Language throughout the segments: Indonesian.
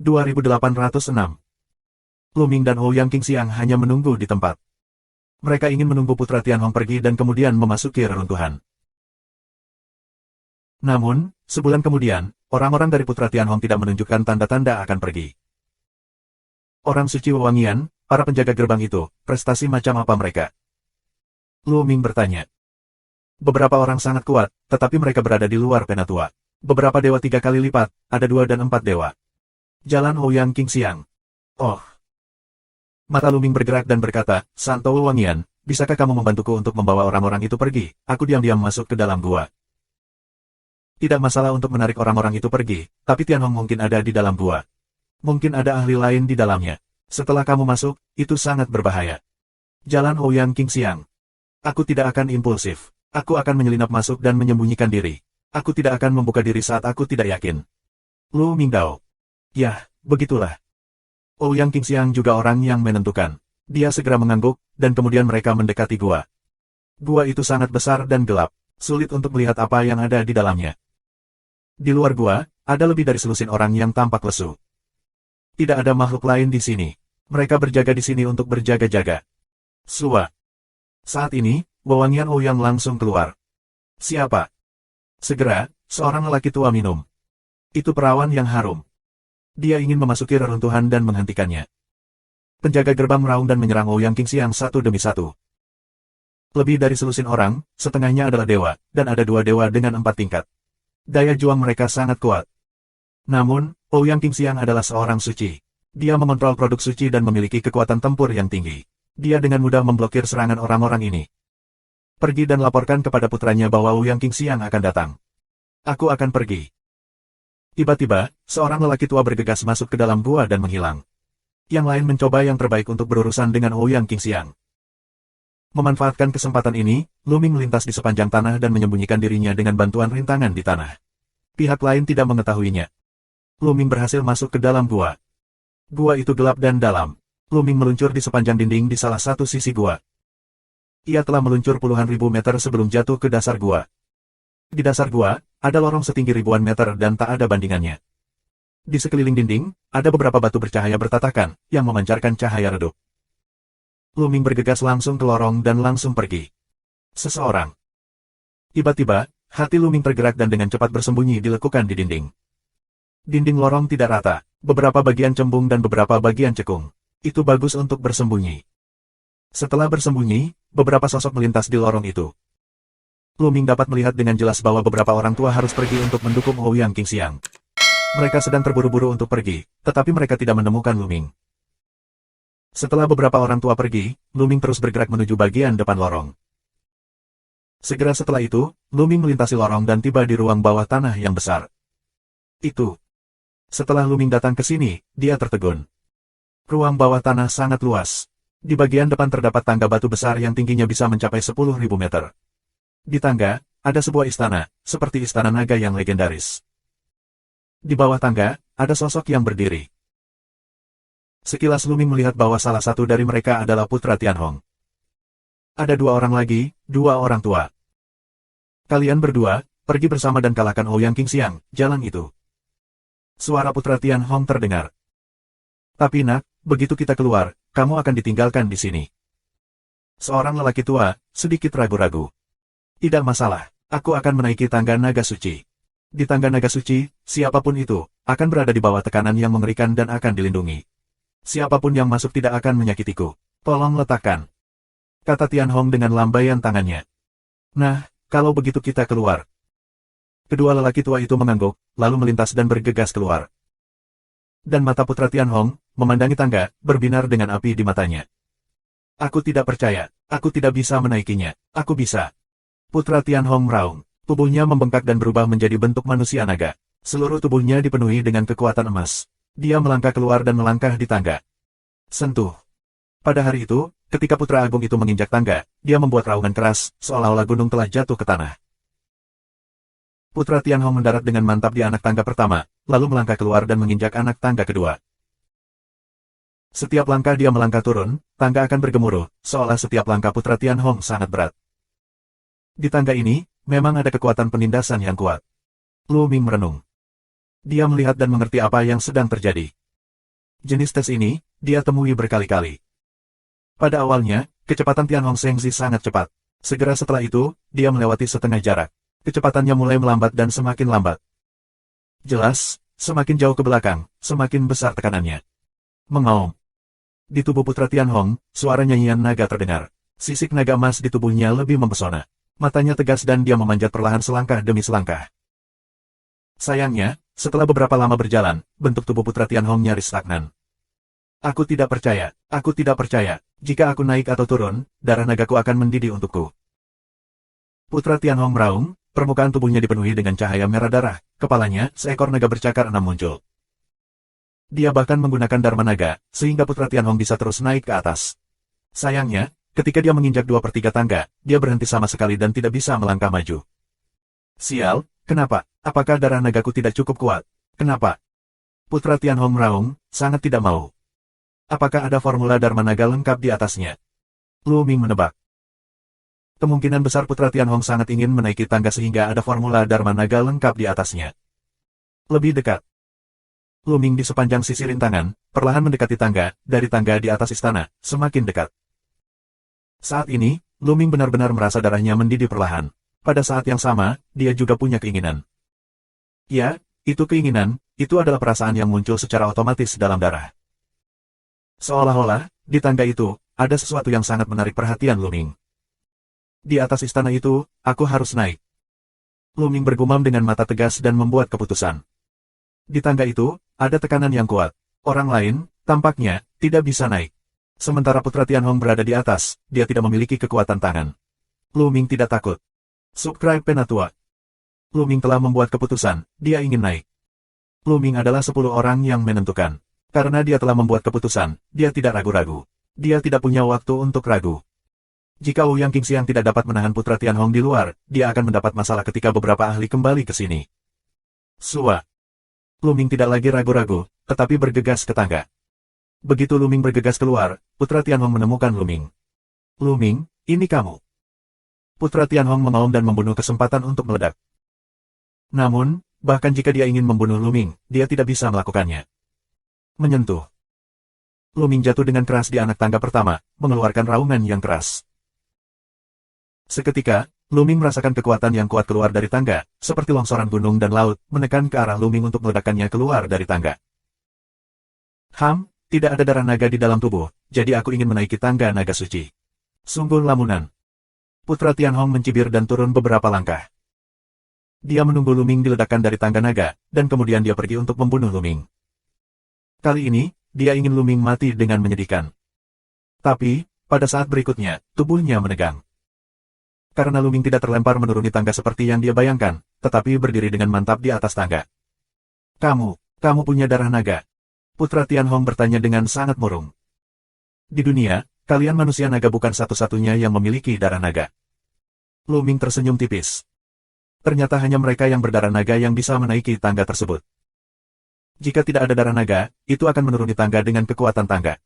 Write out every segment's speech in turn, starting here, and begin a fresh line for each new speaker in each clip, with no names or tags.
2806. Lu Ming dan Ouyang Qingxiang hanya menunggu di tempat. Mereka ingin menunggu Putra Tianhong pergi dan kemudian memasuki reruntuhan. Namun, sebulan kemudian, orang-orang dari Putra Tianhong tidak menunjukkan tanda-tanda akan pergi. Orang suci wewangian, para penjaga gerbang itu, prestasi macam apa mereka? Lu Ming bertanya. Beberapa orang sangat kuat, tetapi mereka berada di luar Penatua. Beberapa dewa 3 kali lipat, ada 2 dan 4 dewa. Jalan Ouyang Qingxiang. Oh. Mata Lu Ming bergerak dan berkata, Santo Wewangian, bisakah kamu membantuku untuk membawa orang-orang itu pergi? Aku diam-diam masuk ke dalam gua. Tidak masalah untuk menarik orang-orang itu pergi, tapi Tianhong mungkin ada di dalam gua. Mungkin ada ahli lain di dalamnya. Setelah kamu masuk, itu sangat berbahaya. Jalan Ouyang Qingxiang. Aku tidak akan impulsif. Aku akan menyelinap masuk dan menyembunyikan diri. Aku tidak akan membuka diri saat aku tidak yakin. Lu Mingdao. Yah, begitulah. Ouyang Qingxiang juga orang yang menentukan. Dia segera mengangguk, dan kemudian mereka mendekati gua. Gua itu sangat besar dan gelap. Sulit untuk melihat apa yang ada di dalamnya. Di luar gua, ada lebih dari selusin orang yang tampak lesu. Tidak ada makhluk lain di sini. Mereka berjaga di sini untuk berjaga-jaga. Sua. Saat ini, wewangian Ouyang langsung keluar. Siapa? Segera, seorang lelaki tua minum. Itu perawan yang harum. Dia ingin memasuki reruntuhan dan menghentikannya. Penjaga gerbang meraung dan menyerang Ouyang Qingxiang satu demi satu. Lebih dari selusin orang, setengahnya adalah dewa, dan ada 2 dewa dengan 4 tingkat. Daya juang mereka sangat kuat. Namun, Ouyang Qingxiang adalah seorang suci. Dia mengontrol produk suci dan memiliki kekuatan tempur yang tinggi. Dia dengan mudah memblokir serangan orang-orang ini. Pergi dan laporkan kepada putranya bahwa Ouyang Qingxiang akan datang. Aku akan pergi. Tiba-tiba, seorang lelaki tua bergegas masuk ke dalam gua dan menghilang. Yang lain mencoba yang terbaik untuk berurusan dengan Ouyang Qingxiang. Memanfaatkan kesempatan ini, Lu Ming melintas di sepanjang tanah dan menyembunyikan dirinya dengan bantuan rintangan di tanah. Pihak lain tidak mengetahuinya. Lu Ming berhasil masuk ke dalam gua. Gua itu gelap dan dalam. Lu Ming meluncur di sepanjang dinding di salah satu sisi gua. Ia telah meluncur puluhan ribu meter sebelum jatuh ke dasar gua. Di dasar gua, ada lorong setinggi ribuan meter dan tak ada bandingannya. Di sekeliling dinding, ada beberapa batu bercahaya bertatakan, yang memancarkan cahaya redup. Lu Ming bergegas langsung ke lorong dan langsung pergi. Seseorang. Tiba-tiba, hati Lu Ming tergerak dan dengan cepat bersembunyi dilekukan di dinding. Dinding lorong tidak rata, beberapa bagian cembung dan beberapa bagian cekung. Itu bagus untuk bersembunyi. Setelah bersembunyi, beberapa sosok melintas di lorong itu. Lu Ming dapat melihat dengan jelas bahwa beberapa orang tua harus pergi untuk mendukung Ouyang Qingxiang. Mereka sedang terburu-buru untuk pergi, tetapi mereka tidak menemukan Lu Ming. Setelah beberapa orang tua pergi, Lu Ming terus bergerak menuju bagian depan lorong. Segera setelah itu, Lu Ming melintasi lorong dan tiba di ruang bawah tanah yang besar. Itu. Setelah Lu Ming datang ke sini, dia tertegun. Ruang bawah tanah sangat luas. Di bagian depan terdapat tangga batu besar yang tingginya bisa mencapai 10.000 meter. Di tangga, ada sebuah istana, seperti istana naga yang legendaris. Di bawah tangga, ada sosok yang berdiri. Sekilas Lu Ming melihat bahwa salah satu dari mereka adalah Putra Tianhong. Ada 2 orang lagi, 2 orang tua. Kalian berdua, pergi bersama dan kalahkan Ouyang Qingxiang, jalan itu. Suara Putra Tianhong terdengar. Tapi nak, begitu kita keluar, kamu akan ditinggalkan di sini. Seorang lelaki tua, sedikit ragu-ragu. Tidak masalah, aku akan menaiki tangga naga suci. Di tangga naga suci, siapapun itu, akan berada di bawah tekanan yang mengerikan dan akan dilindungi. Siapapun yang masuk tidak akan menyakitiku. Tolong letakkan. Kata Tianhong dengan lambaian tangannya. Nah, kalau begitu kita keluar. Kedua lelaki tua itu mengangguk, lalu melintas dan bergegas keluar. Dan mata Putra Tianhong, memandangi tangga, berbinar dengan api di matanya. Aku tidak percaya, aku tidak bisa menaikinya, aku bisa. Putra Tianhong meraung, tubuhnya membengkak dan berubah menjadi bentuk manusia naga. Seluruh tubuhnya dipenuhi dengan kekuatan emas. Dia melangkah keluar dan melangkah di tangga. Sentuh. Pada hari itu, ketika Putra Agung itu menginjak tangga, dia membuat raungan keras, seolah-olah gunung telah jatuh ke tanah. Putra Tianhong mendarat dengan mantap di anak tangga pertama, lalu melangkah keluar dan menginjak anak tangga kedua. Setiap langkah dia melangkah turun, tangga akan bergemuruh, seolah setiap langkah Putra Tianhong sangat berat. Di tangga ini, memang ada kekuatan penindasan yang kuat. Lu Ming merenung. Dia melihat dan mengerti apa yang sedang terjadi. Jenis tes ini, dia temui berkali-kali. Pada awalnya, kecepatan Tianhong Shengzi sangat cepat. Segera setelah itu, dia melewati setengah jarak. Kecepatannya mulai melambat dan semakin lambat. Jelas, semakin jauh ke belakang, semakin besar tekanannya. Mengaum. Di tubuh putra Tianhong, suara nyanyian naga terdengar. Sisik naga emas di tubuhnya lebih mempesona. Matanya tegas dan dia memanjat perlahan selangkah demi selangkah. Sayangnya, setelah beberapa lama berjalan, bentuk tubuh putra Tianhong nyaris stagnan. Aku tidak percaya, aku tidak percaya. Jika aku naik atau turun, darah nagaku akan mendidih untukku. Putra Tianhong meraung, permukaan tubuhnya dipenuhi dengan cahaya merah darah, kepalanya, seekor naga bercakar 6 muncul. Dia bahkan menggunakan Dharma Naga, sehingga putra Tianhong bisa terus naik ke atas. Sayangnya, ketika dia menginjak 2/3 tangga, dia berhenti sama sekali dan tidak bisa melangkah maju. Sial, kenapa? Apakah darah nagaku tidak cukup kuat? Kenapa? Putra Tianhong meraung, sangat tidak mau. Apakah ada formula Dharma Naga lengkap di atasnya? Lu Ming menebak. Kemungkinan besar putra Tianhong sangat ingin menaiki tangga sehingga ada formula Dharma Naga lengkap di atasnya. Lebih dekat. Lu Ming di sepanjang sisi rintangan, perlahan mendekati tangga, dari tangga di atas istana, semakin dekat. Saat ini, Lu Ming benar-benar merasa darahnya mendidih perlahan. Pada saat yang sama, dia juga punya keinginan. Ya, itu keinginan, itu adalah perasaan yang muncul secara otomatis dalam darah. Seolah-olah, di tangga itu, ada sesuatu yang sangat menarik perhatian Lu Ming. Di atas istana itu, aku harus naik. Lu Ming bergumam dengan mata tegas dan membuat keputusan. Di tangga itu, ada tekanan yang kuat. Orang lain, tampaknya, tidak bisa naik. Sementara putra Tianhong berada di atas, dia tidak memiliki kekuatan tangan. Lu Ming tidak takut. Subscribe Penatua. Lu Ming telah membuat keputusan, dia ingin naik. Lu Ming adalah 10 orang yang menentukan. Karena dia telah membuat keputusan, dia tidak ragu-ragu. Dia tidak punya waktu untuk ragu. Jika Ouyang Qingxiang tidak dapat menahan putra Tianhong di luar, dia akan mendapat masalah ketika beberapa ahli kembali ke sini. Sua. Lu Ming tidak lagi ragu-ragu, tetapi bergegas ke tangga. Begitu Lu Ming bergegas keluar, putra Tianhong menemukan Lu Ming. Lu Ming, ini kamu. Putra Tianhong mengaum dan membunuh kesempatan untuk meledak. Namun, bahkan jika dia ingin membunuh Lu Ming, dia tidak bisa melakukannya. Menyentuh. Lu Ming jatuh dengan keras di anak tangga pertama, mengeluarkan raungan yang keras. Seketika, Lu Ming merasakan kekuatan yang kuat keluar dari tangga, seperti longsoran gunung dan laut, menekan ke arah Lu Ming untuk meledakkannya keluar dari tangga. Tidak ada darah naga di dalam tubuh, jadi aku ingin menaiki tangga naga suci. Sungguh lamunan. Putra Tianhong mencibir dan turun beberapa langkah. Dia menunggu Lu Ming diledakkan dari tangga naga, dan kemudian dia pergi untuk membunuh Lu Ming. Kali ini, dia ingin Lu Ming mati dengan menyedihkan. Tapi, pada saat berikutnya, tubuhnya menegang. Karena Lu Ming tidak terlempar menuruni tangga seperti yang dia bayangkan, tetapi berdiri dengan mantap di atas tangga. Kamu punya darah naga. Putra Tianhong bertanya dengan sangat murung. Di dunia, kalian manusia naga bukan satu-satunya yang memiliki darah naga. Lu Ming tersenyum tipis. Ternyata hanya mereka yang berdarah naga yang bisa menaiki tangga tersebut. Jika tidak ada darah naga, itu akan menuruni tangga dengan kekuatan tangga.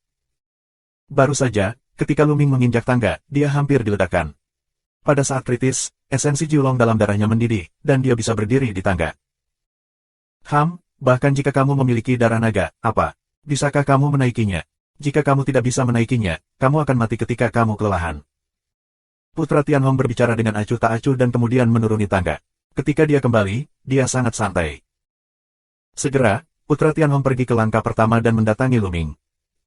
Baru saja, ketika Lu Ming menginjak tangga, dia hampir diledakkan. Pada saat kritis, esensi Jiulong dalam darahnya mendidih, dan dia bisa berdiri di tangga. Bahkan jika kamu memiliki darah naga, apa? Bisakah kamu menaikinya? Jika kamu tidak bisa menaikinya, kamu akan mati ketika kamu kelelahan. Putra Tianhong berbicara dengan acuh tak acuh dan kemudian menuruni tangga. Ketika dia kembali, dia sangat santai. Segera, Putra Tianhong pergi ke langkah pertama dan mendatangi Lu Ming.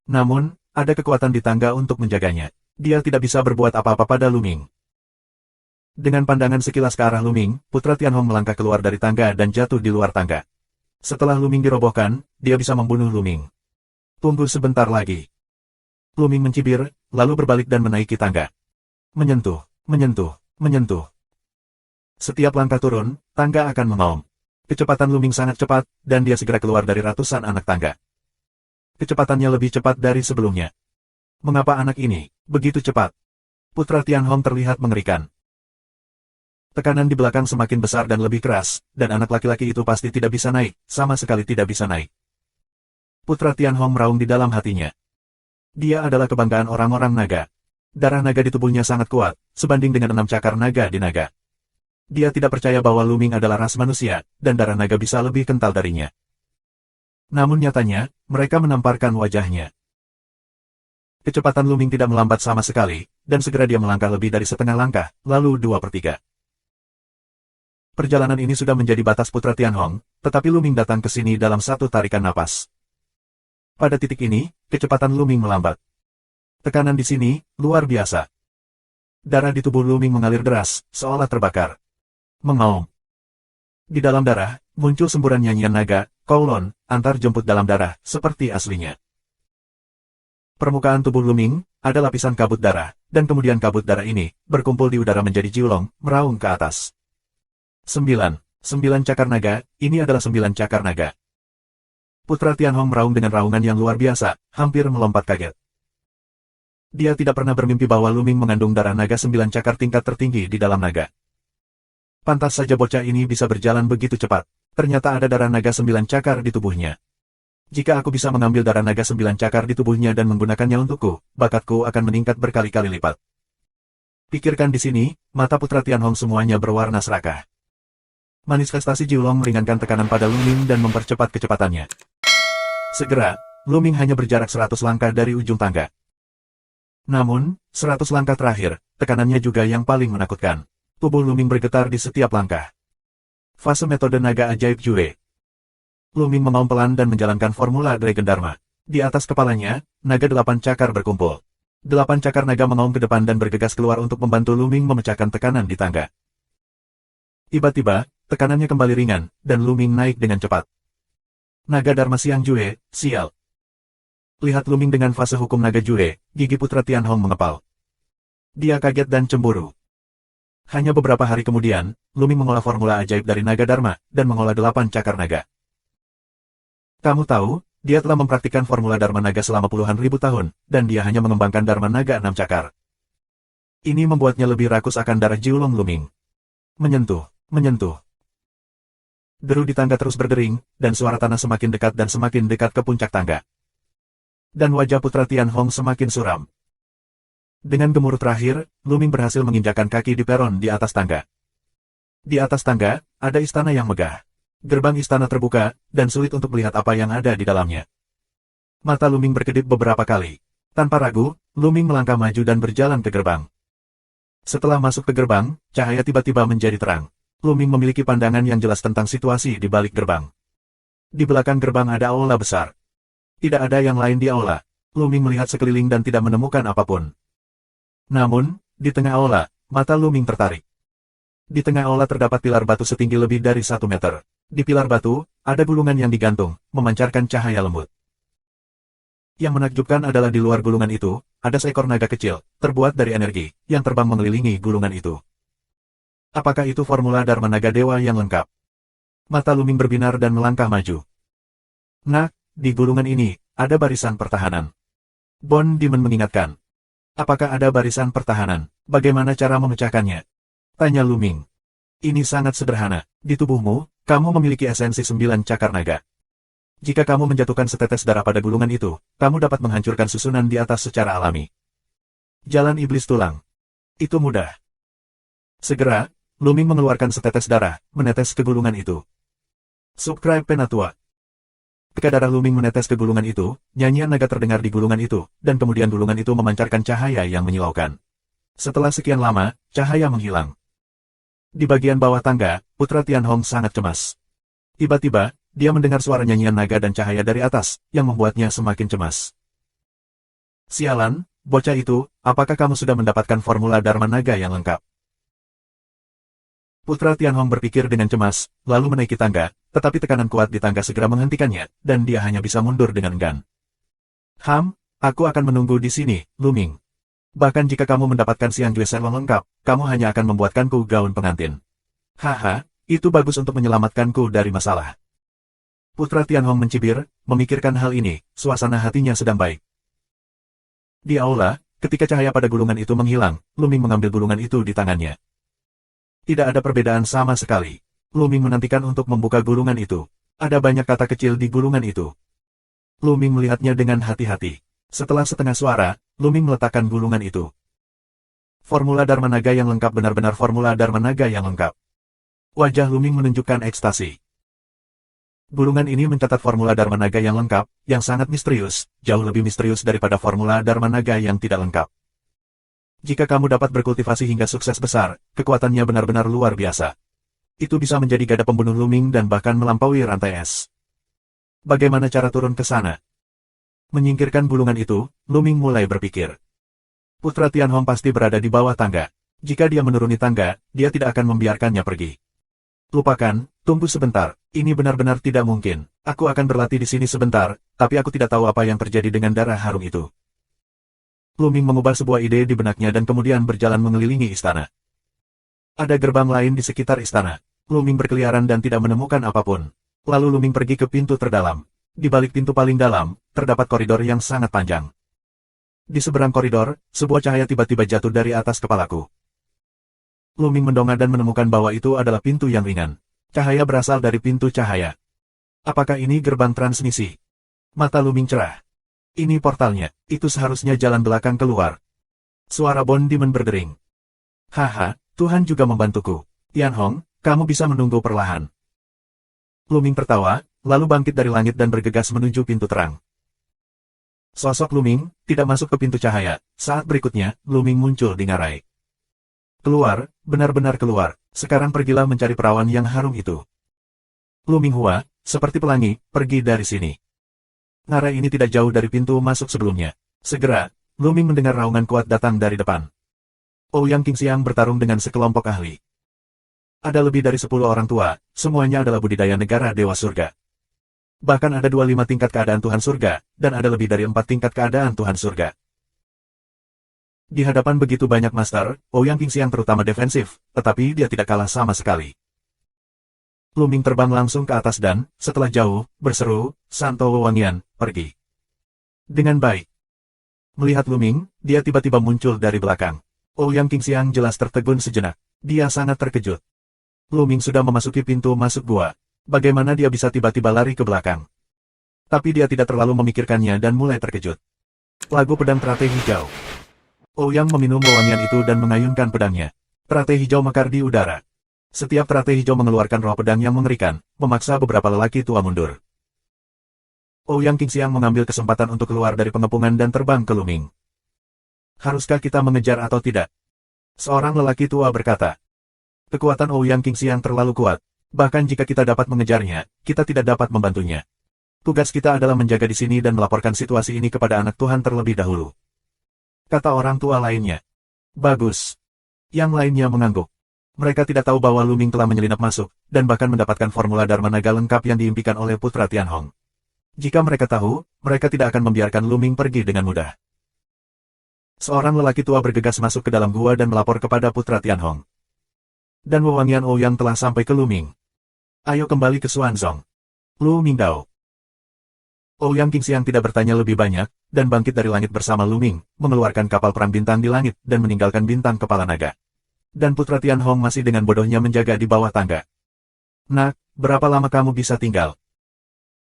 Namun, ada kekuatan di tangga untuk menjaganya. Dia tidak bisa berbuat apa-apa pada Lu Ming. Dengan pandangan sekilas ke arah Lu Ming, Putra Tianhong melangkah keluar dari tangga dan jatuh di luar tangga. Setelah Lu Ming dirobohkan, dia bisa membunuh Lu Ming. Tunggu sebentar lagi. Lu Ming mencibir, lalu berbalik dan menaiki tangga. Menyentuh. Setiap langkah turun, tangga akan mengaum. Kecepatan Lu Ming sangat cepat, dan dia segera keluar dari ratusan anak tangga. Kecepatannya lebih cepat dari sebelumnya. Mengapa anak ini begitu cepat? Putra Tianhong terlihat mengerikan. Tekanan di belakang semakin besar dan lebih keras, dan anak laki-laki itu pasti tidak bisa naik, sama sekali tidak bisa naik. Putra Tianhong meraung di dalam hatinya. Dia adalah kebanggaan orang-orang naga. Darah naga di tubuhnya sangat kuat, sebanding dengan 6 cakar naga di naga. Dia tidak percaya bahwa Lu Ming adalah ras manusia, dan darah naga bisa lebih kental darinya. Namun nyatanya, mereka menamparkan wajahnya. Kecepatan Luming tidak melambat sama sekali, dan segera dia melangkah lebih dari setengah langkah, lalu 2/3. Perjalanan ini sudah menjadi batas Putra Tianhong, tetapi Luming datang ke sini dalam satu tarikan napas. Pada titik ini, kecepatan Luming melambat. Tekanan di sini, luar biasa. Darah di tubuh Luming mengalir deras, seolah terbakar. Mengaum. Di dalam darah, muncul semburan nyanyian naga, Kowloon, antar jemput dalam darah, seperti aslinya. Permukaan tubuh Luming, ada lapisan kabut darah, dan kemudian kabut darah ini, berkumpul di udara menjadi jiulong, meraung ke atas. 9 cakar naga, ini adalah 9 cakar naga. Putra Tianhong meraung dengan raungan yang luar biasa, hampir melompat kaget. Dia tidak pernah bermimpi bahwa Luming mengandung darah naga 9 cakar tingkat tertinggi di dalam naga. Pantas saja bocah ini bisa berjalan begitu cepat. Ternyata ada darah naga 9 cakar di tubuhnya. Jika aku bisa mengambil darah naga 9 cakar di tubuhnya dan menggunakannya untukku, bakatku akan meningkat berkali-kali lipat. Pikirkan di sini, mata Putra Tianhong semuanya berwarna serakah. Manifestasi Jiulong meringankan tekanan pada Luming dan mempercepat kecepatannya. Segera, Luming hanya berjarak 100 langkah dari ujung tangga. Namun, 100 langkah terakhir, tekanannya juga yang paling menakutkan. Tubuh Luming bergetar di setiap langkah. Fase metode naga ajaib Jue. Luming mengaum pelan dan menjalankan formula Dragon Dharma. Di atas kepalanya, naga 8 cakar berkumpul. 8 cakar naga mengaum ke depan dan bergegas keluar untuk membantu Luming memecahkan tekanan di tangga. Tiba-tiba, tekanannya kembali ringan, dan Luming naik dengan cepat. Naga Dharma Siang Jue, sial. Lihat Luming dengan fase hukum naga Jue, gigi Putra Tianhong mengepal. Dia kaget dan cemburu. Hanya beberapa hari kemudian, Luming mengolah formula ajaib dari naga Dharma, dan mengolah 8 cakar naga. Kamu tahu, dia telah mempraktikkan formula Dharma Naga selama puluhan ribu tahun, dan dia hanya mengembangkan Dharma Naga 6 cakar. Ini membuatnya lebih rakus akan darah Jiulong Luming. Menyentuh. Deru di tangga terus berdering, dan suara tanah semakin dekat ke puncak tangga. Dan wajah Putra Tianhong semakin suram. Dengan gemuruh terakhir, Luming berhasil menginjakkan kaki di peron di atas tangga. Di atas tangga, ada istana yang megah. Gerbang istana terbuka, dan sulit untuk melihat apa yang ada di dalamnya. Mata Luming berkedip beberapa kali. Tanpa ragu, Luming melangkah maju dan berjalan ke gerbang. Setelah masuk ke gerbang, cahaya tiba-tiba menjadi terang. Luming memiliki pandangan yang jelas tentang situasi di balik gerbang. Di belakang gerbang ada aula besar. Tidak ada yang lain di aula. Luming melihat sekeliling dan tidak menemukan apapun. Namun, di tengah aula, mata Luming tertarik. Di tengah aula terdapat pilar batu setinggi lebih dari 1 meter. Di pilar batu, ada gulungan yang digantung, memancarkan cahaya lembut. Yang menakjubkan adalah di luar gulungan itu, ada seekor naga kecil, terbuat dari energi, yang terbang mengelilingi gulungan itu. Apakah itu formula Dharma Naga Dewa yang lengkap? Mata Luming berbinar dan melangkah maju. Nah, di gulungan ini, ada barisan pertahanan. Bon Demon mengingatkan. Apakah ada barisan pertahanan? Bagaimana cara memecahkannya? Tanya Luming. Ini sangat sederhana. Di tubuhmu, kamu memiliki esensi 9 cakar naga. Jika kamu menjatuhkan setetes darah pada gulungan itu, kamu dapat menghancurkan susunan di atas secara alami. Jalan iblis tulang. Itu mudah. Segera, Luming mengeluarkan setetes darah, menetes ke gulungan itu. Subscribe Penatua. Ketika darah Luming menetes ke gulungan itu, nyanyian naga terdengar di gulungan itu, dan kemudian gulungan itu memancarkan cahaya yang menyilaukan. Setelah sekian lama, cahaya menghilang. Di bagian bawah tangga, Putra Tianhong sangat cemas. Tiba-tiba, dia mendengar suara nyanyian naga dan cahaya dari atas, yang membuatnya semakin cemas. Sialan, bocah itu, apakah kamu sudah mendapatkan formula Dharma Naga yang lengkap? Putra Tianhong berpikir dengan cemas, lalu menaiki tangga, tetapi tekanan kuat di tangga segera menghentikannya, dan dia hanya bisa mundur dengan enggan. Aku akan menunggu di sini, Luming. Bahkan jika kamu mendapatkan Siang Jue Serlong lengkap, kamu hanya akan membuatkanku gaun pengantin. Haha, itu bagus untuk menyelamatkanku dari masalah. Putra Tianhong mencibir, memikirkan hal ini, suasana hatinya sedang baik. Di aula, ketika cahaya pada gulungan itu menghilang, Luming mengambil gulungan itu di tangannya. Tidak ada perbedaan sama sekali. Luming menantikan untuk membuka gulungan itu. Ada banyak kata kecil di gulungan itu. Luming melihatnya dengan hati-hati. Setelah setengah suara, Luming meletakkan gulungan itu. Formula Dharma Naga yang lengkap benar-benar formula Dharma Naga yang lengkap. Wajah Luming menunjukkan ekstasi. Bulungan ini mencatat formula Dharma Naga yang lengkap, yang sangat misterius, jauh lebih misterius daripada formula Dharma Naga yang tidak lengkap. Jika kamu dapat berkultivasi hingga sukses besar, kekuatannya benar-benar luar biasa. Itu bisa menjadi gada pembunuh Luming dan bahkan melampaui rantai es. Bagaimana cara turun ke sana? Menyingkirkan bulungan itu, Luming mulai berpikir. Putra Tianhong pasti berada di bawah tangga. Jika dia menuruni tangga, dia tidak akan membiarkannya pergi. Lupakan, tunggu sebentar, ini benar-benar tidak mungkin. Aku akan berlatih di sini sebentar, tapi aku tidak tahu apa yang terjadi dengan darah harum itu. Luming mengubah sebuah ide di benaknya dan kemudian berjalan mengelilingi istana. Ada gerbang lain di sekitar istana. Luming berkeliaran dan tidak menemukan apapun. Lalu Luming pergi ke pintu terdalam. Di balik pintu paling dalam, terdapat koridor yang sangat panjang. Di seberang koridor, sebuah cahaya tiba-tiba jatuh dari atas kepalaku. Luming mendongak dan menemukan bahwa itu adalah pintu yang ringan. Cahaya berasal dari pintu cahaya. Apakah ini gerbang transmisi? Mata Luming cerah. Ini portalnya, itu seharusnya jalan belakang keluar. Suara Bond Demon berdering. Haha, Tuhan juga membantuku. Tianhong, kamu bisa menunggu perlahan. Luming tertawa, lalu bangkit dari langit dan bergegas menuju pintu terang. Sosok Luming tidak masuk ke pintu cahaya. Saat berikutnya, Luming muncul di ngarai. Keluar, benar-benar keluar. Sekarang pergilah mencari perawan yang harum itu. Luming Hua, seperti pelangi, pergi dari sini. Ngarai ini tidak jauh dari pintu masuk sebelumnya. Segera, Luming mendengar raungan kuat datang dari depan. Ouyang Qingxiang bertarung dengan sekelompok ahli. Ada lebih dari 10 orang tua, semuanya adalah budidaya negara Dewa Surga. Bahkan ada 25 tingkat keadaan Tuhan Surga, dan ada lebih dari 4 tingkat keadaan Tuhan Surga. Di hadapan begitu banyak master, Ouyang Qingxiang terutama defensif, tetapi dia tidak kalah sama sekali. Luming terbang langsung ke atas dan, setelah jauh, berseru, Santo Wewangian, pergi. Dengan baik. Melihat Luming, dia tiba-tiba muncul dari belakang. Ouyang Qingxiang jelas tertegun sejenak. Dia sangat terkejut. Luming sudah memasuki pintu masuk gua. Bagaimana dia bisa tiba-tiba lari ke belakang? Tapi dia tidak terlalu memikirkannya dan mulai terkejut. Lagu pedang teratai hijau. Ouyang meminum wewangian itu dan mengayunkan pedangnya. Teratai hijau mekar di udara. Setiap teratai hijau mengeluarkan roh pedang yang mengerikan, memaksa beberapa lelaki tua mundur. Ouyang Qingxiang mengambil kesempatan untuk keluar dari pengepungan dan terbang ke Luming. Haruskah kita mengejar atau tidak? Seorang lelaki tua berkata. Kekuatan Ouyang Qingxiang terlalu kuat. Bahkan jika kita dapat mengejarnya, kita tidak dapat membantunya. Tugas kita adalah menjaga di sini dan melaporkan situasi ini kepada anak Tuhan terlebih dahulu. Kata orang tua lainnya. Bagus. Yang lainnya mengangguk. Mereka tidak tahu bahwa Luming telah menyelinap masuk, dan bahkan mendapatkan formula Dharma Naga lengkap yang diimpikan oleh Putra Tianhong. Jika mereka tahu, mereka tidak akan membiarkan Luming pergi dengan mudah. Seorang lelaki tua bergegas masuk ke dalam gua dan melapor kepada Putra Tianhong. Dan wewangian Ouyang telah sampai ke Luming. Ayo kembali ke Xuanzong. Lu Mingdao. Ouyang Qingxiang tidak bertanya lebih banyak, dan bangkit dari langit bersama Luming, mengeluarkan kapal perang bintang di langit dan meninggalkan bintang kepala naga. Dan Putra Tianhong masih dengan bodohnya menjaga di bawah tangga. Nak, berapa lama kamu bisa tinggal?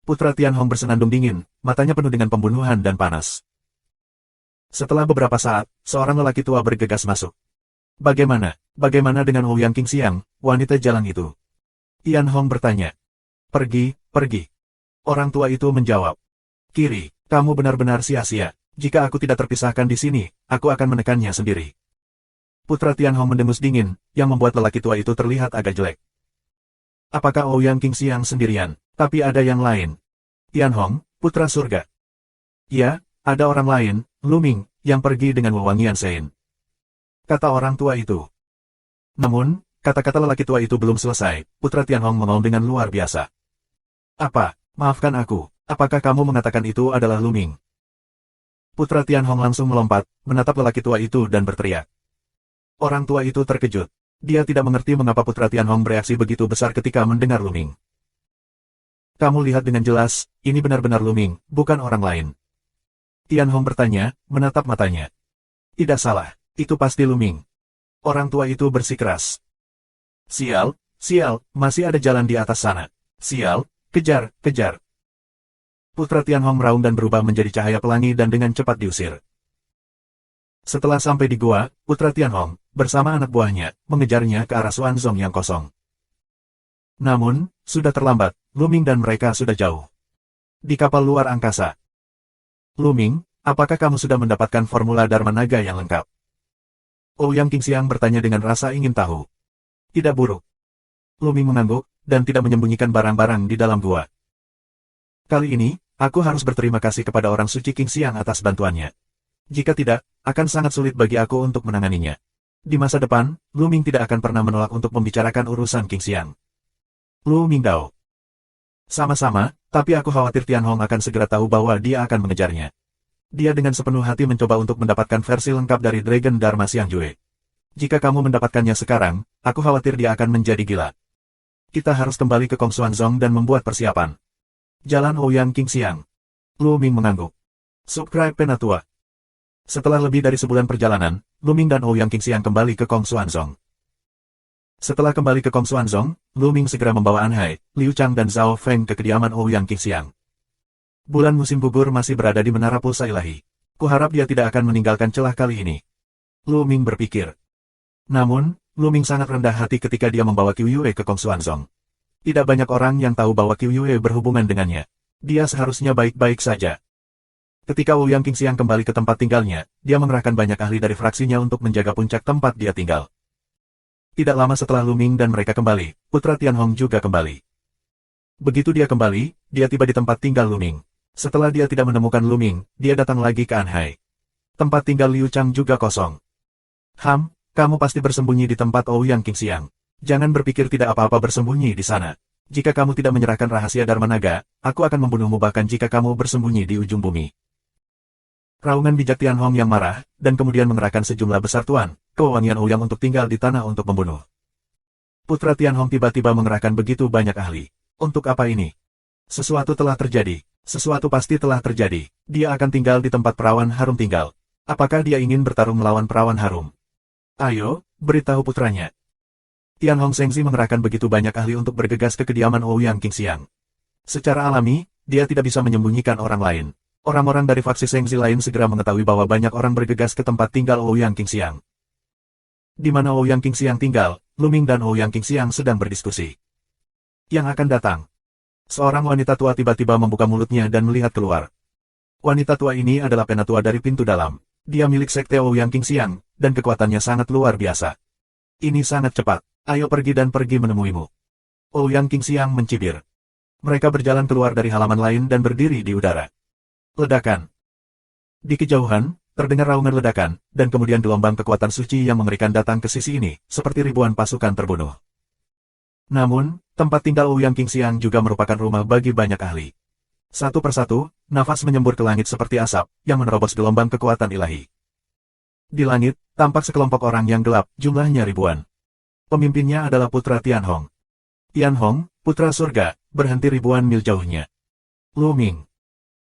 Putra Tianhong bersenandung dingin, matanya penuh dengan pembunuhan dan panas. Setelah beberapa saat, seorang lelaki tua bergegas masuk. Bagaimana dengan Ouyang Qingxiang, wanita jalan itu? Tianhong bertanya. Pergi. Orang tua itu menjawab. Kiri, kamu benar-benar sia-sia. Jika aku tidak terpisahkan di sini, aku akan menekannya sendiri. Putra Tianhong mendengus dingin, yang membuat lelaki tua itu terlihat agak jelek. Apakah Ouyang Qingxiang sendirian? Tapi ada yang lain. Tianhong, putra surga. Ya, ada orang lain, Luming, yang pergi dengan wewangian Sein. Kata orang tua itu. Namun, kata-kata lelaki tua itu belum selesai, Putra Tianhong mengaum dengan luar biasa. Apa? Maafkan aku, apakah kamu mengatakan itu adalah Luming? Putra Tianhong langsung melompat, menatap lelaki tua itu dan berteriak. Orang tua itu terkejut. Dia tidak mengerti mengapa Putra Tianhong bereaksi begitu besar ketika mendengar Luming. Kamu lihat dengan jelas, ini benar-benar Luming, bukan orang lain. Tianhong bertanya, menatap matanya. Tidak salah, itu pasti Luming. Orang tua itu bersikeras. Sial, masih ada jalan di atas sana. Sial, kejar. Putra Tianhong meraung dan berubah menjadi cahaya pelangi dan dengan cepat diusir. Setelah sampai di gua, Putra Tianhong, bersama anak buahnya, mengejarnya ke arah Xuanzong yang kosong. Namun, sudah terlambat, Lu Ming dan mereka sudah jauh. Di kapal luar angkasa. Lu Ming, apakah kamu sudah mendapatkan formula Dharma Naga yang lengkap? Ouyang Qingxiang bertanya dengan rasa ingin tahu. Tidak buruk. Lu Ming mengangguk, dan tidak menyembunyikan barang-barang di dalam gua. Kali ini, aku harus berterima kasih kepada orang suci Qingxiang atas bantuannya. Jika tidak, akan sangat sulit bagi aku untuk menanganinya. Di masa depan, Lu Ming tidak akan pernah menolak untuk membicarakan urusan Qingxiang. Lu Mingdao. Sama-sama, tapi aku khawatir Tianhong akan segera tahu bahwa dia akan mengejarnya. Dia dengan sepenuh hati mencoba untuk mendapatkan versi lengkap dari Dragon Dharma Xiangjue. Jika kamu mendapatkannya sekarang, aku khawatir dia akan menjadi gila. Kita harus kembali ke Kongsuanzong dan membuat persiapan. Jalan Ouyang Qingxiang. Lu Ming mengangguk. Subscribe Penatua. Setelah lebih dari sebulan perjalanan, Lu Ming dan Ouyang Qingxiang kembali ke Kongsuanzong. Setelah kembali ke Kongsuanzong, Lu Ming segera membawa An Hai, Liu Chang dan Zhao Feng ke kediaman Ouyang Qingxiang. Bulan musim gugur masih berada di menara pulsa ilahi. Kuharap dia tidak akan meninggalkan celah kali ini. Lu Ming berpikir. Namun, Lu Ming sangat rendah hati ketika dia membawa Qiu Yue ke Kongsuanzong. Tidak banyak orang yang tahu bahwa Qiu Yue berhubungan dengannya. Dia seharusnya baik-baik saja. Ketika Ouyang Qingxiang kembali ke tempat tinggalnya, dia mengerahkan banyak ahli dari fraksinya untuk menjaga puncak tempat dia tinggal. Tidak lama setelah Lu Ming dan mereka kembali, putra Tianhong juga kembali. Begitu dia kembali, dia tiba di tempat tinggal Lu Ming. Setelah dia tidak menemukan Lu Ming, dia datang lagi ke An Hai. Tempat tinggal Liu Chang juga kosong. Kamu pasti bersembunyi di tempat Ouyang Qingxiang. Jangan berpikir tidak apa-apa bersembunyi di sana. Jika kamu tidak menyerahkan rahasia Dharma Naga, aku akan membunuhmu bahkan jika kamu bersembunyi di ujung bumi. Raungan bijak Tianhong yang marah, dan kemudian mengerahkan sejumlah besar tuan, kewewangian Ouyang untuk tinggal di tanah untuk membunuh. Putra Tianhong tiba-tiba mengerahkan begitu banyak ahli. Untuk apa ini? Sesuatu telah terjadi. Sesuatu pasti telah terjadi. Dia akan tinggal di tempat perawan harum tinggal. Apakah dia ingin bertarung melawan perawan harum? Ayo, beritahu putranya. Tianhong Shengzi mengerahkan begitu banyak ahli untuk bergegas ke kediaman Ouyang Qingxiang. Secara alami, dia tidak bisa menyembunyikan orang lain. Orang-orang dari faksi Shengzi lain segera mengetahui bahwa banyak orang bergegas ke tempat tinggal Ouyang Qingxiang. Di mana Ouyang Qingxiang tinggal, Lu Ming dan Ouyang Qingxiang sedang berdiskusi. Yang akan datang. Seorang wanita tua tiba-tiba membuka mulutnya dan melihat keluar. Wanita tua ini adalah penatua dari pintu dalam. Dia milik sekte Ouyang Qingxiang, dan kekuatannya sangat luar biasa. Ini sangat cepat. Ayo pergi dan pergi menemuimu. Ouyang Qingxiang mencibir. Mereka berjalan keluar dari halaman lain dan berdiri di udara. Ledakan. Di kejauhan, terdengar raungan ledakan, dan kemudian gelombang kekuatan suci yang mengerikan datang ke sisi ini, seperti ribuan pasukan terbunuh. Namun, tempat tinggal Ouyang Qingxiang juga merupakan rumah bagi banyak ahli. Satu persatu, nafas menyembur ke langit seperti asap, yang menerobos gelombang kekuatan ilahi. Di langit, tampak sekelompok orang yang gelap, jumlahnya ribuan. Pemimpinnya adalah putra Tianhong. Tianhong, putra surga, berhenti ribuan mil jauhnya. Lu Ming.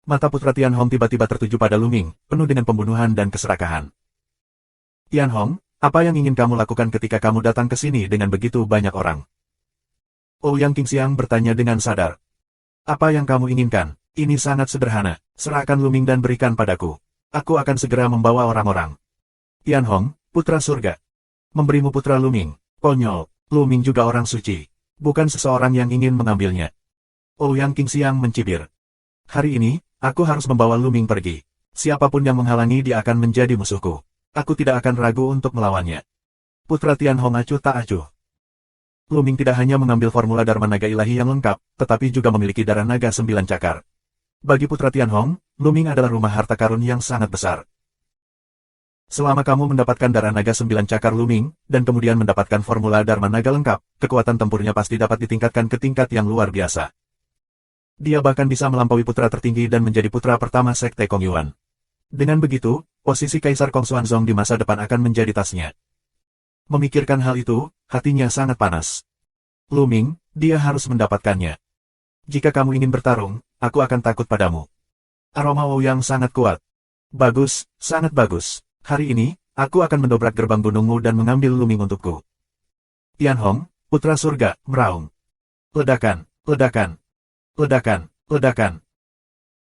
Mata putra Tianhong tiba-tiba tertuju pada Lu Ming, penuh dengan pembunuhan dan keserakahan. Tianhong, apa yang ingin kamu lakukan ketika kamu datang ke sini dengan begitu banyak orang? Ouyang Qingxiang bertanya dengan sadar. Apa yang kamu inginkan? Ini sangat sederhana. Serahkan Lu Ming dan berikan padaku. Aku akan segera membawa orang-orang. Tianhong, putra surga. Memberimu putra Lu Ming. Konyol, Lu Ming juga orang suci. Bukan seseorang yang ingin mengambilnya. Ouyang Qingxiang mencibir. Hari ini, aku harus membawa Lu Ming pergi. Siapapun yang menghalangi dia akan menjadi musuhku. Aku tidak akan ragu untuk melawannya. Putra Tianhong acuh tak acuh. Lu Ming tidak hanya mengambil formula Dharma Naga ilahi yang lengkap, tetapi juga memiliki darah naga 9 cakar. Bagi putra Tianhong, Lu Ming adalah rumah harta karun yang sangat besar. Selama kamu mendapatkan darah naga 9 cakar Lu Ming, dan kemudian mendapatkan formula Dharma Naga lengkap, kekuatan tempurnya pasti dapat ditingkatkan ke tingkat yang luar biasa. Dia bahkan bisa melampaui putra tertinggi dan menjadi putra pertama Sekte Kong Yuan. Dengan begitu, posisi Kaisar Kong Xuanzong di masa depan akan menjadi tasnya. Memikirkan hal itu, hatinya sangat panas. Lu Ming, dia harus mendapatkannya. Jika kamu ingin bertarung, aku akan takut padamu. Aroma Ouyang sangat kuat. Bagus, sangat bagus. Hari ini, aku akan mendobrak gerbang gunungmu dan mengambil Lu Ming untukku. Tianhong, putra surga, meraung. Ledakan, ledakan. Ledakan, ledakan.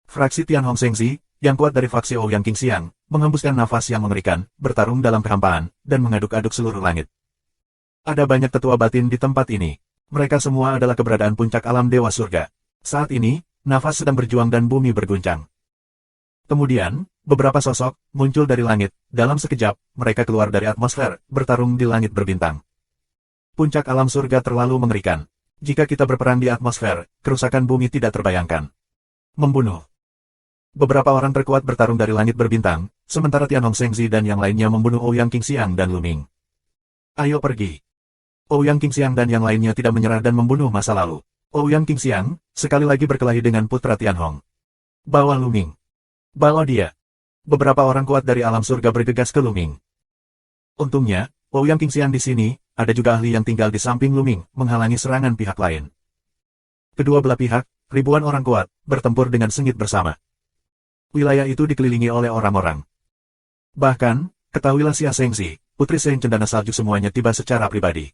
Fraksi Tianhong Shengzi, yang kuat dari faksi Ouyang Qingxiang, menghembuskan nafas yang mengerikan, bertarung dalam kehampaan, dan mengaduk-aduk seluruh langit. Ada banyak tetua batin di tempat ini. Mereka semua adalah keberadaan puncak alam Dewa Surga. Saat ini, nafas sedang berjuang dan bumi berguncang. Kemudian, beberapa sosok muncul dari langit. Dalam sekejap, mereka keluar dari atmosfer, bertarung di langit berbintang. Puncak alam surga terlalu mengerikan. Jika kita berperang di atmosfer, kerusakan bumi tidak terbayangkan. Membunuh. Beberapa orang terkuat bertarung dari langit berbintang, sementara Tianhong Shengzi dan yang lainnya membunuh Ouyang Qingxiang dan Luming. Ayo pergi. Ouyang Qingxiang dan yang lainnya tidak menyerah dan membunuh masa lalu. Ouyang Qingxiang sekali lagi berkelahi dengan putra Tianhong. Bawa Luming. Bawa dia. Beberapa orang kuat dari alam surga bergegas ke Luming. Untungnya, Ouyang Qingxiang di sini, ada juga ahli yang tinggal di samping Luming, menghalangi serangan pihak lain. Kedua belah pihak, ribuan orang kuat, bertempur dengan sengit bersama. Wilayah itu dikelilingi oleh orang-orang. Bahkan, ketahuilah Xia Shengzi, Putri Seng Cendana Salju semuanya tiba secara pribadi.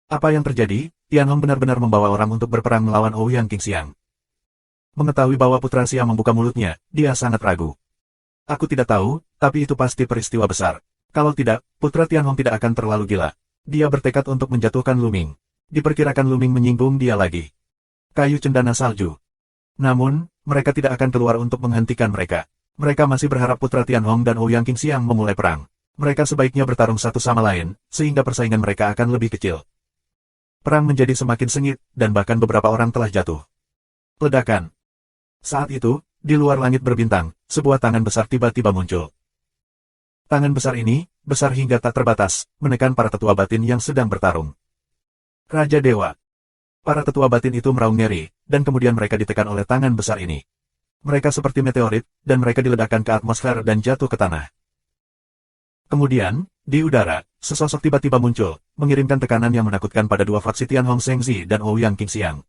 Apa yang terjadi? Tianhong benar-benar membawa orang untuk berperang melawan Ouyang Qingxiang. Mengetahui bahwa putra Xia membuka mulutnya, dia sangat ragu. Aku tidak tahu, tapi itu pasti peristiwa besar. Kalau tidak, putra Tianhong tidak akan terlalu gila. Dia bertekad untuk menjatuhkan Luming. Diperkirakan Luming menyinggung dia lagi. Kayu cendana salju. Namun, mereka tidak akan keluar untuk menghentikan mereka. Mereka masih berharap putra Tianhong dan Ouyang Qingxiang memulai perang. Mereka sebaiknya bertarung satu sama lain, sehingga persaingan mereka akan lebih kecil. Perang menjadi semakin sengit, dan bahkan beberapa orang telah jatuh. Ledakan. Saat itu, di luar langit berbintang, sebuah tangan besar tiba-tiba muncul. Tangan besar ini, besar hingga tak terbatas, menekan para tetua batin yang sedang bertarung. Raja Dewa. Para tetua batin itu meraung ngeri, dan kemudian mereka ditekan oleh tangan besar ini. Mereka seperti meteorit, dan mereka diledakkan ke atmosfer dan jatuh ke tanah. Kemudian, di udara, sesosok tiba-tiba muncul, mengirimkan tekanan yang menakutkan pada dua faksi Tianhong Shengzi dan Ouyang Qingxiang.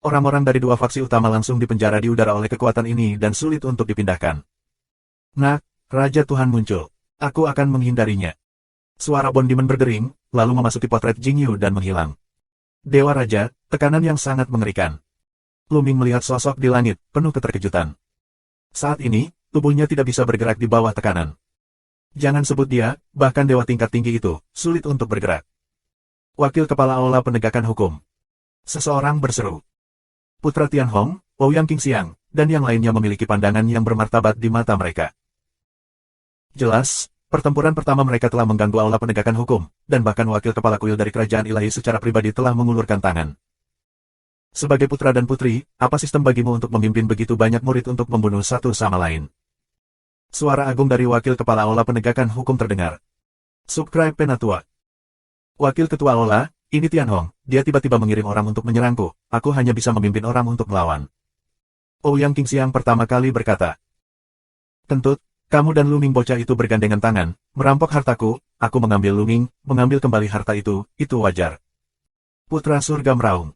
Orang-orang dari dua faksi utama langsung dipenjara di udara oleh kekuatan ini dan sulit untuk dipindahkan. Nak, Raja Tuhan muncul. Aku akan menghindarinya. Suara Bond Demon berdering, lalu memasuki potret Jingyu dan menghilang. Dewa Raja, tekanan yang sangat mengerikan. Luming melihat sosok di langit, penuh keterkejutan. Saat ini, tubuhnya tidak bisa bergerak di bawah tekanan. Jangan sebut dia, bahkan dewa tingkat tinggi itu, sulit untuk bergerak. Wakil Kepala Aula Penegakan Hukum. Seseorang berseru. Putra Tianhong, Ouyang Qingxiang, dan yang lainnya memiliki pandangan yang bermartabat di mata mereka. Jelas, pertempuran pertama mereka telah mengganggu Aula Penegakan Hukum, dan bahkan Wakil Kepala Kuil dari Kerajaan Ilahi secara pribadi telah mengulurkan tangan. Sebagai putra dan putri, apa sistem bagimu untuk memimpin begitu banyak murid untuk membunuh satu sama lain? Suara agung dari Wakil Kepala Aula Penegakan Hukum terdengar. Subscribe Penatua. Wakil Ketua Aula, ini Tianhong, dia tiba-tiba mengirim orang untuk menyerangku, aku hanya bisa memimpin orang untuk melawan. Ouyang Qingxiang pertama kali berkata. Kentut, kamu dan Luming bocah itu bergandengan tangan, merampok hartaku, aku mengambil Luming, mengambil kembali harta itu wajar. Putra surga meraung.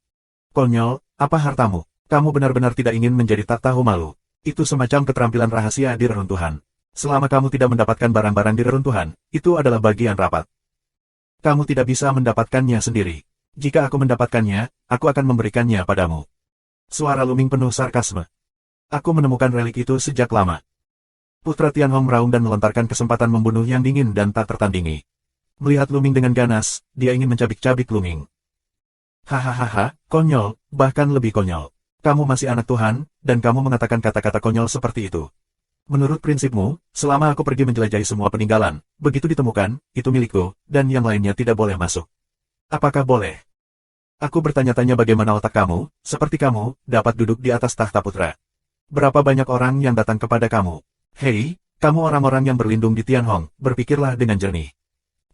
Konyol, apa hartamu? Kamu benar-benar tidak ingin menjadi tak tahu malu. Itu semacam keterampilan rahasia di reruntuhan. Selama kamu tidak mendapatkan barang-barang di reruntuhan, itu adalah bagian rapat. Kamu tidak bisa mendapatkannya sendiri. Jika aku mendapatkannya, aku akan memberikannya padamu. Suara Luming penuh sarkasme. Aku menemukan relik itu sejak lama. Putra Tianhong meraung dan melontarkan kesempatan membunuh yang dingin dan tak tertandingi. Melihat Luming dengan ganas, dia ingin mencabik-cabik Luming. Hahaha, konyol, bahkan lebih konyol. Kamu masih anak Tuhan, dan kamu mengatakan kata-kata konyol seperti itu. Menurut prinsipmu, selama aku pergi menjelajahi semua peninggalan, begitu ditemukan, itu milikku, dan yang lainnya tidak boleh masuk. Apakah boleh? Aku bertanya-tanya bagaimana otak kamu, seperti kamu, dapat duduk di atas tahta putra. Berapa banyak orang yang datang kepada kamu? Hei, kamu orang-orang yang berlindung di Tianhong, berpikirlah dengan jernih.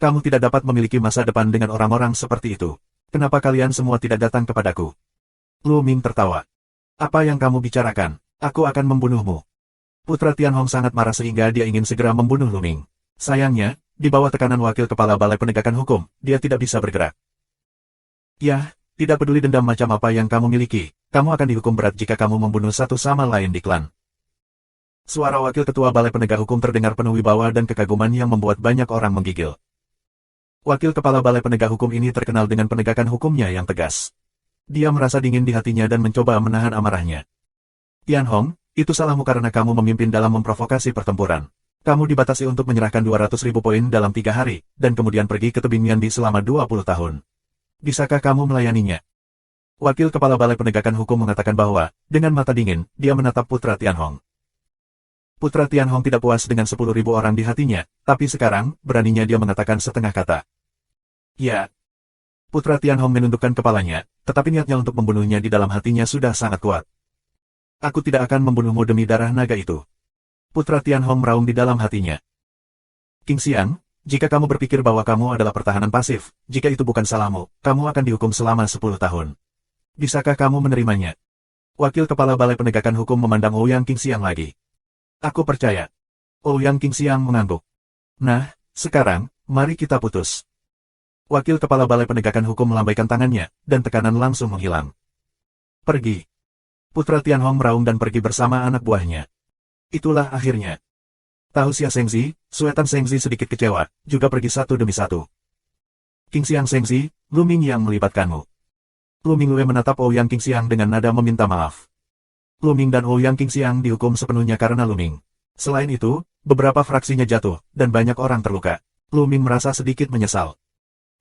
Kamu tidak dapat memiliki masa depan dengan orang-orang seperti itu. Kenapa kalian semua tidak datang kepadaku? Luming tertawa. Apa yang kamu bicarakan? Aku akan membunuhmu. Putra Tianhong sangat marah sehingga dia ingin segera membunuh Luming. Sayangnya, di bawah tekanan Wakil Kepala Balai Penegakan Hukum, dia tidak bisa bergerak. Yah, tidak peduli dendam macam apa yang kamu miliki, kamu akan dihukum berat jika kamu membunuh satu sama lain di klan. Suara Wakil Ketua Balai Penegak Hukum terdengar penuh wibawa dan kekaguman yang membuat banyak orang menggigil. Wakil Kepala Balai Penegak Hukum ini terkenal dengan penegakan hukumnya yang tegas. Dia merasa dingin di hatinya dan mencoba menahan amarahnya. Tianhong, itu salahmu karena kamu memimpin dalam memprovokasi pertempuran. Kamu dibatasi untuk menyerahkan 200.000 poin dalam 3 hari, dan kemudian pergi ke tebing Miandi selama 20 tahun. Bisakah kamu melayaninya? Wakil Kepala Balai Penegakan Hukum mengatakan bahwa, dengan mata dingin, dia menatap Putra Tianhong. Putra Tianhong tidak puas dengan 10.000 orang di hatinya, tapi sekarang, beraninya dia mengatakan setengah kata. Ya. Putra Tianhong menundukkan kepalanya, tetapi niatnya untuk membunuhnya di dalam hatinya sudah sangat kuat. Aku tidak akan membunuhmu demi darah naga itu. Putra Tianhong meraung di dalam hatinya. King Xiang, jika kamu berpikir bahwa kamu adalah pertahanan pasif, jika itu bukan salahmu, kamu akan dihukum selama 10 tahun. Bisakah kamu menerimanya? Wakil Kepala Balai Penegakan Hukum memandang Ouyang King Xiang lagi. Aku percaya. Ouyang King Xiang mengangguk. Nah, sekarang, mari kita putus. Wakil Kepala Balai Penegakan Hukum melambaikan tangannya, dan tekanan langsung menghilang. Pergi. Putra Tianhong meraung dan pergi bersama anak buahnya. Itulah akhirnya. Tahu Xia Shengzi, Suetan Shengzi sedikit kecewa, juga pergi satu demi satu. King Xiang Shengzi, Lu Ming yang melibatkanmu. Lu Minglue menatap Ouyang King Xiang dengan nada meminta maaf. Lu Ming dan Ouyang King Xiang dihukum sepenuhnya karena Lu Ming. Selain itu, beberapa fraksinya jatuh, dan banyak orang terluka. Lu Ming merasa sedikit menyesal.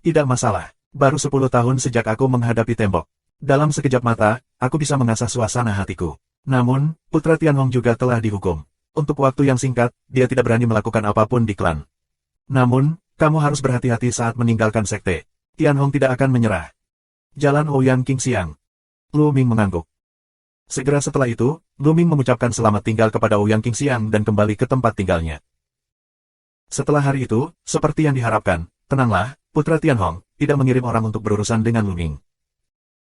Tidak masalah, baru 10 tahun sejak aku menghadapi tembok. Dalam sekejap mata, aku bisa mengasah suasana hatiku. Namun, Putra Tianhong juga telah dihukum. Untuk waktu yang singkat, dia tidak berani melakukan apapun di klan. Namun, kamu harus berhati-hati saat meninggalkan sekte. Tianhong tidak akan menyerah. Jalan Ouyang King Xiang. Lu Ming mengangguk. Segera setelah itu, Lu Ming mengucapkan selamat tinggal kepada Ouyang King Xiang dan kembali ke tempat tinggalnya. Setelah hari itu, seperti yang diharapkan, tenanglah, Putra Tianhong, tidak mengirim orang untuk berurusan dengan Lu Ming.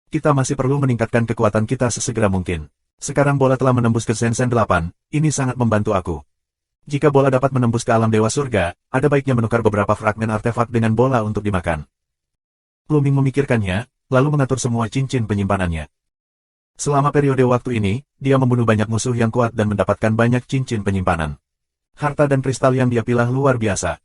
Kita masih perlu meningkatkan kekuatan kita sesegera mungkin. Sekarang bola telah menembus ke Shenzhen 8, ini sangat membantu aku. Jika bola dapat menembus ke alam Dewa Surga, ada baiknya menukar beberapa fragmen artefak dengan bola untuk dimakan. Lu Ming memikirkannya, lalu mengatur semua cincin penyimpanannya. Selama periode waktu ini, dia membunuh banyak musuh yang kuat dan mendapatkan banyak cincin penyimpanan. Harta dan kristal yang dia pilah luar biasa.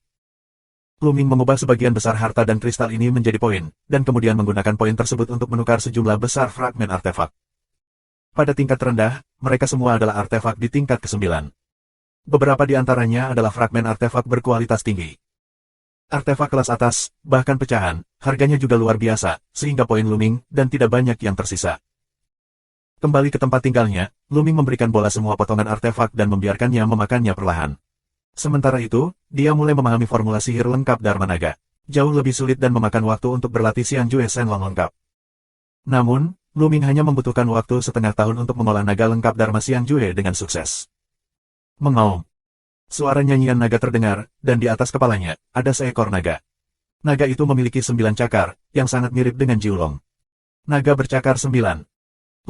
Lu Ming mengubah sebagian besar harta dan kristal ini menjadi poin, dan kemudian menggunakan poin tersebut untuk menukar sejumlah besar fragmen artefak. Pada tingkat terendah, mereka semua adalah artefak di tingkat ke-9. Beberapa di antaranya adalah fragmen artefak berkualitas tinggi. Artefak kelas atas, bahkan pecahan, harganya juga luar biasa, sehingga poin Lu Ming, dan tidak banyak yang tersisa. Kembali ke tempat tinggalnya, Lu Ming memberikan bola semua potongan artefak dan membiarkannya memakannya perlahan. Sementara itu, dia mulai memahami formula sihir lengkap Dharma Naga. Jauh lebih sulit dan memakan waktu untuk berlatih Xiangjue Shenlong lengkap. Namun, Lu Ming hanya membutuhkan waktu setengah tahun untuk mengolah naga lengkap Dharma Xiangjue dengan sukses. Mengaum. Suara nyanyian naga terdengar, dan di atas kepalanya, ada seekor naga. Naga itu memiliki 9 cakar, yang sangat mirip dengan Jiulong. Naga bercakar 9.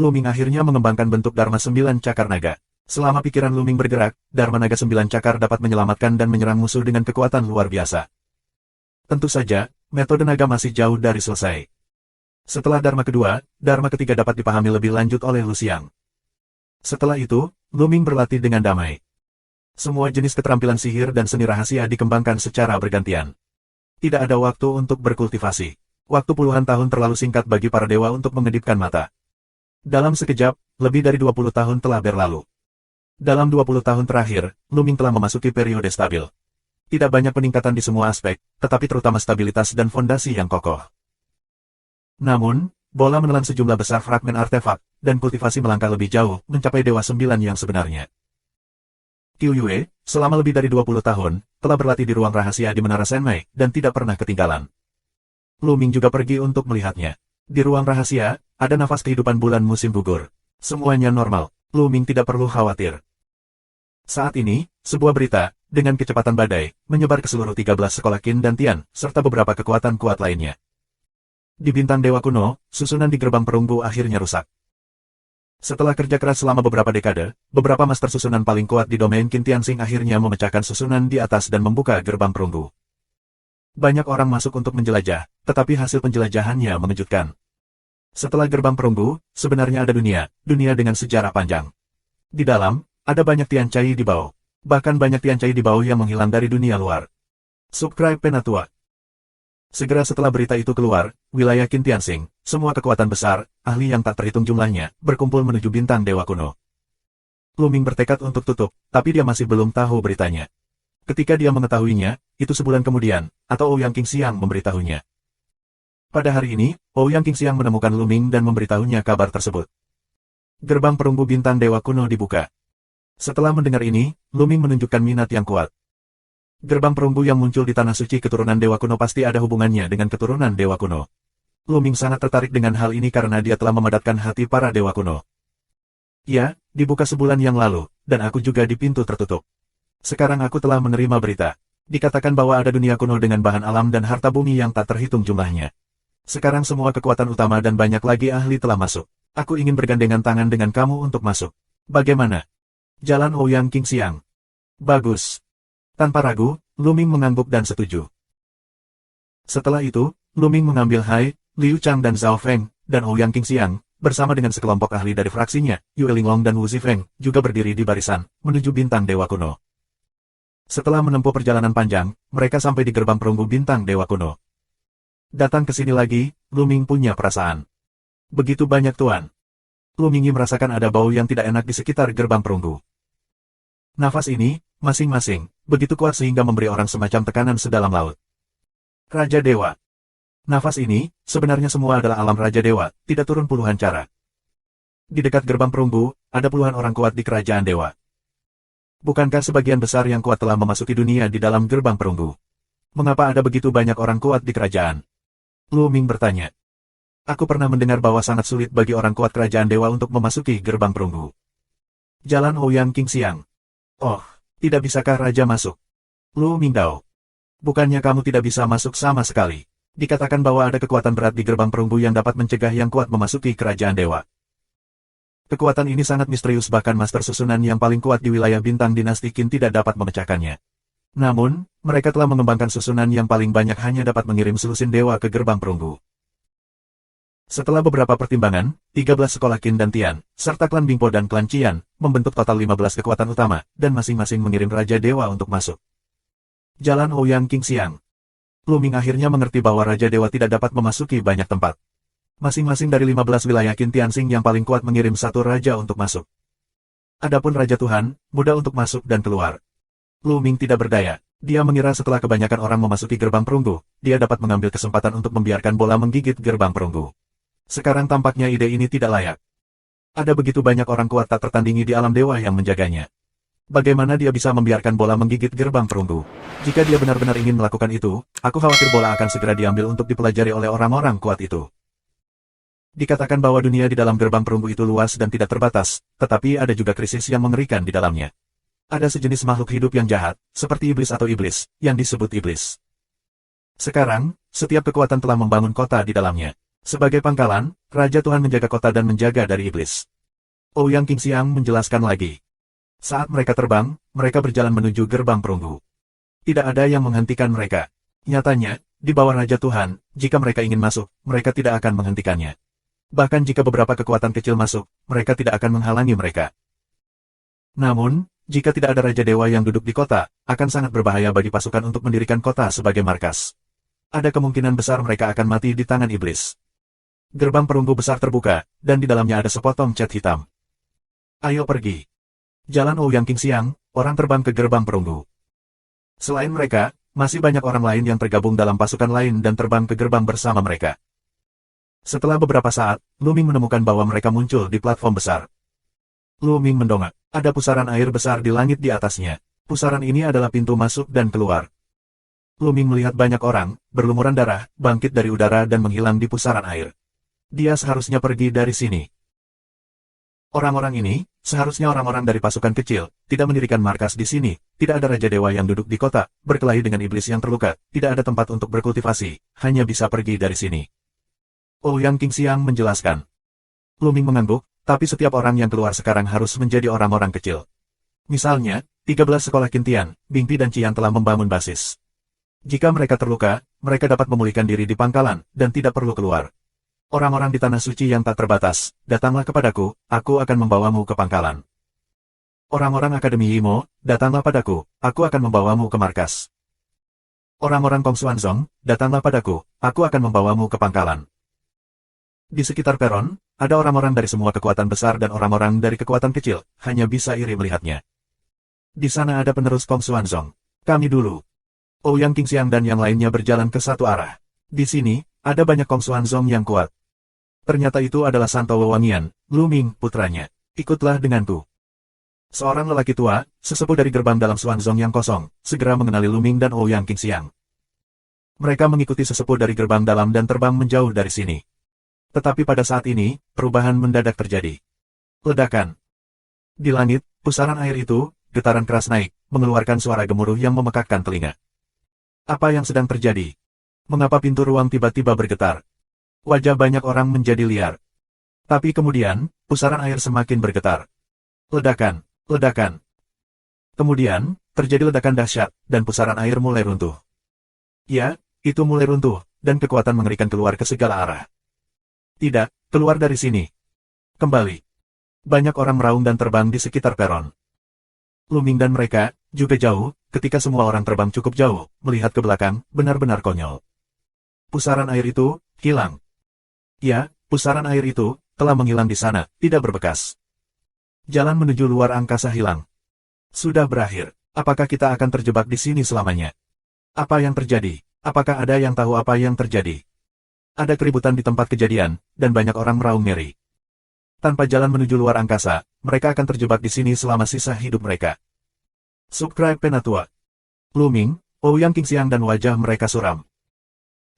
Lu Ming akhirnya mengembangkan bentuk Dharma 9 cakar naga. Selama pikiran Lu Ming bergerak, Dharma naga 9 cakar dapat menyelamatkan dan menyerang musuh dengan kekuatan luar biasa. Tentu saja, metode naga masih jauh dari selesai. Setelah Dharma kedua, Dharma ketiga dapat dipahami lebih lanjut oleh Lu Xiang. Setelah itu, Lu Ming berlatih dengan damai. Semua jenis keterampilan sihir dan seni rahasia dikembangkan secara bergantian. Tidak ada waktu untuk berkultivasi. Waktu puluhan tahun terlalu singkat bagi para dewa untuk mengedipkan mata. Dalam sekejap, lebih dari 20 tahun telah berlalu. Dalam 20 tahun terakhir, Lu Ming telah memasuki periode stabil. Tidak banyak peningkatan di semua aspek, tetapi terutama stabilitas dan fondasi yang kokoh. Namun, bola menelan sejumlah besar fragmen artefak, dan kultivasi melangkah lebih jauh, mencapai Dewa 9 yang sebenarnya. Qiu Yue, selama lebih dari 20 tahun, telah berlatih di ruang rahasia di Menara Senmei, dan tidak pernah ketinggalan. Lu Ming juga pergi untuk melihatnya. Di ruang rahasia, ada nafas kehidupan bulan musim gugur. Semuanya normal, Lu Ming tidak perlu khawatir. Saat ini, sebuah berita, dengan kecepatan badai, menyebar ke seluruh 13 sekolah Qin dan Tian, serta beberapa kekuatan kuat lainnya. Di bintang Dewa Kuno, susunan di gerbang perunggu akhirnya rusak. Setelah kerja keras selama beberapa dekade, beberapa master susunan paling kuat di domain Qin Tianxing akhirnya memecahkan susunan di atas dan membuka gerbang perunggu. Banyak orang masuk untuk menjelajah, tetapi hasil penjelajahannya mengejutkan. Setelah gerbang perunggu, sebenarnya ada dunia dengan sejarah panjang. Di dalam, ada banyak Tian Cai di bawah. Bahkan banyak Tian Cai di bawah yang menghilang dari dunia luar. Subscribe Penatua. Segera setelah berita itu keluar, wilayah Qin Tianxing, semua kekuatan besar, ahli yang tak terhitung jumlahnya, berkumpul menuju bintang Dewa Kuno. Lu Ming bertekad untuk tutup, tapi dia masih belum tahu beritanya. Ketika dia mengetahuinya, itu sebulan kemudian, atau Ouyang King Xiang memberitahunya. Pada hari ini, Ouyang Qingxiang menemukan Luming dan memberitahunya kabar tersebut. Gerbang perunggu bintang dewa kuno dibuka. Setelah mendengar ini, Luming menunjukkan minat yang kuat. Gerbang perunggu yang muncul di tanah suci keturunan dewa kuno pasti ada hubungannya dengan keturunan dewa kuno. Luming sangat tertarik dengan hal ini karena dia telah memadatkan hati para dewa kuno. Ya, dibuka sebulan yang lalu, dan aku juga di pintu tertutup. Sekarang aku telah menerima berita. Dikatakan bahwa ada dunia kuno dengan bahan alam dan harta bumi yang tak terhitung jumlahnya. Sekarang semua kekuatan utama dan banyak lagi ahli telah masuk. Aku ingin bergandengan tangan dengan kamu untuk masuk. Bagaimana? Jalan Ouyang Qingxiang. Bagus. Tanpa ragu, Luming mengangguk dan setuju. Setelah itu, Luming mengambil Hai, Liu Chang dan Zhao Feng, dan Ouyang Qingxiang, bersama dengan sekelompok ahli dari fraksinya, Yue Linglong dan Wu Zifeng, juga berdiri di barisan, menuju bintang dewa kuno. Setelah menempuh perjalanan panjang, mereka sampai di gerbang perunggu bintang dewa kuno. Datang ke sini lagi, Luming punya perasaan. Begitu banyak tuan. Luming merasakan ada bau yang tidak enak di sekitar gerbang perunggu. Nafas ini, masing-masing, begitu kuat sehingga memberi orang semacam tekanan sedalam laut. Raja Dewa. Nafas ini, sebenarnya semua adalah alam Raja Dewa, tidak turun puluhan cara. Di dekat gerbang perunggu, ada puluhan orang kuat di kerajaan dewa. Bukankah sebagian besar yang kuat telah memasuki dunia di dalam gerbang perunggu? Mengapa ada begitu banyak orang kuat di kerajaan? Luming bertanya. Aku pernah mendengar bahwa sangat sulit bagi orang kuat kerajaan dewa untuk memasuki gerbang perunggu. Jalan Ouyang Qingxiang. Oh, tidak bisakah Raja masuk? Luming Dao. Bukannya kamu tidak bisa masuk sama sekali. Dikatakan bahwa ada kekuatan berat di gerbang perunggu yang dapat mencegah yang kuat memasuki kerajaan dewa. Kekuatan ini sangat misterius bahkan master susunan yang paling kuat di wilayah bintang dinasti Qin tidak dapat memecahkannya. Namun, mereka telah mengembangkan susunan yang paling banyak hanya dapat mengirim selusin dewa ke gerbang perunggu. Setelah beberapa pertimbangan, 13 sekolah Qin dan Tian, serta klan Bingpo dan klan Qian, membentuk total 15 kekuatan utama, dan masing-masing mengirim Raja Dewa untuk masuk. Jalan Ouyang Qingxiang. Luming akhirnya mengerti bahwa Raja Dewa tidak dapat memasuki banyak tempat. Masing-masing dari 15 wilayah Qin Tianxing yang paling kuat mengirim satu raja untuk masuk. Adapun Raja Tuhan, mudah untuk masuk dan keluar. Luming tidak berdaya. Dia mengira setelah kebanyakan orang memasuki gerbang perunggu, dia dapat mengambil kesempatan untuk membiarkan bola menggigit gerbang perunggu. Sekarang tampaknya ide ini tidak layak. Ada begitu banyak orang kuat tak tertandingi di alam dewa yang menjaganya. Bagaimana dia bisa membiarkan bola menggigit gerbang perunggu? Jika dia benar-benar ingin melakukan itu, aku khawatir bola akan segera diambil untuk dipelajari oleh orang-orang kuat itu. Dikatakan bahwa dunia di dalam gerbang perunggu itu luas dan tidak terbatas, tetapi ada juga krisis yang mengerikan di dalamnya. Ada sejenis makhluk hidup yang jahat, seperti iblis atau iblis, yang disebut iblis. Sekarang, setiap kekuatan telah membangun kota di dalamnya. Sebagai pangkalan, Raja Tuhan menjaga kota dan menjaga dari iblis. Ouyang Qingxiang menjelaskan lagi. Saat mereka terbang, mereka berjalan menuju gerbang perunggu. Tidak ada yang menghentikan mereka. Nyatanya, di bawah Raja Tuhan, jika mereka ingin masuk, mereka tidak akan menghentikannya. Bahkan jika beberapa kekuatan kecil masuk, mereka tidak akan menghalangi mereka. Namun, jika tidak ada Raja Dewa yang duduk di kota, akan sangat berbahaya bagi pasukan untuk mendirikan kota sebagai markas. Ada kemungkinan besar mereka akan mati di tangan iblis. Gerbang perunggu besar terbuka, dan di dalamnya ada sepotong cat hitam. Ayo pergi. Jalan Ouyang Qingxiang, orang terbang ke gerbang perunggu. Selain mereka, masih banyak orang lain yang tergabung dalam pasukan lain dan terbang ke gerbang bersama mereka. Setelah beberapa saat, Luming menemukan bahwa mereka muncul di platform besar. Luming mendongak. Ada pusaran air besar di langit di atasnya. Pusaran ini adalah pintu masuk dan keluar. Luming melihat banyak orang, berlumuran darah, bangkit dari udara dan menghilang di pusaran air. Dia seharusnya pergi dari sini. Orang-orang ini, seharusnya orang-orang dari pasukan kecil, tidak mendirikan markas di sini, tidak ada Raja Dewa yang duduk di kota, berkelahi dengan iblis yang terluka, tidak ada tempat untuk berkultivasi, hanya bisa pergi dari sini. Ouyang Qingxiang menjelaskan. Luming mengangguk, tapi setiap orang yang keluar sekarang harus menjadi orang-orang kecil. Misalnya, 13 sekolah Qin Tian, Bingpi dan Qian telah membangun basis. Jika mereka terluka, mereka dapat memulihkan diri di pangkalan, dan tidak perlu keluar. Orang-orang di tanah suci yang tak terbatas, datanglah kepadaku, aku akan membawamu ke pangkalan. Orang-orang Akademi Yimo, datanglah padaku, aku akan membawamu ke markas. Orang-orang Kong Xuanzong, datanglah padaku, aku akan membawamu ke pangkalan. Di sekitar peron, ada orang-orang dari semua kekuatan besar dan orang-orang dari kekuatan kecil, hanya bisa iri melihatnya. Di sana ada penerus Kong Xuanzong. Kami dulu. Ouyang Qingxiang dan yang lainnya berjalan ke satu arah. Di sini, ada banyak Kong Xuanzong yang kuat. Ternyata itu adalah Santo Wewangian, Lu Ming, putranya. Ikutlah denganku. Seorang lelaki tua, sesepuh dari gerbang dalam Xuanzong yang kosong, segera mengenali Lu Ming dan Ouyang Qingxiang. Mereka mengikuti sesepuh dari gerbang dalam dan terbang menjauh dari sini. Tetapi pada saat ini, perubahan mendadak terjadi. Ledakan. Di langit, pusaran air itu, getaran keras naik, mengeluarkan suara gemuruh yang memekakkan telinga. Apa yang sedang terjadi? Mengapa pintu ruang tiba-tiba bergetar? Wajah banyak orang menjadi liar. Tapi kemudian, pusaran air semakin bergetar. Ledakan, ledakan. Kemudian, terjadi ledakan dahsyat, dan pusaran air mulai runtuh. Ya, itu mulai runtuh, dan kekuatan mengerikan keluar ke segala arah. Tidak, keluar dari sini. Kembali. Banyak orang meraung dan terbang di sekitar peron. Lu Ming dan mereka, juga jauh, ketika semua orang terbang cukup jauh, melihat ke belakang, benar-benar konyol. Pusaran air itu, hilang. Ya, pusaran air itu, telah menghilang di sana, tidak berbekas. Jalan menuju luar angkasa hilang. Sudah berakhir. Apakah kita akan terjebak di sini selamanya? Apa yang terjadi? Apakah ada yang tahu apa yang terjadi? Ada keributan di tempat kejadian, dan banyak orang meraung ngeri. Tanpa jalan menuju luar angkasa, mereka akan terjebak di sini selama sisa hidup mereka. Subscribe Penatua. Lu Ming, Ouyang Qingxiang dan wajah mereka suram.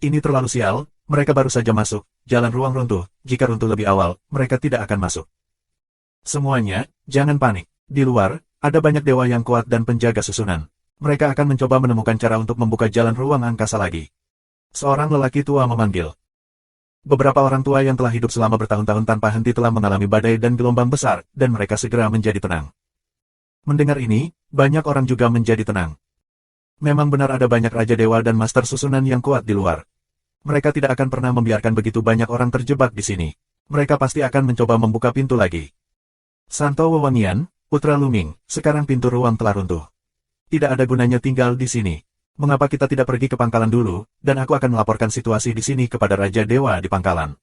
Ini terlalu sial, mereka baru saja masuk, jalan ruang runtuh, jika runtuh lebih awal, mereka tidak akan masuk. Semuanya, jangan panik. Di luar, ada banyak dewa yang kuat dan penjaga susunan. Mereka akan mencoba menemukan cara untuk membuka jalan ruang angkasa lagi. Seorang lelaki tua memanggil. Beberapa orang tua yang telah hidup selama bertahun-tahun tanpa henti telah mengalami badai dan gelombang besar, dan mereka segera menjadi tenang. Mendengar ini, banyak orang juga menjadi tenang. Memang benar ada banyak raja dewa dan master susunan yang kuat di luar. Mereka tidak akan pernah membiarkan begitu banyak orang terjebak di sini. Mereka pasti akan mencoba membuka pintu lagi. Santo Wewangian, putra Lu Ming, sekarang pintu ruang telah runtuh. Tidak ada gunanya tinggal di sini. Mengapa kita tidak pergi ke pangkalan dulu, dan aku akan melaporkan situasi di sini kepada Raja Dewa di pangkalan.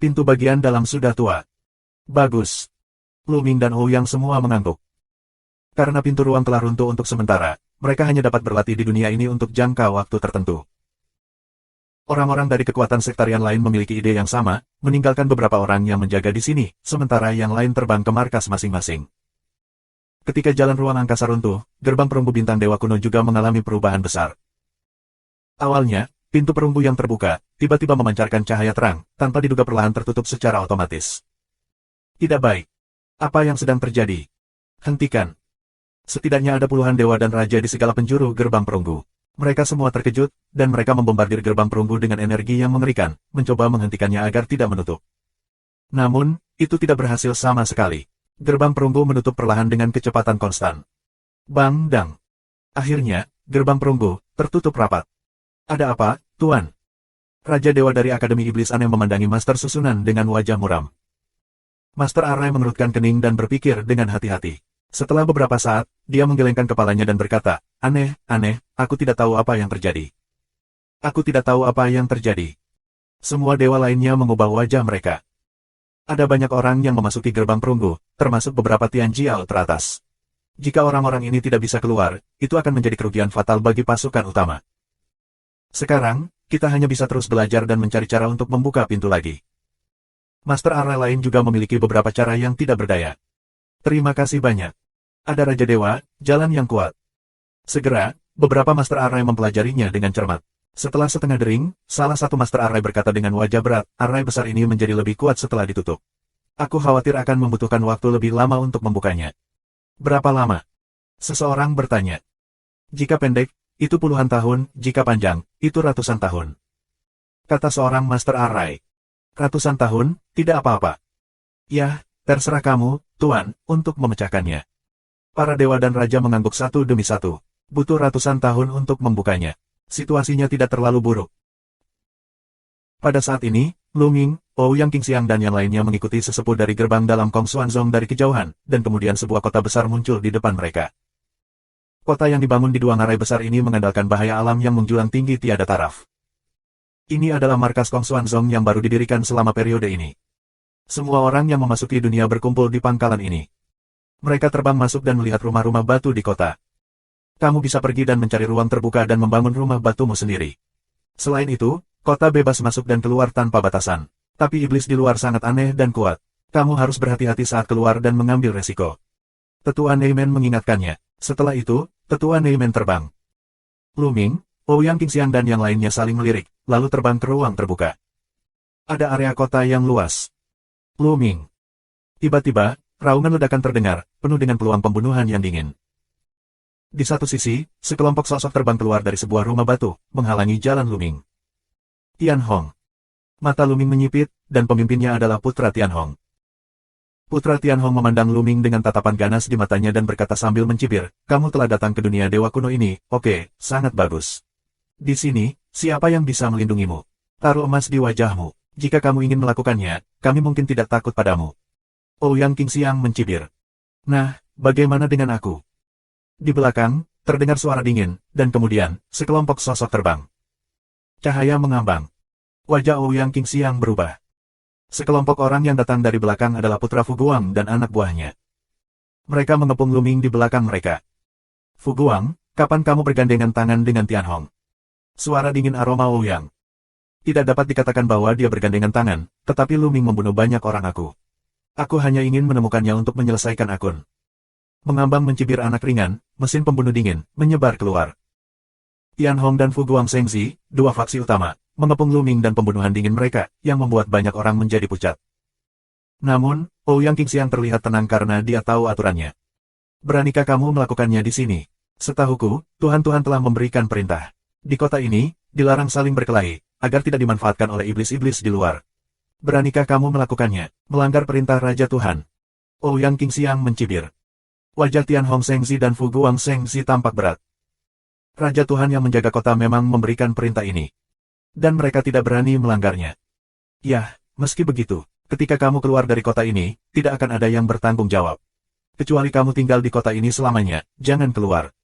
Pintu bagian dalam sudah tua. Bagus. Lu Ming dan Ouyang semua mengangguk. Karena pintu ruang telah runtuh untuk sementara, mereka hanya dapat berlatih di dunia ini untuk jangka waktu tertentu. Orang-orang dari kekuatan sektarian lain memiliki ide yang sama, meninggalkan beberapa orang yang menjaga di sini, sementara yang lain terbang ke markas masing-masing. Ketika jalan ruang angkasa runtuh, gerbang perunggu bintang dewa kuno juga mengalami perubahan besar. Awalnya, pintu perunggu yang terbuka, tiba-tiba memancarkan cahaya terang, tanpa diduga perlahan tertutup secara otomatis. Tidak baik. Apa yang sedang terjadi? Hentikan. Setidaknya ada puluhan dewa dan raja di segala penjuru gerbang perunggu. Mereka semua terkejut, dan mereka membombardir gerbang perunggu dengan energi yang mengerikan, mencoba menghentikannya agar tidak menutup. Namun, itu tidak berhasil sama sekali. Gerbang perunggu menutup perlahan dengan kecepatan konstan. Bang dang. Akhirnya, gerbang perunggu tertutup rapat. Ada apa, Tuan? Raja Dewa dari Akademi Iblis Aneh memandangi Master Susunan dengan wajah muram. Master Arai mengerutkan kening dan berpikir dengan hati-hati. Setelah beberapa saat, dia menggelengkan kepalanya dan berkata, aneh, aku tidak tahu apa yang terjadi. Aku tidak tahu apa yang terjadi. Semua dewa lainnya mengubah wajah mereka. Ada banyak orang yang memasuki gerbang perunggu, termasuk beberapa Tian Jiao teratas. Jika orang-orang ini tidak bisa keluar, itu akan menjadi kerugian fatal bagi pasukan utama. Sekarang, kita hanya bisa terus belajar dan mencari cara untuk membuka pintu lagi. Master Arai lain juga memiliki beberapa cara yang tidak berdaya. Terima kasih banyak. Ada Raja Dewa, jalan yang kuat. Segera, beberapa Master Arai mempelajarinya dengan cermat. Setelah setengah dering, salah satu Master Arai berkata dengan wajah berat, arai besar ini menjadi lebih kuat setelah ditutup. Aku khawatir akan membutuhkan waktu lebih lama untuk membukanya. Berapa lama? Seseorang bertanya. Jika pendek, itu puluhan tahun, jika panjang, itu ratusan tahun. Kata seorang Master Arai. Ratusan tahun, tidak apa-apa. Ya, terserah kamu, Tuan, untuk memecahkannya. Para dewa dan raja mengangguk satu demi satu. Butuh ratusan tahun untuk membukanya. Situasinya tidak terlalu buruk. Pada saat ini, Lu Ming, Ouyang Qingxiang dan yang lainnya mengikuti sesepuh dari gerbang dalam Kong Xuanzong dari kejauhan, dan kemudian sebuah kota besar muncul di depan mereka. Kota yang dibangun di dua ngarai besar ini mengandalkan bahaya alam yang menjulang tinggi tiada taraf. Ini adalah markas Kong Xuanzong yang baru didirikan selama periode ini. Semua orang yang memasuki dunia berkumpul di pangkalan ini. Mereka terbang masuk dan melihat rumah-rumah batu di kota. Kamu bisa pergi dan mencari ruang terbuka dan membangun rumah batumu sendiri. Selain itu, kota bebas masuk dan keluar tanpa batasan. Tapi iblis di luar sangat aneh dan kuat. Kamu harus berhati-hati saat keluar dan mengambil resiko. Tetua Neimen mengingatkannya. Setelah itu, Tetua Neimen terbang. Lu Ming, Ouyang Qingxiang dan yang lainnya saling melirik, lalu terbang ke ruang terbuka. Ada area kota yang luas. Lu Ming. Tiba-tiba, raungan ledakan terdengar, penuh dengan peluang pembunuhan yang dingin. Di satu sisi, sekelompok sosok terbang keluar dari sebuah rumah batu, menghalangi jalan Lu Ming. Tian Hong. Mata Lu Ming menyipit, dan pemimpinnya adalah Putra Tian Hong. Putra Tian Hong memandang Lu Ming dengan tatapan ganas di matanya dan berkata sambil mencibir, kamu telah datang ke dunia dewa kuno ini, oke, sangat bagus. Di sini, siapa yang bisa melindungimu? Taruh emas di wajahmu. Jika kamu ingin melakukannya, kami mungkin tidak takut padamu. Ouyang Qingxiang mencibir. Nah, bagaimana dengan aku? Di belakang, terdengar suara dingin, dan kemudian, sekelompok sosok terbang. Cahaya mengambang. Wajah Ouyang Qingxiang berubah. Sekelompok orang yang datang dari belakang adalah Putra Fu Guang dan anak buahnya. Mereka mengepung Lu Ming di belakang mereka. Fu Guang, kapan kamu bergandengan tangan dengan Tian Hong? Suara dingin aroma Ouyang. Tidak dapat dikatakan bahwa dia bergandengan tangan, tetapi Lu Ming membunuh banyak orang aku. Aku hanya ingin menemukannya untuk menyelesaikan akun. Mengambang mencibir anak ringan, mesin pembunuh dingin, menyebar keluar. Tian Hong dan Fu Guang Shengzi, dua faksi utama, mengepung Lu Ming dan pembunuhan dingin mereka, yang membuat banyak orang menjadi pucat. Namun, Ouyang Qingxiang terlihat tenang karena dia tahu aturannya. Beranikah kamu melakukannya di sini? Setahuku, Tuhan-Tuhan telah memberikan perintah. Di kota ini, dilarang saling berkelahi, agar tidak dimanfaatkan oleh iblis-iblis di luar. Beranikah kamu melakukannya, melanggar perintah Raja Tuhan? Ouyang Qingxiang mencibir. Wajah Tian Hong Shengzi dan Fu Guang Shengzi tampak berat. Raja Tuhan yang menjaga kota memang memberikan perintah ini. Dan mereka tidak berani melanggarnya. Yah, meski begitu, ketika kamu keluar dari kota ini, tidak akan ada yang bertanggung jawab. Kecuali kamu tinggal di kota ini selamanya, jangan keluar.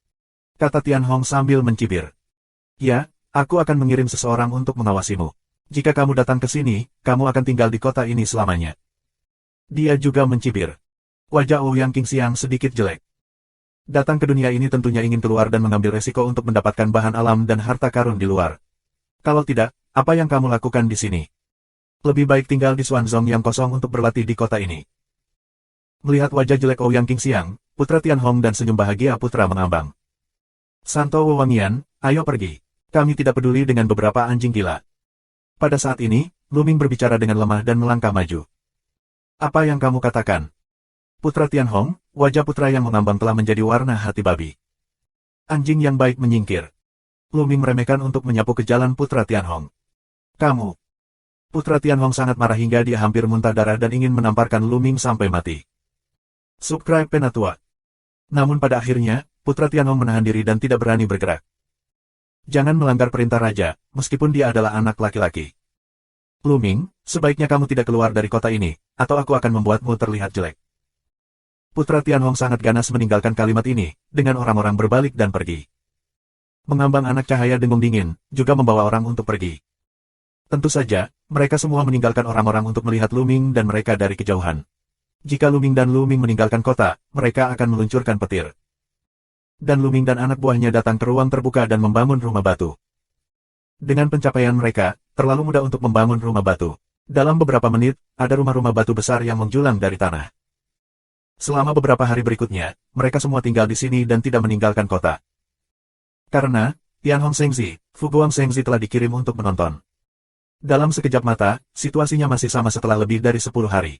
Kata Tian Hong sambil mencibir. Ya, aku akan mengirim seseorang untuk mengawasimu. Jika kamu datang ke sini, kamu akan tinggal di kota ini selamanya. Dia juga mencibir. Wajah Ouyang Qingxiang sedikit jelek. Datang ke dunia ini tentunya ingin keluar dan mengambil resiko untuk mendapatkan bahan alam dan harta karun di luar. Kalau tidak, apa yang kamu lakukan di sini? Lebih baik tinggal di Xuanzong yang kosong untuk berlatih di kota ini. Melihat wajah jelek Ouyang Qingxiang, Putra Tian Hong dan senyum bahagia Putra mengambang. Santo Wewangian, ayo pergi. Kami tidak peduli dengan beberapa anjing gila. Pada saat ini, Lu Ming berbicara dengan lemah dan melangkah maju. Apa yang kamu katakan? Putra Tian Hong, wajah putra yang mengambang telah menjadi warna hati babi. Anjing yang baik menyingkir. Lu Ming meremehkan untuk menyapu ke jalan Putra Tian Hong. Kamu. Putra Tian Hong sangat marah hingga dia hampir muntah darah dan ingin menamparkan Lu Ming sampai mati. Subscribe Penatua. Namun pada akhirnya, Putra Tian Hong menahan diri dan tidak berani bergerak. Jangan melanggar perintah raja, meskipun dia adalah anak laki-laki. Lu Ming, sebaiknya kamu tidak keluar dari kota ini, atau aku akan membuatmu terlihat jelek. Putra Tian Hong sangat ganas meninggalkan kalimat ini, dengan orang-orang berbalik dan pergi. Mengambang anak cahaya dengung dingin, juga membawa orang untuk pergi. Tentu saja, mereka semua meninggalkan orang-orang untuk melihat Lu Ming dan mereka dari kejauhan. Jika Lu Ming dan Lu Ming meninggalkan kota, mereka akan meluncurkan petir. Dan Lu Ming dan anak buahnya datang ke ruang terbuka dan membangun rumah batu. Dengan pencapaian mereka, terlalu mudah untuk membangun rumah batu. Dalam beberapa menit, ada rumah-rumah batu besar yang menjulang dari tanah. Selama beberapa hari berikutnya, mereka semua tinggal di sini dan tidak meninggalkan kota. Karena, Tian Hong Shengzi, Fu Guang Shengzi telah dikirim untuk menonton. Dalam sekejap mata, situasinya masih sama setelah lebih dari 10 hari.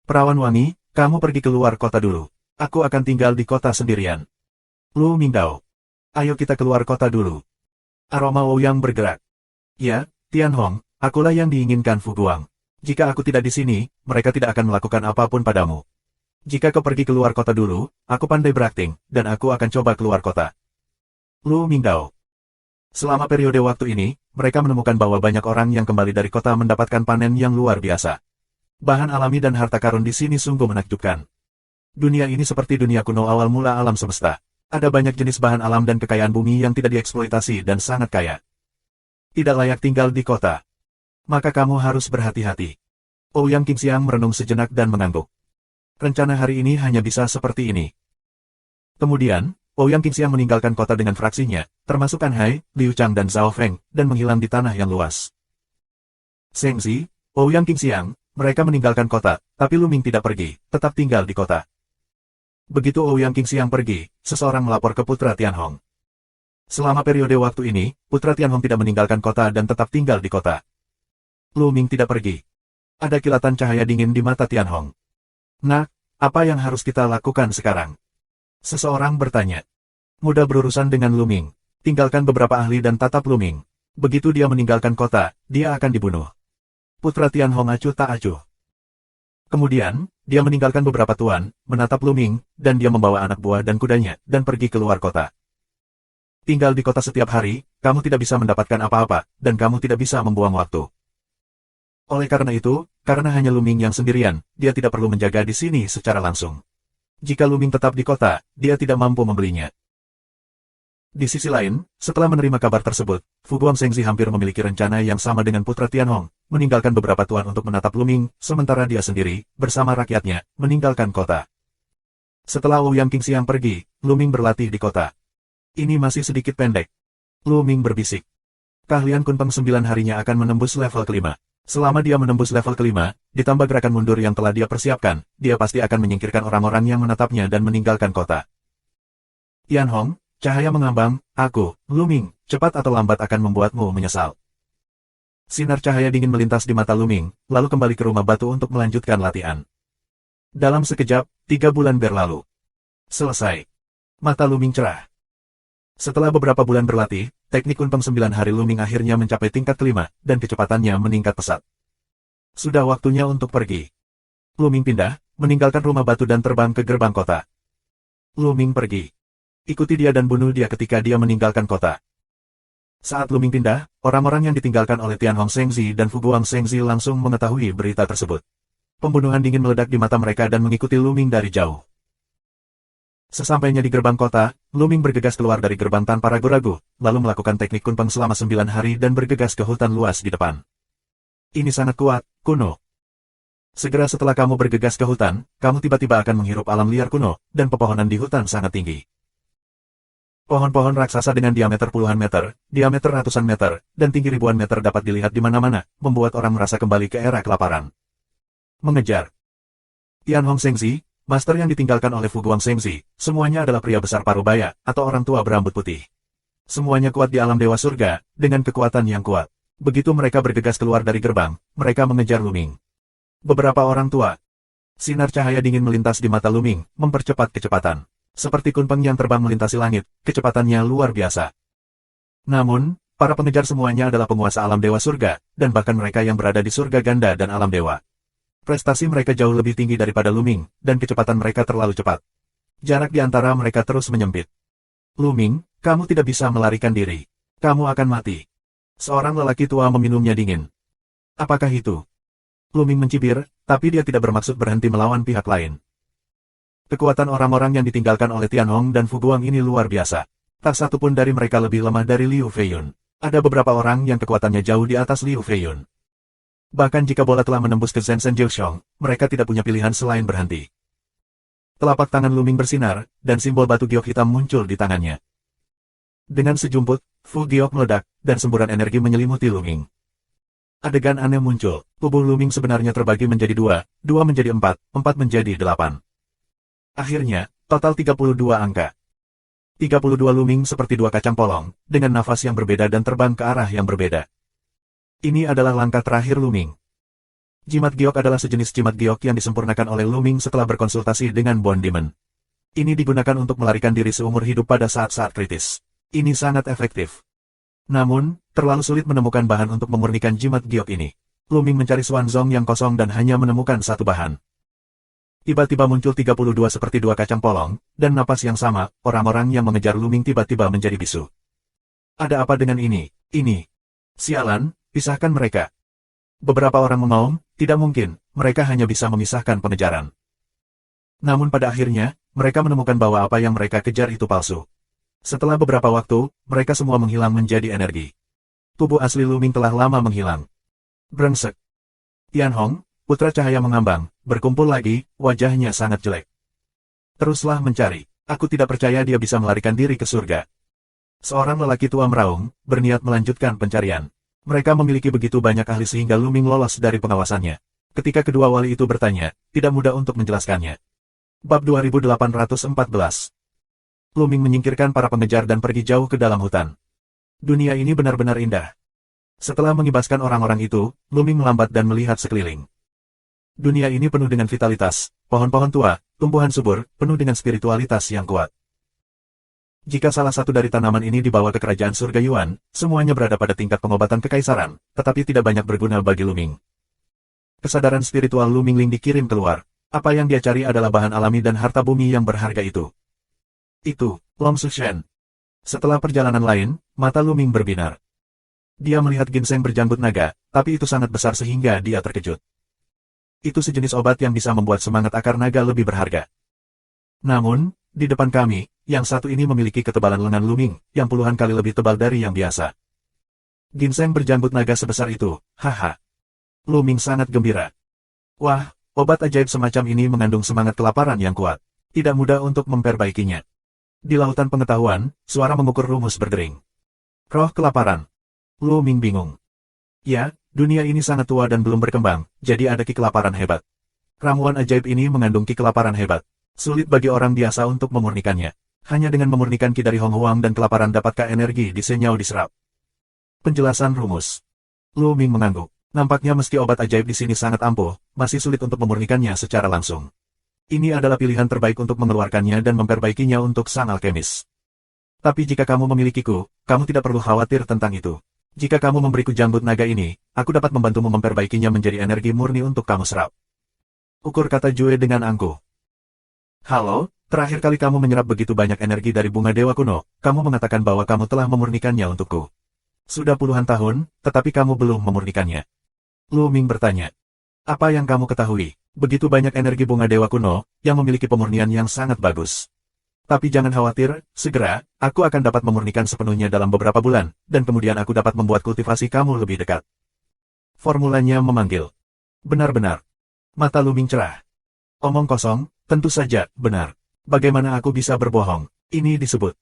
Perawan wangi, kamu pergi keluar kota dulu. Aku akan tinggal di kota sendirian. Lu Mingdao. Ayo kita keluar kota dulu. Aroma Ouyang bergerak. Ya, Tian Hong, akulah yang diinginkan Fu Guang. Jika aku tidak di sini, mereka tidak akan melakukan apapun padamu. Jika kau pergi keluar kota dulu, aku pandai berakting, dan aku akan coba keluar kota. Lu Mingdao. Selama periode waktu ini, mereka menemukan bahwa banyak orang yang kembali dari kota mendapatkan panen yang luar biasa. Bahan alami dan harta karun di sini sungguh menakjubkan. Dunia ini seperti dunia kuno awal mula alam semesta. Ada banyak jenis bahan alam dan kekayaan bumi yang tidak dieksploitasi dan sangat kaya. Tidak layak tinggal di kota. Maka kamu harus berhati-hati. Ouyang Qingxiang merenung sejenak dan mengangguk. Rencana hari ini hanya bisa seperti ini. Kemudian, Ouyang Qingxiang meninggalkan kota dengan fraksinya, termasuk An Hai, Liu Chang dan Zhao Feng, dan menghilang di tanah yang luas. Zheng Zi, Ouyang Qingxiang, mereka meninggalkan kota, tapi Lu Ming tidak pergi, tetap tinggal di kota. Begitu Ouyang Qingxiang pergi, seseorang melapor ke Putra Tianhong. Selama periode waktu ini, Putra Tianhong tidak meninggalkan kota dan tetap tinggal di kota. Lu Ming tidak pergi. Ada kilatan cahaya dingin di mata Tianhong. Nak, apa yang harus kita lakukan sekarang? Seseorang bertanya. Mudah berurusan dengan Lu Ming. Tinggalkan beberapa ahli dan tatap Lu Ming. Begitu dia meninggalkan kota, dia akan dibunuh. Putra Tianhong acuh tak acuh. Kemudian, dia meninggalkan beberapa tuan, menatap Lu Ming, dan dia membawa anak buah dan kudanya, dan pergi keluar kota. Tinggal di kota setiap hari, kamu tidak bisa mendapatkan apa-apa, dan kamu tidak bisa membuang waktu. Oleh karena itu, karena hanya Lu Ming yang sendirian, dia tidak perlu menjaga di sini secara langsung. Jika Lu Ming tetap di kota, dia tidak mampu membelinya. Di sisi lain, setelah menerima kabar tersebut, Fu Guangzhengzi hampir memiliki rencana yang sama dengan Putra Tianhong, meninggalkan beberapa tuan untuk menatap Lu Ming, sementara dia sendiri, bersama rakyatnya, meninggalkan kota. Setelah Ouyang Qingxiang pergi, Lu Ming berlatih di kota. Ini masih sedikit pendek. Lu Ming berbisik. Keahlian Kunpeng 9 harinya akan menembus level kelima. Selama dia menembus level kelima, ditambah gerakan mundur yang telah dia persiapkan, dia pasti akan menyingkirkan orang-orang yang menatapnya dan meninggalkan kota. Tianhong, cahaya mengambang, aku, Lu Ming, cepat atau lambat akan membuatmu menyesal. Sinar cahaya dingin melintas di mata Lu Ming, lalu kembali ke rumah batu untuk melanjutkan latihan. Dalam sekejap, 3 bulan berlalu. Selesai. Mata Lu Ming cerah. Setelah beberapa bulan berlatih, teknik Kunpeng 9 hari Lu Ming akhirnya mencapai tingkat kelima, dan kecepatannya meningkat pesat. Sudah waktunya untuk pergi. Lu Ming pindah, meninggalkan rumah batu dan terbang ke gerbang kota. Lu Ming pergi. Ikuti dia dan bunuh dia ketika dia meninggalkan kota. Saat Lu Ming pindah, orang-orang yang ditinggalkan oleh Tianhong Zhengzi dan Fu Guangzhengzi langsung mengetahui berita tersebut. Pembunuhan dingin meledak di mata mereka dan mengikuti Lu Ming dari jauh. Sesampainya di gerbang kota, Lu Ming bergegas keluar dari gerbang tanpa ragu-ragu, lalu melakukan teknik Kunpeng selama 9 hari dan bergegas ke hutan luas di depan. Ini sangat kuat, kuno. Segera setelah kamu bergegas ke hutan, kamu tiba-tiba akan menghirup alam liar kuno, dan pepohonan di hutan sangat tinggi. Pohon-pohon raksasa dengan diameter puluhan meter, diameter ratusan meter, dan tinggi ribuan meter dapat dilihat di mana-mana, membuat orang merasa kembali ke era kelaparan. Mengejar. Tianhong Zhengzi, master yang ditinggalkan oleh Fu Guangzhengzi, semuanya adalah pria besar parubaya, atau orang tua berambut putih. Semuanya kuat di alam dewa surga, dengan kekuatan yang kuat. Begitu mereka bergegas keluar dari gerbang, mereka mengejar Lu Ming. Beberapa orang tua. Sinar cahaya dingin melintas di mata Lu Ming, mempercepat kecepatan. Seperti kunpeng yang terbang melintasi langit, kecepatannya luar biasa. Namun, para pengejar semuanya adalah penguasa alam dewa surga, dan bahkan mereka yang berada di surga ganda dan alam dewa. Prestasi mereka jauh lebih tinggi daripada Lu Ming, dan kecepatan mereka terlalu cepat. Jarak di antara mereka terus menyempit. Lu Ming, kamu tidak bisa melarikan diri. Kamu akan mati. Seorang lelaki tua meminumnya dingin. Apakah itu? Lu Ming mencibir, tapi dia tidak bermaksud berhenti melawan pihak lain. Kekuatan orang-orang yang ditinggalkan oleh Tianhong dan Fu Guang ini luar biasa. Tak satu pun dari mereka lebih lemah dari Liu Feiyun. Ada beberapa orang yang kekuatannya jauh di atas Liu Feiyun. Bahkan jika bola telah menembus ke Zhensen Jiuxiong, mereka tidak punya pilihan selain berhenti. Telapak tangan Lu Ming bersinar, dan simbol batu giok hitam muncul di tangannya. Dengan sejumput, Fu Giok meledak, dan semburan energi menyelimuti Lu Ming. Adegan aneh muncul, tubuh Lu Ming sebenarnya terbagi menjadi dua menjadi empat menjadi 8. Akhirnya, total 32 angka. 32 Lu Ming seperti dua kacang polong, dengan nafas yang berbeda dan terbang ke arah yang berbeda. Ini adalah langkah terakhir Lu Ming. Jimat giok adalah sejenis jimat giok yang disempurnakan oleh Lu Ming setelah berkonsultasi dengan Bond Demon. Ini digunakan untuk melarikan diri seumur hidup pada saat-saat kritis. Ini sangat efektif. Namun, terlalu sulit menemukan bahan untuk memurnikan jimat giok ini. Lu Ming mencari Xuanzong yang kosong dan hanya menemukan satu bahan. Tiba-tiba muncul 32 seperti dua kacang polong, dan napas yang sama, orang-orang yang mengejar Lu Ming tiba-tiba menjadi bisu. Ada apa dengan ini? Ini. Sialan, pisahkan mereka. Beberapa orang mengaum, tidak mungkin, mereka hanya bisa memisahkan pengejaran. Namun pada akhirnya, mereka menemukan bahwa apa yang mereka kejar itu palsu. Setelah beberapa waktu, mereka semua menghilang menjadi energi. Tubuh asli Lu Ming telah lama menghilang. Brengsek. Tianhong, putra cahaya mengambang, berkumpul lagi, wajahnya sangat jelek. Teruslah mencari. Aku tidak percaya dia bisa melarikan diri ke surga. Seorang lelaki tua meraung, berniat melanjutkan pencarian. Mereka memiliki begitu banyak ahli sehingga Luming lolos dari pengawasannya. Ketika kedua wali itu bertanya, tidak mudah untuk menjelaskannya. Bab 2814. Luming menyingkirkan para pengejar dan pergi jauh ke dalam hutan. Dunia ini benar-benar indah. Setelah mengibaskan orang-orang itu, Luming melambat dan melihat sekeliling. Dunia ini penuh dengan vitalitas, pohon-pohon tua, tumbuhan subur, penuh dengan spiritualitas yang kuat. Jika salah satu dari tanaman ini dibawa ke kerajaan surga Yuan, semuanya berada pada tingkat pengobatan kekaisaran, tetapi tidak banyak berguna bagi Luming. Kesadaran spiritual Luming Ling dikirim keluar. Apa yang dia cari adalah bahan alami dan harta bumi yang berharga itu. Itu, Long Sushen. Setelah perjalanan lain, mata Luming berbinar. Dia melihat ginseng berjanggut naga, tapi itu sangat besar sehingga dia terkejut. Itu sejenis obat yang bisa membuat semangat akar naga lebih berharga. Namun, di depan kami, yang satu ini memiliki ketebalan lengan Luming, yang puluhan kali lebih tebal dari yang biasa. Ginseng berjanggut naga sebesar itu, haha. Luming sangat gembira. Wah, obat ajaib semacam ini mengandung semangat kelaparan yang kuat. Tidak mudah untuk memperbaikinya. Di lautan pengetahuan, suara mengukur rumus berdering. Roh kelaparan. Luming bingung. Ya, dunia ini sangat tua dan belum berkembang, jadi ada ki kelaparan hebat. Ramuan ajaib ini mengandung ki kelaparan hebat. Sulit bagi orang biasa untuk memurnikannya. Hanya dengan memurnikan ki dari Hong Huang dan kelaparan dapatkah energi di Senyao diserap. Penjelasan rumus. Luming mengangguk. Nampaknya meski obat ajaib di sini sangat ampuh, masih sulit untuk memurnikannya secara langsung. Ini adalah pilihan terbaik untuk mengeluarkannya dan memperbaikinya untuk sang alkemis. Tapi jika kamu memilikiku, kamu tidak perlu khawatir tentang itu. Jika kamu memberiku janggut naga ini, aku dapat membantumu memperbaikinya menjadi energi murni untuk kamu serap. Ukur kata Jue dengan angkuh. Halo, terakhir kali kamu menyerap begitu banyak energi dari bunga dewa kuno, kamu mengatakan bahwa kamu telah memurnikannya untukku. Sudah puluhan tahun, tetapi kamu belum memurnikannya. Luming bertanya. Apa yang kamu ketahui? Begitu banyak energi bunga dewa kuno, yang memiliki pemurnian yang sangat bagus. Tapi jangan khawatir, segera, aku akan dapat memurnikan sepenuhnya dalam beberapa bulan, dan kemudian aku dapat membuat kultivasi kamu lebih dekat. Formulanya memanggil. Benar-benar. Mata Luming cerah. Omong kosong, tentu saja, benar. Bagaimana aku bisa berbohong? Ini disebut.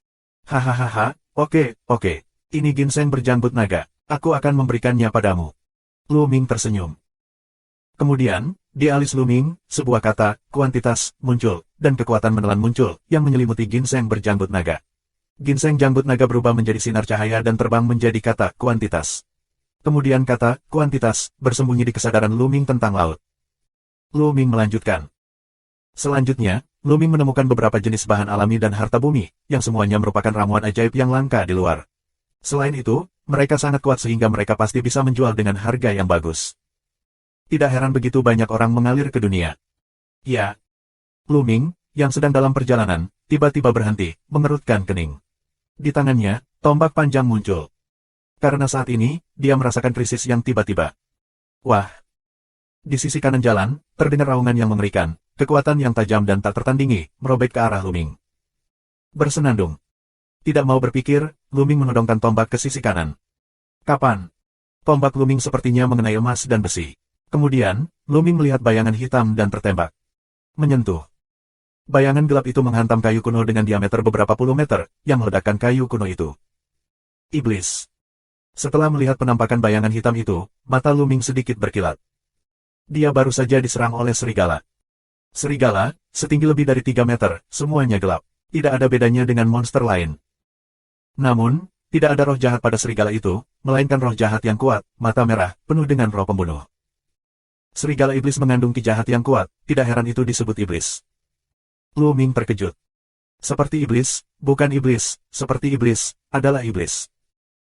Hahaha, oke. Ini ginseng berjanggut naga. Aku akan memberikannya padamu. Luming tersenyum. Kemudian, di alis Luming, sebuah kata, kuantitas, muncul, dan kekuatan menelan muncul, yang menyelimuti ginseng berjanggut naga. Ginseng janggut naga berubah menjadi sinar cahaya dan terbang menjadi kata, kuantitas. Kemudian kata, kuantitas, bersembunyi di kesadaran Luming tentang laut. Luming melanjutkan. Selanjutnya, Luming menemukan beberapa jenis bahan alami dan harta bumi, yang semuanya merupakan ramuan ajaib yang langka di luar. Selain itu, mereka sangat kuat sehingga mereka pasti bisa menjual dengan harga yang bagus. Tidak heran begitu banyak orang mengalir ke dunia. Ya. Luming, yang sedang dalam perjalanan, tiba-tiba berhenti, mengerutkan kening. Di tangannya, tombak panjang muncul. Karena saat ini, dia merasakan krisis yang tiba-tiba. Wah. Di sisi kanan jalan, terdengar raungan yang mengerikan, kekuatan yang tajam dan tak tertandingi, merobek ke arah Luming. Bersenandung. Tidak mau berpikir, Luming menodongkan tombak ke sisi kanan. Kapan? Tombak Luming sepertinya mengenai emas dan besi. Kemudian, Luming melihat bayangan hitam dan tertembak. Menyentuh. Bayangan gelap itu menghantam kayu kuno dengan diameter beberapa puluh meter, yang meledakkan kayu kuno itu. Iblis. Setelah melihat penampakan bayangan hitam itu, mata Luming sedikit berkilat. Dia baru saja diserang oleh serigala. Serigala, setinggi lebih dari 3 meter, semuanya gelap. Tidak ada bedanya dengan monster lain. Namun, tidak ada roh jahat pada serigala itu, melainkan roh jahat yang kuat, mata merah, penuh dengan roh pembunuh. Serigala iblis mengandung ki jahat yang kuat, tidak heran itu disebut iblis. Luming terkejut. Seperti iblis, bukan iblis, seperti iblis, adalah iblis.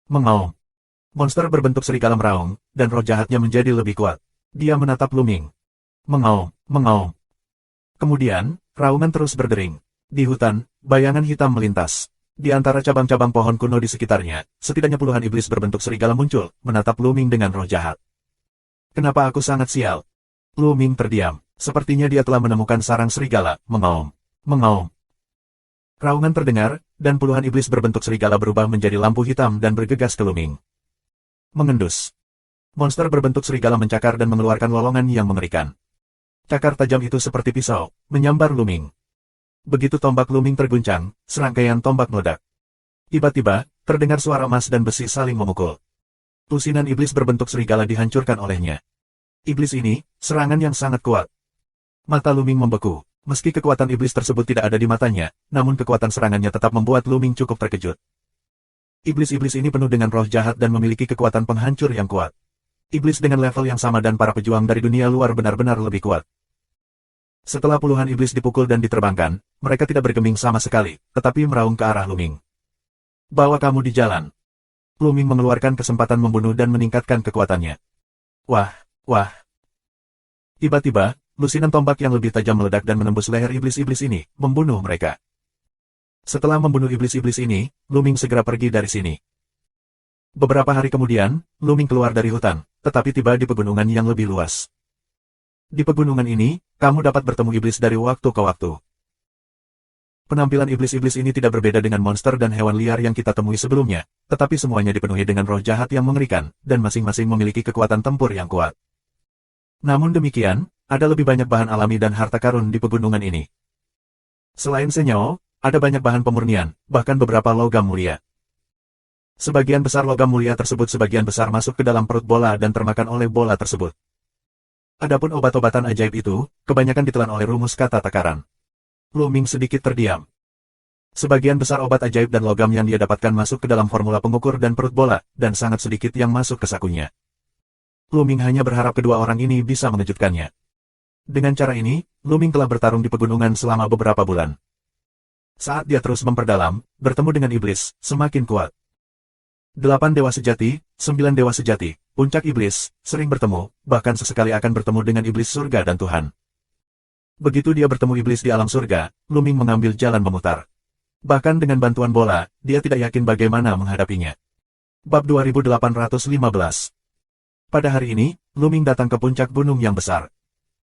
Mengaum. Monster berbentuk serigala meraung, dan roh jahatnya menjadi lebih kuat. Dia menatap Luming. Mengaum. Kemudian, raungan terus berdering. Di hutan, bayangan hitam melintas. Di antara cabang-cabang pohon kuno di sekitarnya, setidaknya puluhan iblis berbentuk serigala muncul, menatap Luming dengan roh jahat. Kenapa aku sangat sial? Luming terdiam. Sepertinya dia telah menemukan sarang serigala, mengaum. Raungan terdengar, dan puluhan iblis berbentuk serigala berubah menjadi lampu hitam dan bergegas ke Luming. Mengendus. Monster berbentuk serigala mencakar dan mengeluarkan lolongan yang mengerikan. Cakar tajam itu seperti pisau, menyambar Luming. Begitu tombak Luming terguncang, serangkaian tombak meledak. Tiba-tiba, terdengar suara emas dan besi saling memukul. Lusinan iblis berbentuk serigala dihancurkan olehnya. Iblis ini, serangan yang sangat kuat. Mata Luming membeku. Meski kekuatan iblis tersebut tidak ada di matanya, namun kekuatan serangannya tetap membuat Luming cukup terkejut. Iblis-iblis ini penuh dengan roh jahat dan memiliki kekuatan penghancur yang kuat. Iblis dengan level yang sama dan para pejuang dari dunia luar benar-benar lebih kuat. Setelah puluhan iblis dipukul dan diterbangkan, mereka tidak bergeming sama sekali, tetapi meraung ke arah Luming. Bawa kamu di jalan. Luming mengeluarkan kesempatan membunuh dan meningkatkan kekuatannya. Wah, wah. Tiba-tiba, lusinan tombak yang lebih tajam meledak dan menembus leher iblis-iblis ini, membunuh mereka. Setelah membunuh iblis-iblis ini, Luming segera pergi dari sini. Beberapa hari kemudian, Luming keluar dari hutan, tetapi tiba di pegunungan yang lebih luas. Di pegunungan ini, kamu dapat bertemu iblis dari waktu ke waktu. Penampilan iblis-iblis ini tidak berbeda dengan monster dan hewan liar yang kita temui sebelumnya, tetapi semuanya dipenuhi dengan roh jahat yang mengerikan, dan masing-masing memiliki kekuatan tempur yang kuat. Namun demikian, ada lebih banyak bahan alami dan harta karun di pegunungan ini. Selain senyawa, ada banyak bahan pemurnian, bahkan beberapa logam mulia. Sebagian besar logam mulia tersebut sebagian besar masuk ke dalam perut bola dan termakan oleh bola tersebut. Adapun obat-obatan ajaib itu, kebanyakan ditelan oleh rumus kata takaran. Luming sedikit terdiam. Sebagian besar obat ajaib dan logam yang dia dapatkan masuk ke dalam formula pengukur dan perut bola, dan sangat sedikit yang masuk ke sakunya. Luming hanya berharap kedua orang ini bisa mengejutkannya. Dengan cara ini, Luming telah bertarung di pegunungan selama beberapa bulan. Saat dia terus memperdalam, bertemu dengan iblis, semakin kuat. 8 dewa sejati, 9 dewa sejati, puncak iblis, sering bertemu, bahkan sesekali akan bertemu dengan iblis surga dan Tuhan. Begitu dia bertemu iblis di alam surga, Luming mengambil jalan memutar. Bahkan dengan bantuan bola, dia tidak yakin bagaimana menghadapinya. Bab 2815. Pada hari ini, Luming datang ke puncak gunung yang besar.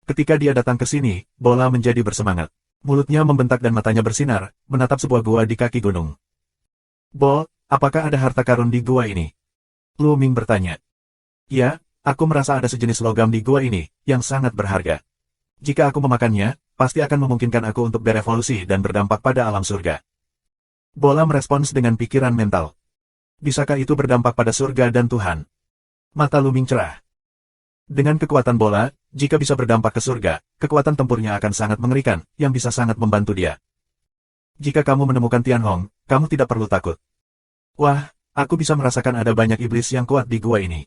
Ketika dia datang ke sini, bola menjadi bersemangat. Mulutnya membentak dan matanya bersinar, menatap sebuah gua di kaki gunung. Bol, apakah ada harta karun di gua ini? Luming bertanya. Ya, aku merasa ada sejenis logam di gua ini, yang sangat berharga. Jika aku memakannya, pasti akan memungkinkan aku untuk berevolusi dan berdampak pada alam surga. Bola merespons dengan pikiran mental. Bisakah itu berdampak pada surga dan Tuhan? Mata Luming cerah. Dengan kekuatan bola, jika bisa berdampak ke surga, kekuatan tempurnya akan sangat mengerikan, yang bisa sangat membantu dia. Jika kamu menemukan Tianhong, kamu tidak perlu takut. Wah, aku bisa merasakan ada banyak iblis yang kuat di gua ini.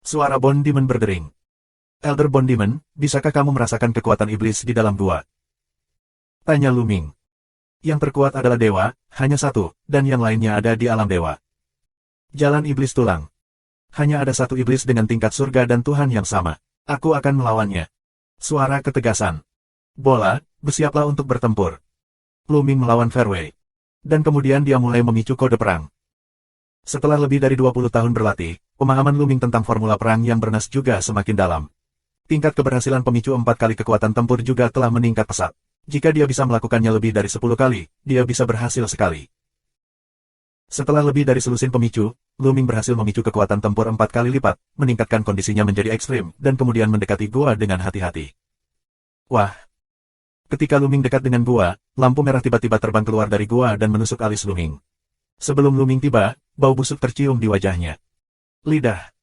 Suara Bone Demon berdering. Elder Bone Demon, bisakah kamu merasakan kekuatan iblis di dalam gua? Tanya Luming. Yang terkuat adalah dewa, hanya satu, dan yang lainnya ada di alam dewa. Jalan iblis tulang. Hanya ada satu iblis dengan tingkat surga dan Tuhan yang sama. Aku akan melawannya. Suara ketegasan. Bola, bersiaplah untuk bertempur. Luming melawan Fairway. Dan kemudian dia mulai memicu kode perang. Setelah lebih dari 20 tahun berlatih, pemahaman Luming tentang formula perang yang bernas juga semakin dalam. Tingkat keberhasilan pemicu 4 kali kekuatan tempur juga telah meningkat pesat. Jika dia bisa melakukannya lebih dari 10 kali, dia bisa berhasil sekali. Setelah lebih dari selusin pemicu, Luming berhasil memicu kekuatan tempur 4 kali lipat, meningkatkan kondisinya menjadi ekstrim, dan kemudian mendekati gua dengan hati-hati. Wah! Ketika Luming dekat dengan gua, lampu merah tiba-tiba terbang keluar dari gua dan menusuk alis Luming. Sebelum Luming tiba, bau busuk tercium di wajahnya. Lidah.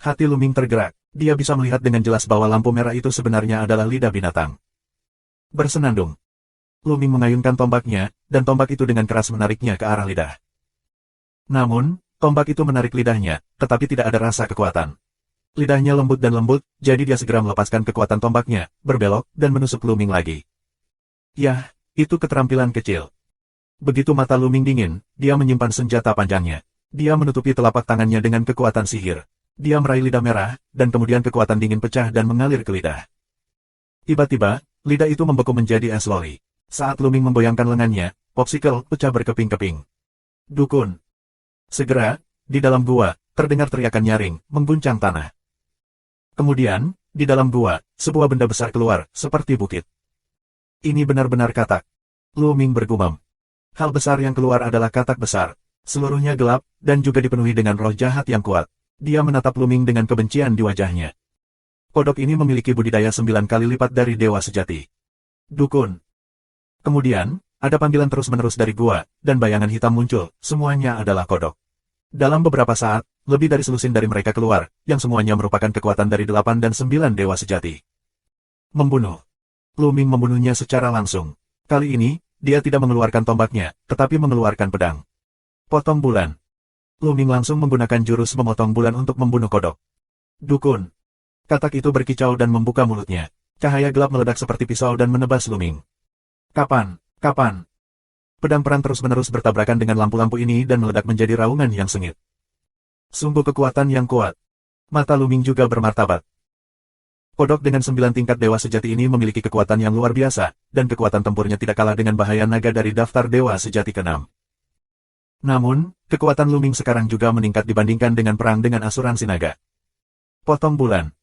Hati Luming tergerak. Dia bisa melihat dengan jelas bahwa lampu merah itu sebenarnya adalah lidah binatang. Bersenandung. Luming mengayunkan tombaknya, dan tombak itu dengan keras menariknya ke arah lidah. Namun, tombak itu menarik lidahnya, tetapi tidak ada rasa kekuatan. Lidahnya lembut dan lembut, jadi dia segera melepaskan kekuatan tombaknya, berbelok, dan menusuk Luming lagi. Yah, itu keterampilan kecil. Begitu mata Luming dingin, dia menyimpan senjata panjangnya. Dia menutupi telapak tangannya dengan kekuatan sihir. Dia meraih lidah merah, dan kemudian kekuatan dingin pecah dan mengalir ke lidah. Tiba-tiba, lidah itu membeku menjadi es loli. Saat Luming memboyangkan lengannya, popsicle pecah berkeping-keping. Dukun. Segera, di dalam gua, terdengar teriakan nyaring, mengguncang tanah. Kemudian, di dalam gua, sebuah benda besar keluar, seperti bukit. Ini benar-benar katak. Luming bergumam. Hal besar yang keluar adalah katak besar. Seluruhnya gelap, dan juga dipenuhi dengan roh jahat yang kuat. Dia menatap Luming dengan kebencian di wajahnya. Kodok ini memiliki budidaya 9 kali lipat dari dewa sejati. Dukun. Kemudian, ada panggilan terus-menerus dari gua, dan bayangan hitam muncul, semuanya adalah kodok. Dalam beberapa saat, lebih dari selusin dari mereka keluar, yang semuanya merupakan kekuatan dari 8 dan 9 dewa sejati. Membunuh. Luming membunuhnya secara langsung. Kali ini, dia tidak mengeluarkan tombaknya, tetapi mengeluarkan pedang. Potong bulan. Luming langsung menggunakan jurus memotong bulan untuk membunuh kodok. Dukun. Katak itu berkicau dan membuka mulutnya. Cahaya gelap meledak seperti pisau dan menebas Luming. Kapan? Kapan? Pedang perang terus-menerus bertabrakan dengan lampu-lampu ini dan meledak menjadi raungan yang sengit. Sungguh kekuatan yang kuat. Mata Luming juga bermartabat. Kodok dengan 9 tingkat dewa sejati ini memiliki kekuatan yang luar biasa, dan kekuatan tempurnya tidak kalah dengan bahaya naga dari daftar dewa sejati ke-6. Namun, kekuatan Luming sekarang juga meningkat dibandingkan dengan perang dengan asuransi naga. Potong bulan.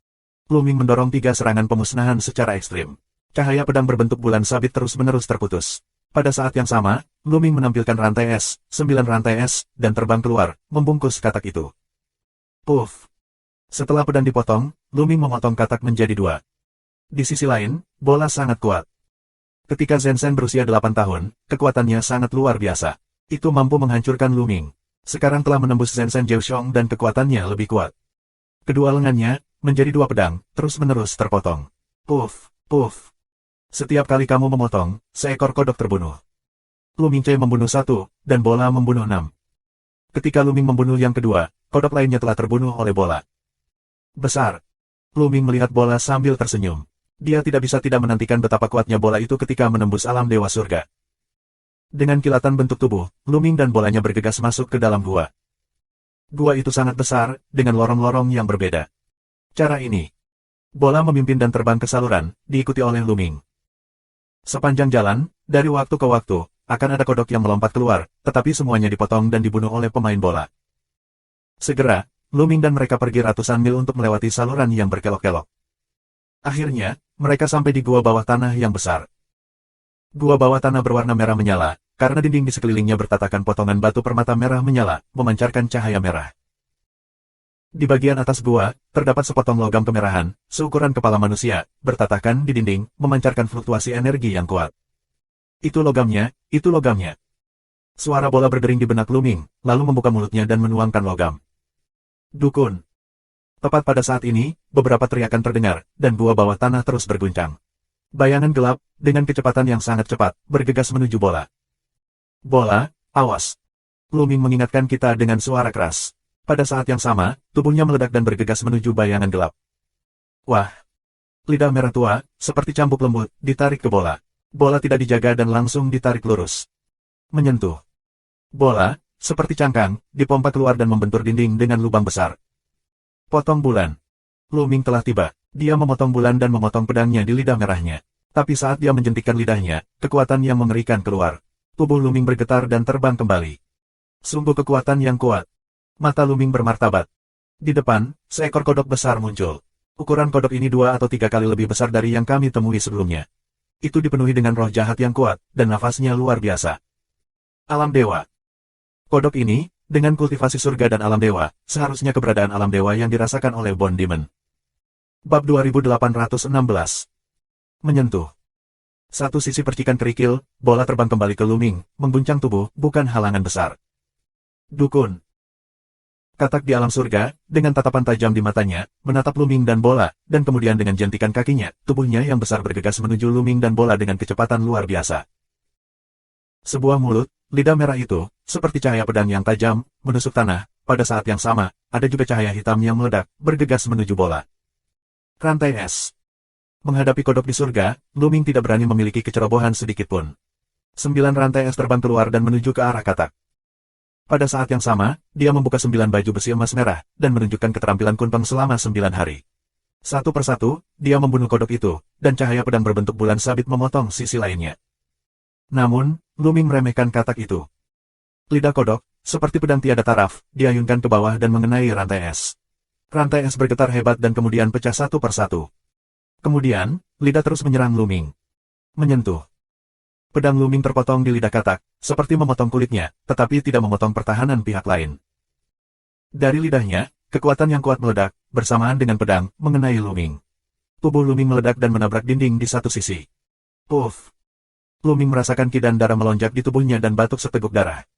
Luming mendorong 3 serangan pemusnahan secara ekstrim. Cahaya pedang berbentuk bulan sabit terus-menerus terputus. Pada saat yang sama, Luming menampilkan rantai es, 9 rantai es, dan terbang keluar, membungkus katak itu. Puff. Setelah pedang dipotong, Luming memotong katak menjadi 2. Di sisi lain, bola sangat kuat. Ketika Zhen berusia 8 tahun, kekuatannya sangat luar biasa. Itu mampu menghancurkan Luming. Sekarang telah menembus Zhen Jiuxiong dan kekuatannya lebih kuat. Kedua lengannya, menjadi 2 pedang, terus-menerus terpotong. Puff, puff. Setiap kali kamu memotong, seekor kodok terbunuh. Luming Che membunuh 1, dan bola membunuh 6. Ketika Luming membunuh yang kedua, kodok lainnya telah terbunuh oleh bola. Besar. Luming melihat bola sambil tersenyum. Dia tidak bisa tidak menantikan betapa kuatnya bola itu ketika menembus alam dewa surga. Dengan kilatan bentuk tubuh, Luming dan bolanya bergegas masuk ke dalam gua. Gua itu sangat besar, dengan lorong-lorong yang berbeda. Cara ini, bola memimpin dan terbang ke saluran, diikuti oleh Luming. Sepanjang jalan, dari waktu ke waktu, akan ada kodok yang melompat keluar, tetapi semuanya dipotong dan dibunuh oleh pemain bola. Segera, Luming dan mereka pergi ratusan mil untuk melewati saluran yang berkelok-kelok. Akhirnya, mereka sampai di gua bawah tanah yang besar. Gua bawah tanah berwarna merah menyala, karena dinding di sekelilingnya bertatakan potongan batu permata merah menyala, memancarkan cahaya merah. Di bagian atas gua, terdapat sepotong logam kemerahan, seukuran kepala manusia, bertatakan di dinding, memancarkan fluktuasi energi yang kuat. Itu logamnya, itu logamnya. Suara bola berdering di benak Luming, lalu membuka mulutnya dan menuangkan logam. Dukun. Tepat pada saat ini, beberapa teriakan terdengar, dan gua bawah tanah terus berguncang. Bayangan gelap, dengan kecepatan yang sangat cepat, bergegas menuju bola. Bola, awas. Luming mengingatkan kita dengan suara keras. Pada saat yang sama, tubuhnya meledak dan bergegas menuju bayangan gelap. Wah! Lidah merah tua, seperti cambuk lembut, ditarik ke bola. Bola tidak dijaga dan langsung ditarik lurus. Menyentuh. Bola, seperti cangkang, dipompa keluar dan membentur dinding dengan lubang besar. Potong bulan. Luming telah tiba. Dia memotong bulan dan memotong pedangnya di lidah merahnya. Tapi saat dia menjentikkan lidahnya, kekuatan yang mengerikan keluar. Tubuh Luming bergetar dan terbang kembali. Sungguh kekuatan yang kuat. Mata Luming bermartabat. Di depan, seekor kodok besar muncul. Ukuran kodok ini 2 atau 3 kali lebih besar dari yang kami temui sebelumnya. Itu dipenuhi dengan roh jahat yang kuat, dan nafasnya luar biasa. Alam Dewa. Kodok ini, dengan kultivasi surga dan alam dewa, seharusnya keberadaan alam dewa yang dirasakan oleh Bone Demon. Bab 2816. Menyentuh. Satu sisi percikan kerikil, bola terbang kembali ke Luming, mengguncang tubuh, bukan halangan besar. Dukun. Katak di alam surga, dengan tatapan tajam di matanya, menatap Luming dan bola, dan kemudian dengan jentikan kakinya, tubuhnya yang besar bergegas menuju Luming dan bola dengan kecepatan luar biasa. Sebuah mulut, lidah merah itu, seperti cahaya pedang yang tajam, menusuk tanah. Pada saat yang sama, ada juga cahaya hitam yang meledak, bergegas menuju bola. Rantai es. Menghadapi kodok di surga, Luming tidak berani memiliki kecerobohan sedikitpun. 9 rantai es terbang keluar dan menuju ke arah katak. Pada saat yang sama, dia membuka 9 baju besi emas merah, dan menunjukkan keterampilan kunpeng selama 9 hari. Satu persatu, dia membunuh kodok itu, dan cahaya pedang berbentuk bulan sabit memotong sisi lainnya. Namun, Luming meremehkan katak itu. Lidah kodok, seperti pedang tiada taraf, diayunkan ke bawah dan mengenai rantai es. Rantai es bergetar hebat dan kemudian pecah satu persatu. Kemudian, lidah terus menyerang Luming. Menyentuh. Pedang Luming terpotong di lidah katak, seperti memotong kulitnya, tetapi tidak memotong pertahanan pihak lain. Dari lidahnya, kekuatan yang kuat meledak, bersamaan dengan pedang, mengenai Luming. Tubuh Luming meledak dan menabrak dinding di satu sisi. Puff! Luming merasakan ki dan darah melonjak di tubuhnya dan batuk seteguk darah.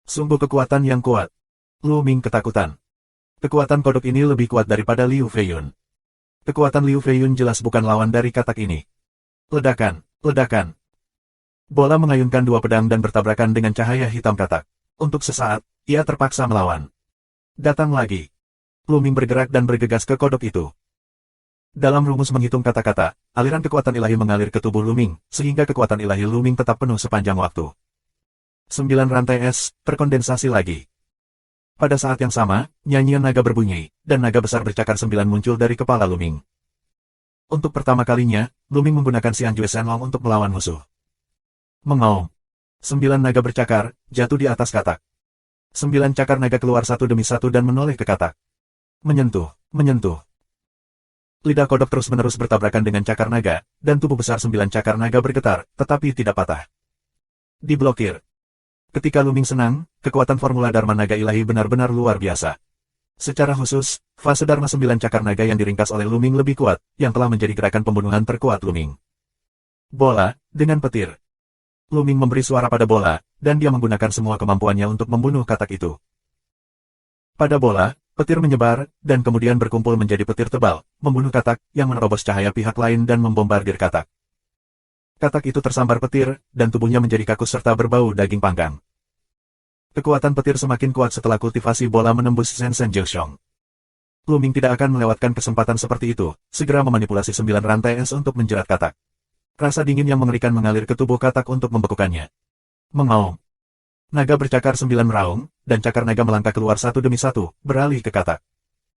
Sungguh kekuatan yang kuat. Luming ketakutan. Kekuatan kodok ini lebih kuat daripada Liu Feiyun. Kekuatan Liu Feiyun jelas bukan lawan dari katak ini. Ledakan, ledakan. Bola mengayunkan dua pedang dan bertabrakan dengan cahaya hitam katak. Untuk sesaat, ia terpaksa melawan. Datang lagi. Luming bergerak dan bergegas ke kodok itu. Dalam rumus menghitung kata-kata, aliran kekuatan ilahi mengalir ke tubuh Luming, sehingga kekuatan ilahi Luming tetap penuh sepanjang waktu. 9 rantai es, terkondensasi lagi. Pada saat yang sama, nyanyian naga berbunyi, dan naga besar bercakar 9 muncul dari kepala Luming. Untuk pertama kalinya, Luming menggunakan Xianjue Shenlong untuk melawan musuh. Mengaum. 9 naga bercakar, jatuh di atas katak. 9 cakar naga keluar satu demi satu dan menoleh ke katak. Menyentuh, menyentuh. Lidah kodok terus-menerus bertabrakan dengan cakar naga, dan tubuh besar 9 cakar naga bergetar, tetapi tidak patah. Diblokir. Ketika Luming senang, kekuatan formula Dharma Naga Ilahi benar-benar luar biasa. Secara khusus, fase Dharma 9 cakar naga yang diringkas oleh Luming lebih kuat, yang telah menjadi gerakan pembunuhan terkuat Luming. Bola, dengan petir. Luming memberi suara pada bola, dan dia menggunakan semua kemampuannya untuk membunuh katak itu. Pada bola, petir menyebar, dan kemudian berkumpul menjadi petir tebal, membunuh katak, yang menerobos cahaya pihak lain dan membombardir katak. Katak itu tersambar petir, dan tubuhnya menjadi kakus serta berbau daging panggang. Kekuatan petir semakin kuat setelah kultivasi bola menembus Shenzhen Jiuxiong. Luming tidak akan melewatkan kesempatan seperti itu, segera memanipulasi 9 rantai es untuk menjerat katak. Rasa dingin yang mengerikan mengalir ke tubuh katak untuk membekukannya. Mengaum. Naga bercakar 9 raung, dan cakar naga melangkah keluar satu demi satu, beralih ke katak.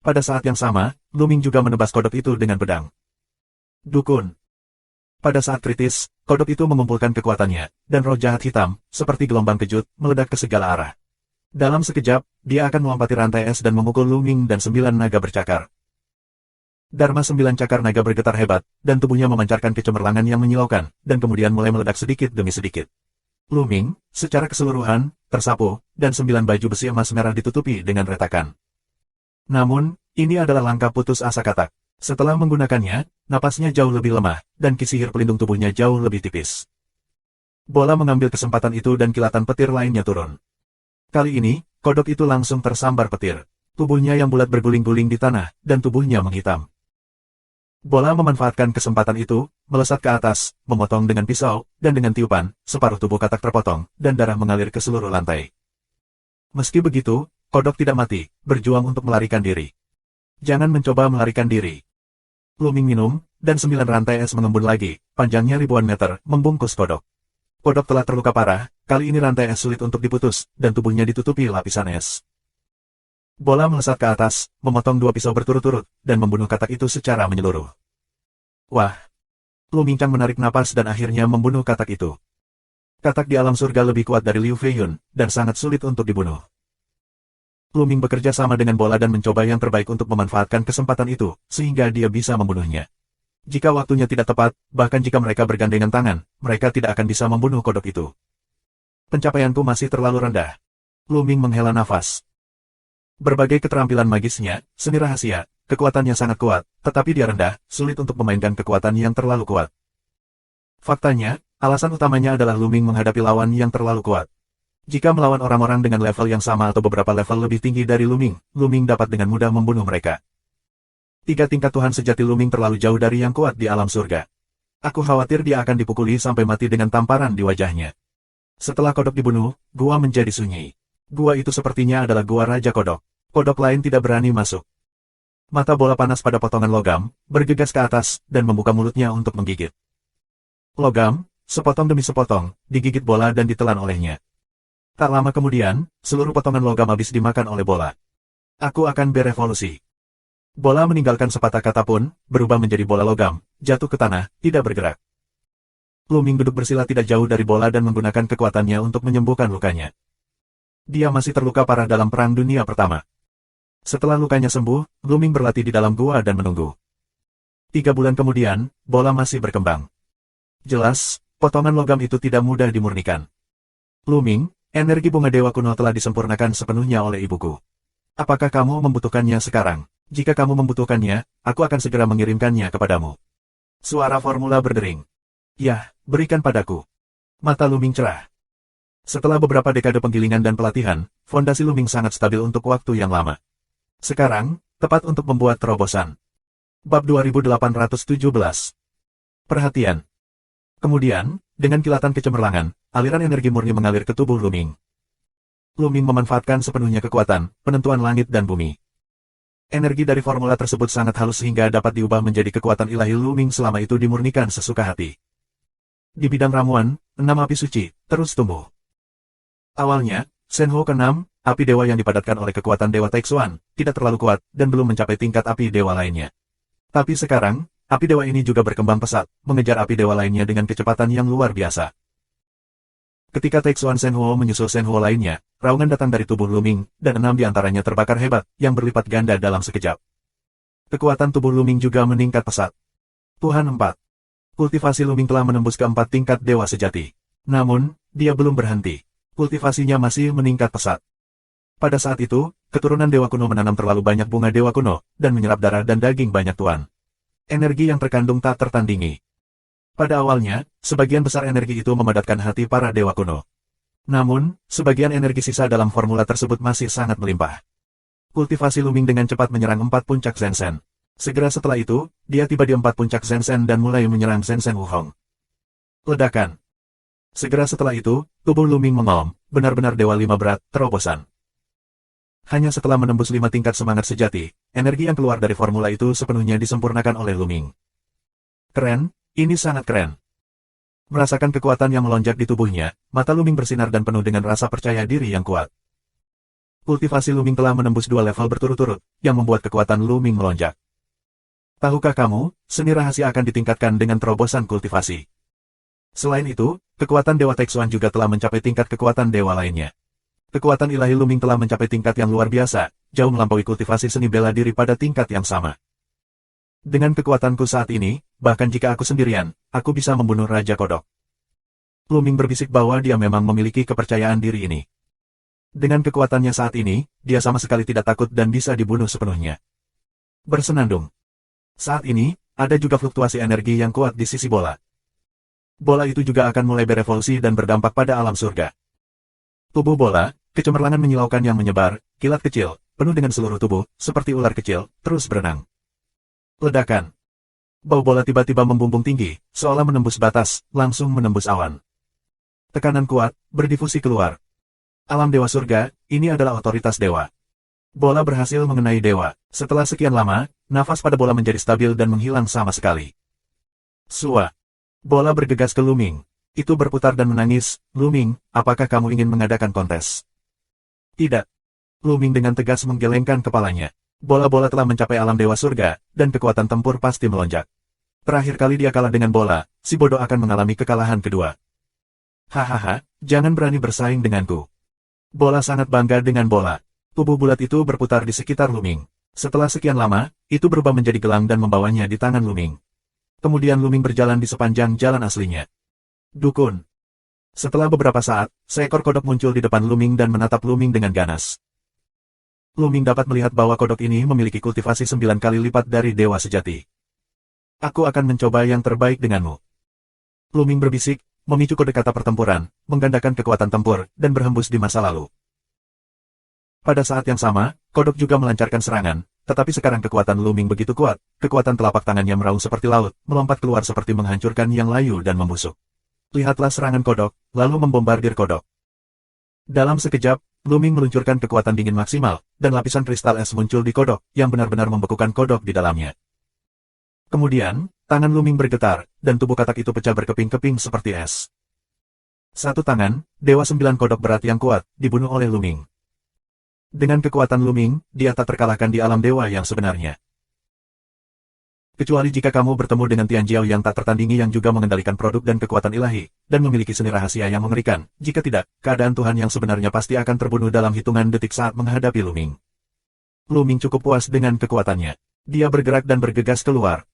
Pada saat yang sama, Luming juga menebas kodok itu dengan pedang. Dukun. Pada saat kritis, kodok itu mengumpulkan kekuatannya, dan roh jahat hitam, seperti gelombang kejut, meledak ke segala arah. Dalam sekejap, dia akan melompati rantai es dan memukul Luming dan 9 naga bercakar. Dharma 9 cakar naga bergetar hebat, dan tubuhnya memancarkan kecemerlangan yang menyilaukan, dan kemudian mulai meledak sedikit demi sedikit. Luming, secara keseluruhan, tersapu, dan 9 baju besi emas merah ditutupi dengan retakan. Namun, ini adalah langkah putus asa katak. Setelah menggunakannya, napasnya jauh lebih lemah, dan ki sihir pelindung tubuhnya jauh lebih tipis. Bola mengambil kesempatan itu dan kilatan petir lainnya turun. Kali ini, kodok itu langsung tersambar petir. Tubuhnya yang bulat berguling-guling di tanah, dan tubuhnya menghitam. Bola memanfaatkan kesempatan itu, melesat ke atas, memotong dengan pisau, dan dengan tiupan, separuh tubuh katak terpotong, dan darah mengalir ke seluruh lantai. Meski begitu, kodok tidak mati, berjuang untuk melarikan diri. Jangan mencoba melarikan diri. Luming minum, dan 9 rantai es mengembun lagi, panjangnya ribuan meter, membungkus kodok. Kodok telah terluka parah, kali ini rantai es sulit untuk diputus, dan tubuhnya ditutupi lapisan es. Bola melesat ke atas, memotong 2 pisau berturut-turut, dan membunuh katak itu secara menyeluruh. Wah! Luming Chang menarik napas dan akhirnya membunuh katak itu. Katak di alam surga lebih kuat dari Liu Feiyun, dan sangat sulit untuk dibunuh. Luming bekerja sama dengan bola dan mencoba yang terbaik untuk memanfaatkan kesempatan itu, sehingga dia bisa membunuhnya. Jika waktunya tidak tepat, bahkan jika mereka bergandengan tangan, mereka tidak akan bisa membunuh kodok itu. Pencapaianku masih terlalu rendah. Luming menghela nafas. Berbagai keterampilan magisnya, seni rahasia, kekuatannya sangat kuat, tetapi dia rendah, sulit untuk memainkan kekuatan yang terlalu kuat. Faktanya, alasan utamanya adalah Luming menghadapi lawan yang terlalu kuat. Jika melawan orang-orang dengan level yang sama atau beberapa level lebih tinggi dari Luming, Luming dapat dengan mudah membunuh mereka. 3 tingkat Tuhan sejati Luming terlalu jauh dari yang kuat di alam surga. Aku khawatir dia akan dipukuli sampai mati dengan tamparan di wajahnya. Setelah kodok dibunuh, gua menjadi sunyi. Gua itu sepertinya adalah gua Raja Kodok. Kodok lain tidak berani masuk. Mata bola panas pada potongan logam, bergegas ke atas, dan membuka mulutnya untuk menggigit. Logam, sepotong demi sepotong, digigit bola dan ditelan olehnya. Tak lama kemudian, seluruh potongan logam habis dimakan oleh bola. Aku akan berevolusi. Bola meninggalkan sepatah kata pun, berubah menjadi bola logam, jatuh ke tanah, tidak bergerak. Luming duduk bersila tidak jauh dari bola dan menggunakan kekuatannya untuk menyembuhkan lukanya. Dia masih terluka parah dalam Perang Dunia Pertama. Setelah lukanya sembuh, Luming berlatih di dalam gua dan menunggu. 3 bulan kemudian, bola masih berkembang. Jelas, potongan logam itu tidak mudah dimurnikan. Luming, energi bunga dewa kuno telah disempurnakan sepenuhnya oleh ibuku. Apakah kamu membutuhkannya sekarang? Jika kamu membutuhkannya, aku akan segera mengirimkannya kepadamu. Suara formula berdering. Yah, berikan padaku. Mata Luming cerah. Setelah beberapa dekade penggilingan dan pelatihan, fondasi Luming sangat stabil untuk waktu yang lama. Sekarang, tepat untuk membuat terobosan. Bab 2817. Perhatian. Kemudian, dengan kilatan kecemerlangan, aliran energi murni mengalir ke tubuh Luming. Luming memanfaatkan sepenuhnya kekuatan, penentuan langit dan bumi. Energi dari formula tersebut sangat halus sehingga dapat diubah menjadi kekuatan ilahi Luming selama itu dimurnikan sesuka hati. Di bidang ramuan, 6 api suci, terus tumbuh. Awalnya, Senho ke-6, api dewa yang dipadatkan oleh kekuatan Dewa Taixuan, tidak terlalu kuat, dan belum mencapai tingkat api dewa lainnya. Tapi sekarang, api dewa ini juga berkembang pesat, mengejar api dewa lainnya dengan kecepatan yang luar biasa. Ketika Taixuan Senho menyusul Senho lainnya, raungan datang dari tubuh Luming, dan 6 di antaranya terbakar hebat, yang berlipat ganda dalam sekejap. Kekuatan tubuh Luming juga meningkat pesat. Tuhan 4. Kultivasi Luming telah menembus ke-4 tingkat dewa sejati. Namun, dia belum berhenti. Kultivasinya masih meningkat pesat. Pada saat itu, keturunan dewa kuno menanam terlalu banyak bunga dewa kuno, dan menyerap darah dan daging banyak tuan. Energi yang terkandung tak tertandingi. Pada awalnya, sebagian besar energi itu memadatkan hati para dewa kuno. Namun, sebagian energi sisa dalam formula tersebut masih sangat melimpah. Kultivasi Luming dengan cepat menyerang 4 puncak Zensen. Segera setelah itu, dia tiba di 4 puncak Zensen dan mulai menyerang Zensen Wukong. Ledakan. Segera setelah itu, tubuh Luming mengaum, benar-benar dewa 5 berat, terobosan. Hanya setelah menembus 5 tingkat semangat sejati, energi yang keluar dari formula itu sepenuhnya disempurnakan oleh Luming. Keren, ini sangat keren. Merasakan kekuatan yang melonjak di tubuhnya, mata Luming bersinar dan penuh dengan rasa percaya diri yang kuat. Kultivasi Luming telah menembus 2 level berturut-turut, yang membuat kekuatan Luming melonjak. Tahukah kamu, seni rahasia akan ditingkatkan dengan terobosan kultivasi. Selain itu, kekuatan Dewa Taixuan juga telah mencapai tingkat kekuatan dewa lainnya. Kekuatan ilahi Luming telah mencapai tingkat yang luar biasa, jauh melampaui kultivasi seni bela diri pada tingkat yang sama. Dengan kekuatanku saat ini, bahkan jika aku sendirian, aku bisa membunuh Raja Kodok. Luming berbisik bahwa dia memang memiliki kepercayaan diri ini. Dengan kekuatannya saat ini, dia sama sekali tidak takut dan bisa dibunuh sepenuhnya. Bersenandung. Saat ini, ada juga fluktuasi energi yang kuat di sisi bola. Bola itu juga akan mulai berevolusi dan berdampak pada alam surga. Tubuh bola, kecemerlangan menyilaukan yang menyebar, kilat kecil, penuh dengan seluruh tubuh, seperti ular kecil, terus berenang. Ledakan. Bau bola tiba-tiba membumbung tinggi, seolah menembus batas, langsung menembus awan. Tekanan kuat, berdifusi keluar. Alam dewa surga, ini adalah otoritas dewa. Bola berhasil mengenai dewa. Setelah sekian lama, nafas pada bola menjadi stabil dan menghilang sama sekali. Sua. Bola bergegas ke Luming. Itu berputar dan menangis, Luming, apakah kamu ingin mengadakan kontes? Tidak. Luming dengan tegas menggelengkan kepalanya. Bola-bola telah mencapai alam dewa surga, dan kekuatan tempur pasti melonjak. Terakhir kali dia kalah dengan bola, si bodoh akan mengalami kekalahan kedua. Hahaha, jangan berani bersaing denganku. Bola sangat bangga dengan bola. Tubuh bulat itu berputar di sekitar Luming. Setelah sekian lama, itu berubah menjadi gelang dan membawanya di tangan Luming. Kemudian Luming berjalan di sepanjang jalan aslinya. Dukun. Setelah beberapa saat, seekor kodok muncul di depan Luming dan menatap Luming dengan ganas. Luming dapat melihat bahwa kodok ini memiliki kultivasi 9 kali lipat dari dewa sejati. Aku akan mencoba yang terbaik denganmu. Luming berbisik, memicu kode kata pertempuran, menggandakan kekuatan tempur, dan berhembus di masa lalu. Pada saat yang sama, kodok juga melancarkan serangan, tetapi sekarang kekuatan Luming begitu kuat, kekuatan telapak tangannya meraung seperti laut, melompat keluar seperti menghancurkan yang layu dan membusuk. Lihatlah serangan kodok, lalu membombardir kodok. Dalam sekejap, Luming meluncurkan kekuatan dingin maksimal, dan lapisan kristal es muncul di kodok, yang benar-benar membekukan kodok di dalamnya. Kemudian, tangan Luming bergetar, dan tubuh katak itu pecah berkeping-keping seperti es. Satu tangan, Dewa 9 kodok berat yang kuat, dibunuh oleh Luming. Dengan kekuatan Luming, dia tak terkalahkan di alam dewa yang sebenarnya. Kecuali jika kamu bertemu dengan Tian Jiao yang tak tertandingi yang juga mengendalikan produk dan kekuatan ilahi, dan memiliki seni rahasia yang mengerikan, jika tidak, keadaan Tuhan yang sebenarnya pasti akan terbunuh dalam hitungan detik saat menghadapi Luming. Luming cukup puas dengan kekuatannya. Dia bergerak dan bergegas keluar.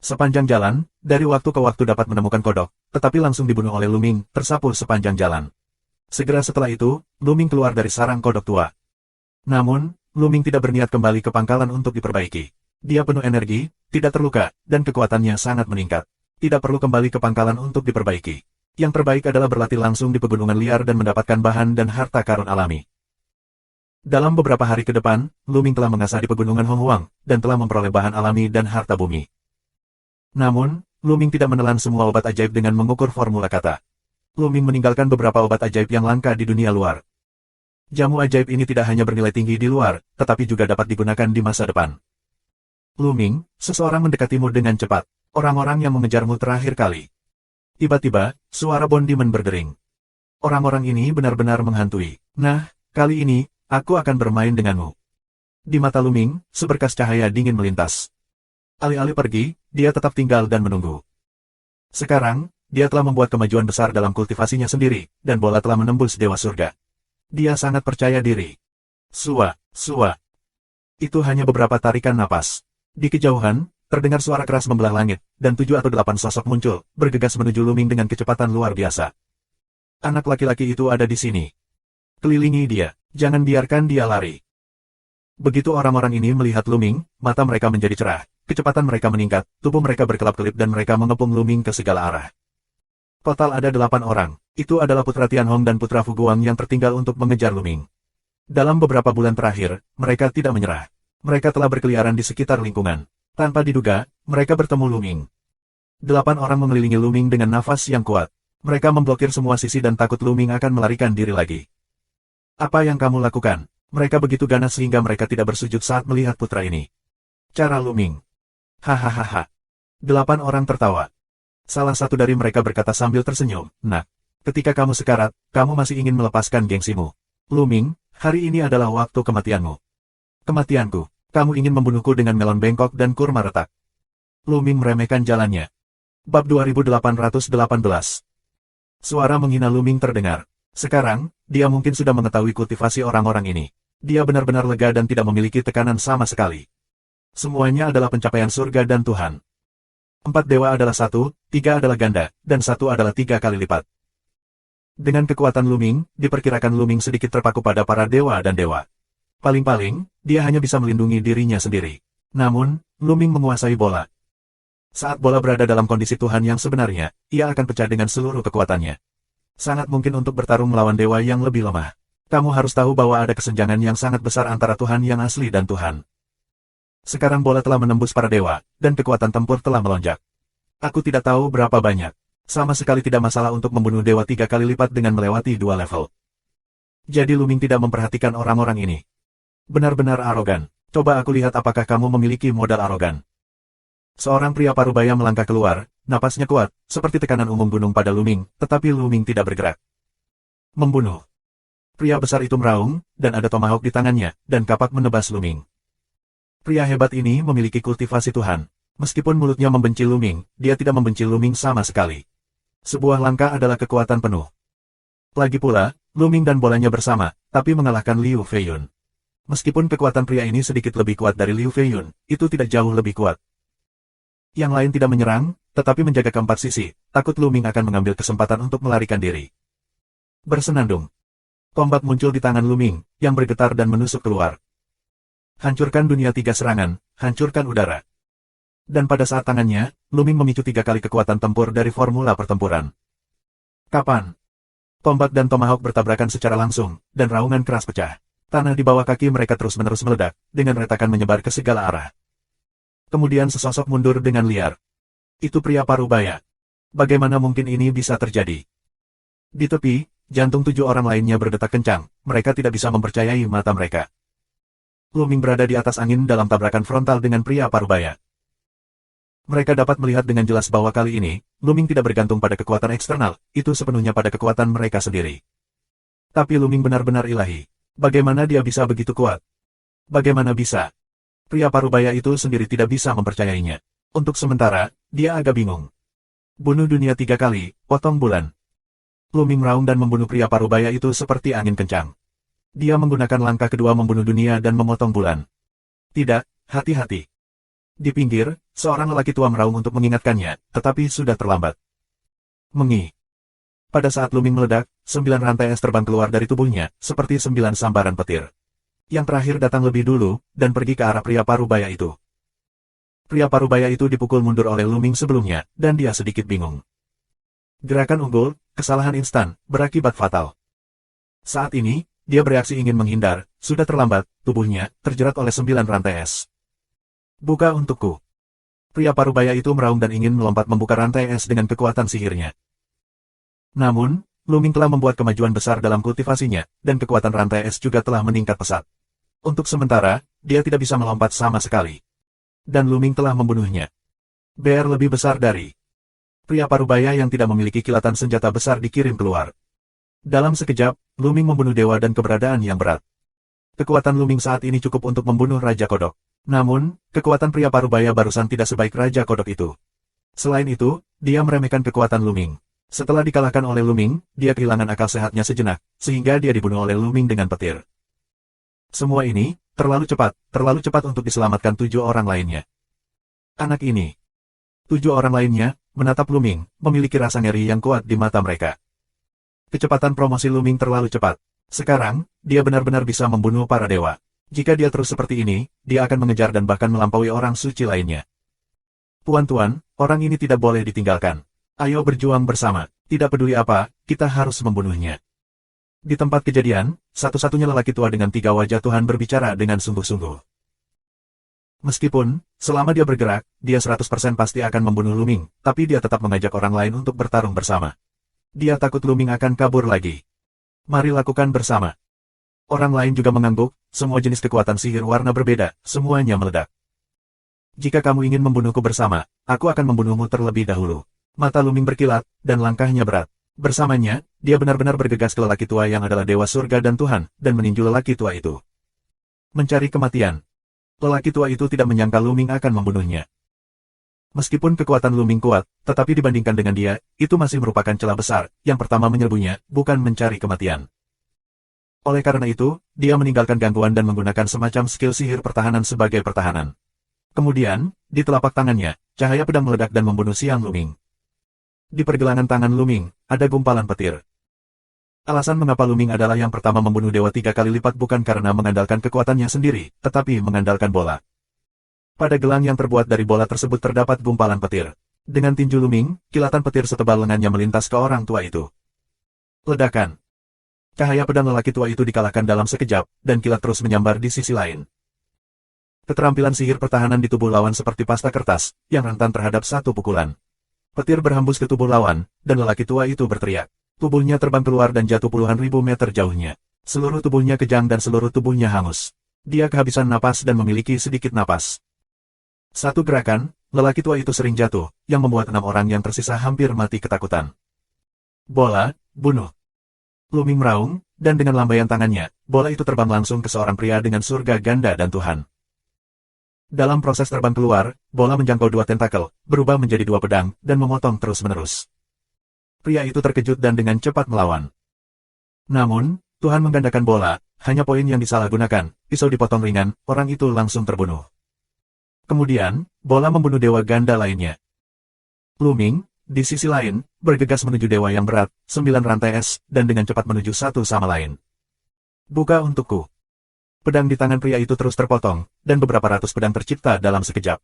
Sepanjang jalan, dari waktu ke waktu dapat menemukan kodok, tetapi langsung dibunuh oleh Luming, tersapu sepanjang jalan. Segera setelah itu, Luming keluar dari sarang kodok tua. Namun, Luming tidak berniat kembali ke pangkalan untuk diperbaiki. Dia penuh energi, tidak terluka, dan kekuatannya sangat meningkat. Tidak perlu kembali ke pangkalan untuk diperbaiki. Yang terbaik adalah berlatih langsung di pegunungan liar dan mendapatkan bahan dan harta karun alami. Dalam beberapa hari ke depan, Luming telah mengasah di pegunungan Honghuang, dan telah memperoleh bahan alami dan harta bumi. Namun, Luming tidak menelan semua obat ajaib dengan mengukur formula kata. Luming meninggalkan beberapa obat ajaib yang langka di dunia luar. Jamu ajaib ini tidak hanya bernilai tinggi di luar, tetapi juga dapat digunakan di masa depan. Luming, seseorang mendekatimu dengan cepat. Orang-orang yang mengejarmu terakhir kali. Tiba-tiba, suara Bondiman berdering. Orang-orang ini benar-benar menghantui. Nah, kali ini, aku akan bermain denganmu. Di mata Luming, seberkas cahaya dingin melintas. Alih-alih pergi, dia tetap tinggal dan menunggu. Sekarang, dia telah membuat kemajuan besar dalam kultivasinya sendiri, dan bola telah menembus Dewa Surga. Dia sangat percaya diri. Sua. Itu hanya beberapa tarikan napas. Di kejauhan, terdengar suara keras membelah langit, dan 7 atau 8 sosok muncul, bergegas menuju Luming dengan kecepatan luar biasa. Anak laki-laki itu ada di sini. Kelilingi dia, jangan biarkan dia lari. Begitu orang-orang ini melihat Luming, mata mereka menjadi cerah, kecepatan mereka meningkat, tubuh mereka berkelap-kelip dan mereka mengepung Luming ke segala arah. Total ada 8 orang, itu adalah Putra Tianhong dan Putra Fuguang yang tertinggal untuk mengejar Luming. Dalam beberapa bulan terakhir, mereka tidak menyerah. Mereka telah berkeliaran di sekitar lingkungan. Tanpa diduga, mereka bertemu Luming. 8 orang mengelilingi Luming dengan nafas yang kuat. Mereka memblokir semua sisi dan takut Luming akan melarikan diri lagi. Apa yang kamu lakukan? Mereka begitu ganas sehingga mereka tidak bersujud saat melihat putra ini. Cara Luming. Hahaha. 8 orang tertawa. Salah satu dari mereka berkata sambil tersenyum, "Nak, ketika kamu sekarat, kamu masih ingin melepaskan gengsimu. Luming, hari ini adalah waktu kematianmu." Kematianku. Kamu ingin membunuhku dengan melon bengkok dan kurma retak. Luming meremehkan jalannya. Bab 2818. Suara menghina Luming terdengar. Sekarang, dia mungkin sudah mengetahui kultivasi orang-orang ini. Dia benar-benar lega dan tidak memiliki tekanan sama sekali. Semuanya adalah pencapaian surga dan Tuhan. 4 dewa adalah 1, 3 adalah ganda, dan 1 adalah 3 kali lipat. Dengan kekuatan Luming, diperkirakan Luming sedikit terpaku pada para dewa dan dewa. Paling-paling, dia hanya bisa melindungi dirinya sendiri. Namun, Luming menguasai bola. Saat bola berada dalam kondisi Tuhan yang sebenarnya, ia akan pecah dengan seluruh kekuatannya. Sangat mungkin untuk bertarung melawan dewa yang lebih lemah. Kamu harus tahu bahwa ada kesenjangan yang sangat besar antara Tuhan yang asli dan Tuhan. Sekarang bola telah menembus para dewa, dan kekuatan tempur telah melonjak. Aku tidak tahu berapa banyak. Sama sekali tidak masalah untuk membunuh dewa 3 kali lipat dengan melewati 2 level. Jadi Luming tidak memperhatikan orang-orang ini. Benar-benar arogan. Coba aku lihat apakah kamu memiliki modal arogan. Seorang pria parubaya melangkah keluar, napasnya kuat, seperti tekanan umum gunung pada Luming, tetapi Luming tidak bergerak. Membunuh. Pria besar itu meraung, dan ada tomahawk di tangannya, dan kapak menebas Luming. Pria hebat ini memiliki kultivasi Tuhan. Meskipun mulutnya membenci Luming, dia tidak membenci Luming sama sekali. Sebuah langkah adalah kekuatan penuh. Lagi pula, Luming dan bolanya bersama, tapi mengalahkan Liu Feiyun. Meskipun kekuatan pria ini sedikit lebih kuat dari Liu Feiyun, itu tidak jauh lebih kuat. Yang lain tidak menyerang, tetapi menjaga keempat sisi, takut Luming akan mengambil kesempatan untuk melarikan diri. Bersenandung. Tombak muncul di tangan Luming, yang bergetar dan menusuk keluar. Hancurkan dunia 3 serangan, hancurkan udara. Dan pada saat tangannya, Luming memicu 3 kali kekuatan tempur dari formula pertempuran. Kapan? Tombak dan tomahawk bertabrakan secara langsung, dan raungan keras pecah. Tanah di bawah kaki mereka terus-menerus meledak, dengan retakan menyebar ke segala arah. Kemudian sesosok mundur dengan liar. Itu pria parubaya. Bagaimana mungkin ini bisa terjadi? Di tepi, jantung 7 orang lainnya berdetak kencang, mereka tidak bisa mempercayai mata mereka. Luming berada di atas angin dalam tabrakan frontal dengan pria parubaya. Mereka dapat melihat dengan jelas bahwa kali ini, Luming tidak bergantung pada kekuatan eksternal, itu sepenuhnya pada kekuatan mereka sendiri. Tapi Luming benar-benar ilahi. Bagaimana dia bisa begitu kuat? Bagaimana bisa? Pria parubaya itu sendiri tidak bisa mempercayainya. Untuk sementara, dia agak bingung. Bunuh dunia 3 kali, potong bulan. Luming meraung dan membunuh pria parubaya itu seperti angin kencang. Dia menggunakan langkah kedua membunuh dunia dan memotong bulan. Tidak, hati-hati. Di pinggir, seorang lelaki tua meraung untuk mengingatkannya, tetapi sudah terlambat. Mengi. Pada saat Luming meledak, 9 rantai es terbang keluar dari tubuhnya, seperti 9 sambaran petir. Yang terakhir datang lebih dulu, dan pergi ke arah pria parubaya itu. Pria parubaya itu dipukul mundur oleh Luming sebelumnya, dan dia sedikit bingung. Gerakan unggul, kesalahan instan, berakibat fatal. Saat ini, dia bereaksi ingin menghindar, sudah terlambat, tubuhnya terjerat oleh 9 rantai es. Buka untukku. Pria parubaya itu meraung dan ingin melompat membuka rantai es dengan kekuatan sihirnya. Namun, Luming telah membuat kemajuan besar dalam kultivasinya, dan kekuatan rantai es juga telah meningkat pesat. Untuk sementara, dia tidak bisa melompat sama sekali. Dan Luming telah membunuhnya. BR lebih besar dari. Pria parubaya yang tidak memiliki kilatan senjata besar dikirim keluar. Dalam sekejap, Luming membunuh dewa dan keberadaan yang berat. Kekuatan Luming saat ini cukup untuk membunuh Raja Kodok. Namun, kekuatan pria parubaya barusan tidak sebaik Raja Kodok itu. Selain itu, dia meremehkan kekuatan Luming. Setelah dikalahkan oleh Luming, dia kehilangan akal sehatnya sejenak, sehingga dia dibunuh oleh Luming dengan petir. Semua ini, terlalu cepat untuk diselamatkan 7 orang lainnya. Anak ini. 7 orang lainnya, menatap Luming, memiliki rasa ngeri yang kuat di mata mereka. Kecepatan promosi Luming terlalu cepat. Sekarang, dia benar-benar bisa membunuh para dewa. Jika dia terus seperti ini, dia akan mengejar dan bahkan melampaui orang suci lainnya. Tuan-tuan, orang ini tidak boleh ditinggalkan. Ayo berjuang bersama, tidak peduli apa, kita harus membunuhnya. Di tempat kejadian, satu-satunya lelaki tua dengan 3 wajah Tuhan berbicara dengan sungguh-sungguh. Meskipun, selama dia bergerak, dia 100% pasti akan membunuh Luming, tapi dia tetap mengajak orang lain untuk bertarung bersama. Dia takut Luming akan kabur lagi. Mari lakukan bersama. Orang lain juga mengangguk, semua jenis kekuatan sihir warna berbeda, semuanya meledak. Jika kamu ingin membunuhku bersama, aku akan membunuhmu terlebih dahulu. Mata Luming berkilat, dan langkahnya berat. Bersamanya, dia benar-benar bergegas ke lelaki tua yang adalah dewa surga dan Tuhan, dan meninju lelaki tua itu. Mencari kematian. Lelaki tua itu tidak menyangka Luming akan membunuhnya. Meskipun kekuatan Luming kuat, tetapi dibandingkan dengan dia, itu masih merupakan celah besar, yang pertama menyerbunya, bukan mencari kematian. Oleh karena itu, dia meninggalkan gangguan dan menggunakan semacam skill sihir pertahanan sebagai pertahanan. Kemudian, di telapak tangannya, cahaya pedang meledak dan membunuh siang Luming. Di pergelangan tangan Luming, ada gumpalan petir. Alasan mengapa Luming adalah yang pertama membunuh dewa 3 kali lipat bukan karena mengandalkan kekuatannya sendiri, tetapi mengandalkan bola. Pada gelang yang terbuat dari bola tersebut terdapat gumpalan petir. Dengan tinju Luming, kilatan petir setebal lengannya melintas ke orang tua itu. Ledakan. Cahaya pedang lelaki tua itu dikalahkan dalam sekejap, dan kilat terus menyambar di sisi lain. Keterampilan sihir pertahanan di tubuh lawan seperti pasta kertas, yang rentan terhadap satu pukulan. Petir berhembus ke tubuh lawan, dan lelaki tua itu berteriak. Tubuhnya terbang keluar dan jatuh puluhan ribu meter jauhnya. Seluruh tubuhnya kejang dan seluruh tubuhnya hangus. Dia kehabisan napas dan memiliki sedikit napas. Satu gerakan, lelaki tua itu sering jatuh, yang membuat 6 orang yang tersisa hampir mati ketakutan. Bola, bunuh. Luming meraung, dan dengan lambaian tangannya, bola itu terbang langsung ke seorang pria dengan surga ganda dan Tuhan. Dalam proses terbang keluar, bola menjangkau 2 tentakel, berubah menjadi 2 pedang, dan memotong terus-menerus. Pria itu terkejut dan dengan cepat melawan. Namun, Tuhan menggandakan bola, hanya poin yang disalahgunakan, pisau dipotong ringan, orang itu langsung terbunuh. Kemudian, bola membunuh dewa ganda lainnya. Luming, di sisi lain, bergegas menuju dewa yang berat, 9 rantai es, dan dengan cepat menuju satu sama lain. Buka untukku. Pedang di tangan pria itu terus terpotong, dan beberapa ratus pedang tercipta dalam sekejap.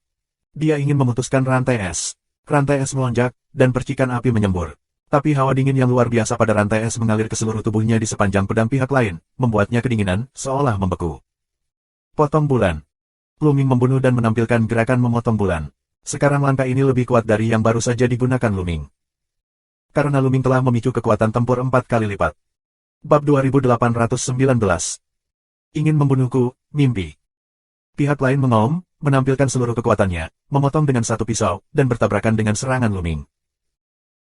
Dia ingin memutuskan rantai es. Rantai es melonjak, dan percikan api menyembur. Tapi hawa dingin yang luar biasa pada rantai es mengalir ke seluruh tubuhnya di sepanjang pedang pihak lain, membuatnya kedinginan, seolah membeku. Potong bulan. Luming membunuh dan menampilkan gerakan memotong bulan. Sekarang langkah ini lebih kuat dari yang baru saja digunakan Luming. Karena Luming telah memicu kekuatan tempur 4 kali lipat. Bab 2819. Ingin membunuhku, mimpi. Pihak lain mengaum, menampilkan seluruh kekuatannya, memotong dengan satu pisau, dan bertabrakan dengan serangan Luming.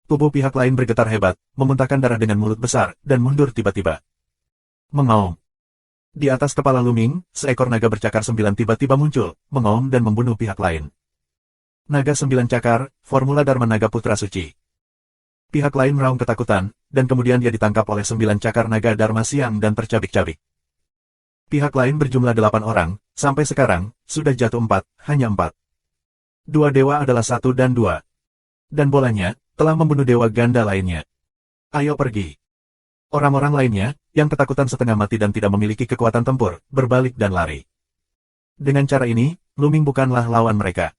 Tubuh pihak lain bergetar hebat, memuntahkan darah dengan mulut besar, dan mundur tiba-tiba. Mengaum. Di atas kepala Luming, seekor naga bercakar 9 tiba-tiba muncul, mengaum dan membunuh pihak lain. Naga 9 cakar, formula Dharma Naga Putra Suci. Pihak lain meraung ketakutan, dan kemudian dia ditangkap oleh 9 cakar naga Dharma Siang dan tercabik-cabik. Pihak lain berjumlah 8 orang, sampai sekarang, sudah jatuh 4, hanya 4. 2 dewa adalah 1 dan 2. Dan bolanya, telah membunuh dewa ganda lainnya. Ayo pergi. Orang-orang lainnya, yang ketakutan setengah mati dan tidak memiliki kekuatan tempur, berbalik dan lari. Dengan cara ini, Luming bukanlah lawan mereka.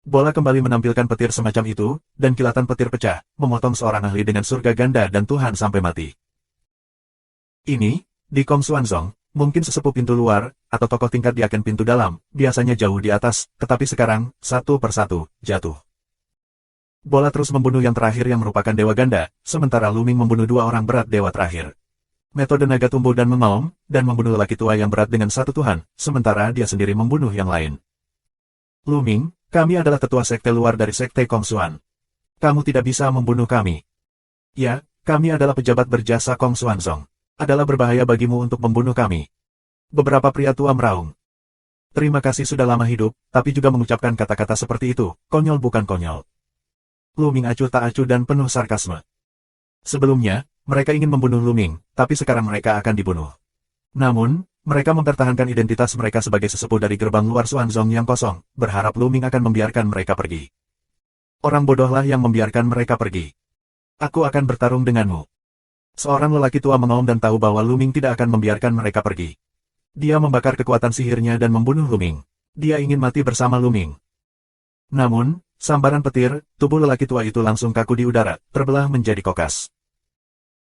Bola kembali menampilkan petir semacam itu, dan kilatan petir pecah, memotong seorang ahli dengan surga ganda dan Tuhan sampai mati. Ini, di Kong Xuanzong, mungkin sesepuh pintu luar, atau tokoh tingkat di agen pintu dalam, biasanya jauh di atas, tetapi sekarang, satu persatu, jatuh. Bola terus membunuh yang terakhir yang merupakan dewa ganda, sementara Luming membunuh dua orang berat dewa terakhir. Metode naga tumbuh dan mengaum, dan membunuh lelaki tua yang berat dengan satu Tuhan, sementara dia sendiri membunuh yang lain. Luming, kami adalah tetua sekte luar dari sekte Kong Xuan. Kamu tidak bisa membunuh kami. Ya, kami adalah pejabat berjasa Kong Xuanzong. Adalah berbahaya bagimu untuk membunuh kami. Beberapa pria tua meraung. Terima kasih sudah lama hidup, tapi juga mengucapkan kata-kata seperti itu, konyol bukan konyol. Luming acuh tak acuh dan penuh sarkasme. Sebelumnya, mereka ingin membunuh Luming, tapi sekarang mereka akan dibunuh. Namun, mereka mempertahankan identitas mereka sebagai sesepuh dari gerbang luar Xuanzong yang kosong, berharap Luming akan membiarkan mereka pergi. Orang bodohlah yang membiarkan mereka pergi. Aku akan bertarung denganmu. Seorang lelaki tua mengaum dan tahu bahwa Luming tidak akan membiarkan mereka pergi. Dia membakar kekuatan sihirnya dan membunuh Luming. Dia ingin mati bersama Luming. Namun, sambaran petir, tubuh lelaki tua itu langsung kaku di udara, terbelah menjadi kokas.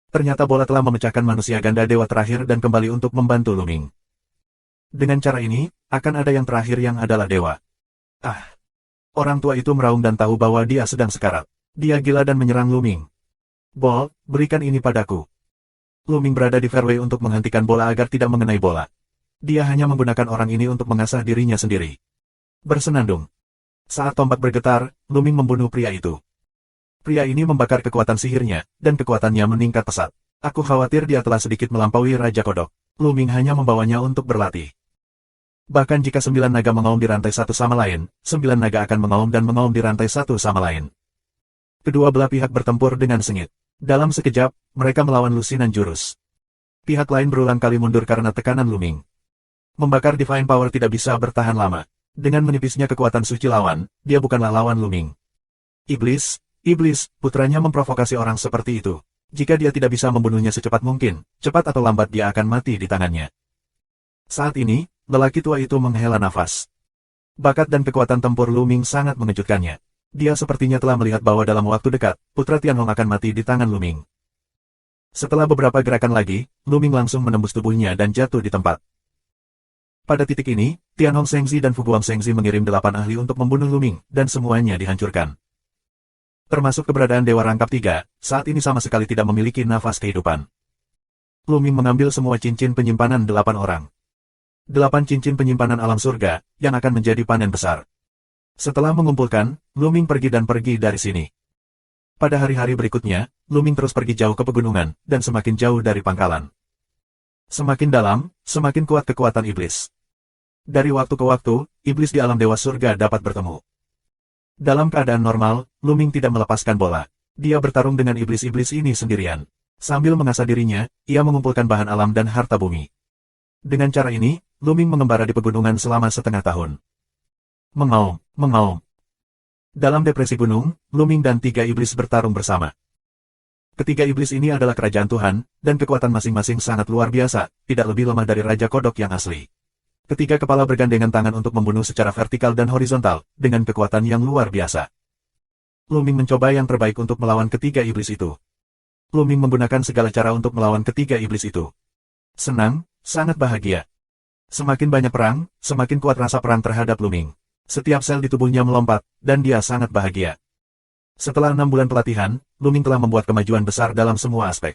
Ternyata bola telah memecahkan manusia ganda dewa terakhir dan kembali untuk membantu Luming. Dengan cara ini, akan ada yang terakhir yang adalah dewa. Ah! Orang tua itu meraung dan tahu bahwa dia sedang sekarat. Dia gila dan menyerang Luming. Bol, berikan ini padaku. Luming berada di fairway untuk menghentikan bola agar tidak mengenai bola. Dia hanya menggunakan orang ini untuk mengasah dirinya sendiri. Bersenandung. Saat tombak bergetar, Luming membunuh pria itu. Pria ini membakar kekuatan sihirnya, dan kekuatannya meningkat pesat. Aku khawatir dia telah sedikit melampaui Raja Kodok. Luming hanya membawanya untuk berlatih. Bahkan jika 9 naga mengaum di rantai satu sama lain, 9 naga akan mengaum dan mengaum di rantai satu sama lain. Kedua belah pihak bertempur dengan sengit. Dalam sekejap, mereka melawan lusinan jurus. Pihak lain berulang kali mundur karena tekanan Luming. Membakar Divine Power tidak bisa bertahan lama. Dengan menipisnya kekuatan suci lawan, dia bukanlah lawan Luming. Iblis, putranya memprovokasi orang seperti itu. Jika dia tidak bisa membunuhnya secepat mungkin, cepat atau lambat dia akan mati di tangannya. Saat ini, lelaki tua itu menghela nafas. Bakat dan kekuatan tempur Luming sangat mengejutkannya. Dia sepertinya telah melihat bahwa dalam waktu dekat, putra Tianhong akan mati di tangan Luming. Setelah beberapa gerakan lagi, Luming langsung menembus tubuhnya dan jatuh di tempat. Pada titik ini, Tianhong Shengzi dan Fuguang Shengzi mengirim 8 ahli untuk membunuh Luming, dan semuanya dihancurkan. Termasuk keberadaan Dewa Rangkap 3, saat ini sama sekali tidak memiliki nafas kehidupan. Luming mengambil semua cincin penyimpanan 8 orang. 8 cincin penyimpanan alam surga, yang akan menjadi panen besar. Setelah mengumpulkan, Luming pergi dari sini. Pada hari-hari berikutnya, Luming terus pergi jauh ke pegunungan, dan semakin jauh dari pangkalan. Semakin dalam, semakin kuat kekuatan iblis. Dari waktu ke waktu, iblis di alam dewa surga dapat bertemu. Dalam keadaan normal, Luming tidak melepaskan bola. Dia bertarung dengan iblis-iblis ini sendirian. Sambil mengasah dirinya, ia mengumpulkan bahan alam dan harta bumi. Dengan cara ini, Luming mengembara di pegunungan selama setengah tahun. Mengaum. Dalam depresi gunung, Luming dan 3 iblis bertarung bersama. Ketiga iblis ini adalah kerajaan Tuhan, dan kekuatan masing-masing sangat luar biasa, tidak lebih lemah dari Raja Kodok yang asli. Ketiga kepala bergandengan tangan untuk membunuh secara vertikal dan horizontal, dengan kekuatan yang luar biasa. Luming mencoba yang terbaik untuk melawan ketiga iblis itu. Luming menggunakan segala cara untuk melawan ketiga iblis itu. Senang, sangat bahagia. Semakin banyak perang, semakin kuat rasa perang terhadap Luming. Setiap sel di tubuhnya melompat, dan dia sangat bahagia. Setelah 6 bulan pelatihan, Luming telah membuat kemajuan besar dalam semua aspek.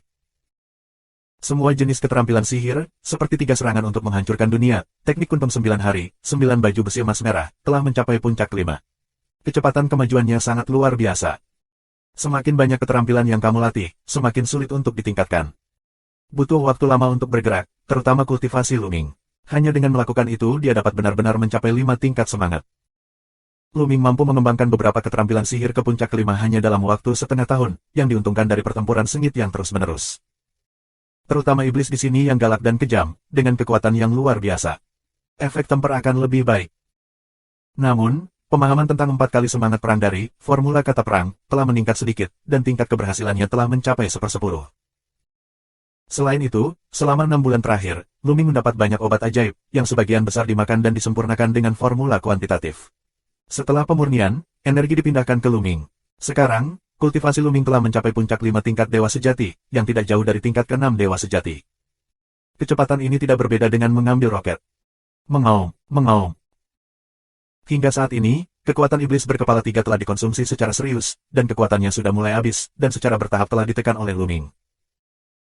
Semua jenis keterampilan sihir, seperti 3 serangan untuk menghancurkan dunia, teknik kuntum 9 hari, 9 baju besi emas merah, telah mencapai puncak 5. Kecepatan kemajuannya sangat luar biasa. Semakin banyak keterampilan yang kamu latih, semakin sulit untuk ditingkatkan. Butuh waktu lama untuk bergerak, terutama kultivasi Luming. Hanya dengan melakukan itu dia dapat benar-benar mencapai 5 tingkat semangat. Luming mampu mengembangkan beberapa keterampilan sihir ke puncak 5 hanya dalam waktu setengah tahun, yang diuntungkan dari pertempuran sengit yang terus-menerus. Terutama iblis di sini yang galak dan kejam, dengan kekuatan yang luar biasa. Efek temper akan lebih baik. Namun, pemahaman tentang 4 kali semangat perang dari formula kata perang telah meningkat sedikit, dan tingkat keberhasilannya telah mencapai 1/10. Selain itu, selama 6 bulan terakhir, Luming mendapat banyak obat ajaib, yang sebagian besar dimakan dan disempurnakan dengan formula kuantitatif. Setelah pemurnian, energi dipindahkan ke Luming. Sekarang, kultivasi Luming telah mencapai puncak 5 tingkat dewa sejati, yang tidak jauh dari tingkat ke-6 dewa sejati. Kecepatan ini tidak berbeda dengan mengambil roket. Mengaum, mengaum. Hingga saat ini, kekuatan iblis berkepala 3 telah dikonsumsi secara serius, dan kekuatannya sudah mulai habis, dan secara bertahap telah ditekan oleh Luming.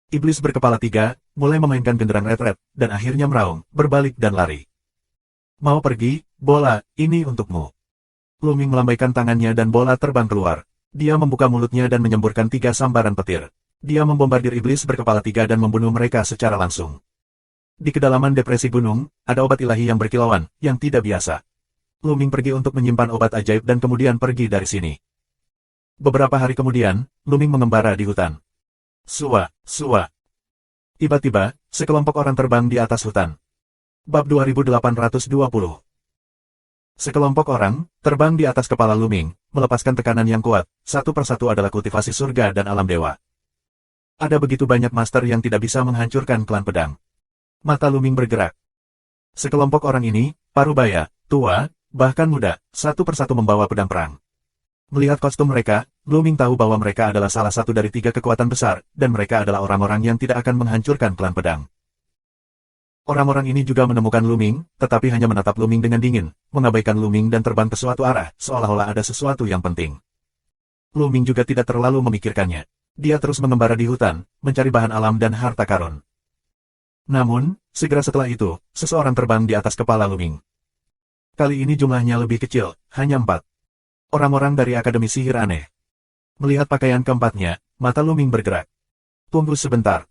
Iblis berkepala 3 mulai memainkan genderang retret, dan akhirnya meraung, berbalik dan lari. Mau pergi, bola, ini untukmu. Luming melambaikan tangannya dan bola terbang keluar. Dia membuka mulutnya dan menyemburkan 3 sambaran petir. Dia membombardir iblis berkepala 3 dan membunuh mereka secara langsung. Di kedalaman depresi gunung, ada obat ilahi yang berkilauan, yang tidak biasa. Luming pergi untuk menyimpan obat ajaib dan kemudian pergi dari sini. Beberapa hari kemudian, Luming mengembara di hutan. Sua, sua. Tiba-tiba, sekelompok orang terbang di atas hutan. Bab 2820. Sekelompok orang terbang di atas kepala Luming, melepaskan tekanan yang kuat. Satu persatu adalah kultivasi surga dan alam dewa. Ada begitu banyak master yang tidak bisa menghancurkan klan pedang. Mata Luming bergerak. Sekelompok orang ini, parubaya, tua, bahkan muda, satu persatu membawa pedang perang. Melihat kostum mereka, Luming tahu bahwa mereka adalah salah satu dari 3 kekuatan besar, dan mereka adalah orang-orang yang tidak akan menghancurkan klan pedang. Orang-orang ini juga menemukan Luming, tetapi hanya menatap Luming dengan dingin, mengabaikan Luming dan terbang ke suatu arah, seolah-olah ada sesuatu yang penting. Luming juga tidak terlalu memikirkannya. Dia terus mengembara di hutan, mencari bahan alam dan harta karun. Namun, segera setelah itu, seseorang terbang di atas kepala Luming. Kali ini jumlahnya lebih kecil, hanya 4. Orang-orang dari Akademi Sihir Aneh. Melihat pakaian keempatnya, mata Luming bergerak. Tunggu sebentar.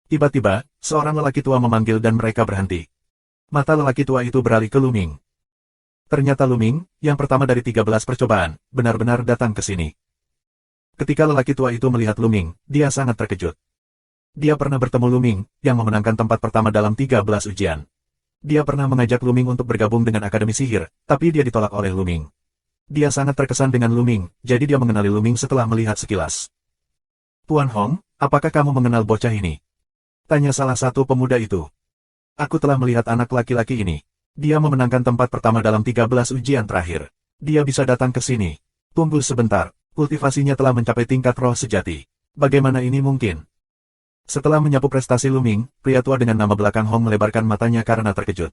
Tiba-tiba, seorang lelaki tua memanggil dan mereka berhenti. Mata lelaki tua itu beralih ke Luming. Ternyata Luming, yang pertama dari 13 percobaan, benar-benar datang ke sini. Ketika lelaki tua itu melihat Luming, dia sangat terkejut. Dia pernah bertemu Luming, yang memenangkan tempat pertama dalam 13 ujian. Dia pernah mengajak Luming untuk bergabung dengan Akademi Sihir, tapi dia ditolak oleh Luming. Dia sangat terkesan dengan Luming, jadi dia mengenali Luming setelah melihat sekilas. Tuan Hong, apakah kamu mengenal bocah ini? Tanya salah satu pemuda itu. Aku telah melihat anak laki-laki ini. Dia memenangkan tempat pertama dalam 13 ujian terakhir. Dia bisa datang ke sini. Tunggu sebentar, kultivasinya telah mencapai tingkat roh sejati. Bagaimana ini mungkin? Setelah menyapu prestasi Luming, pria tua dengan nama belakang Hong melebarkan matanya karena terkejut.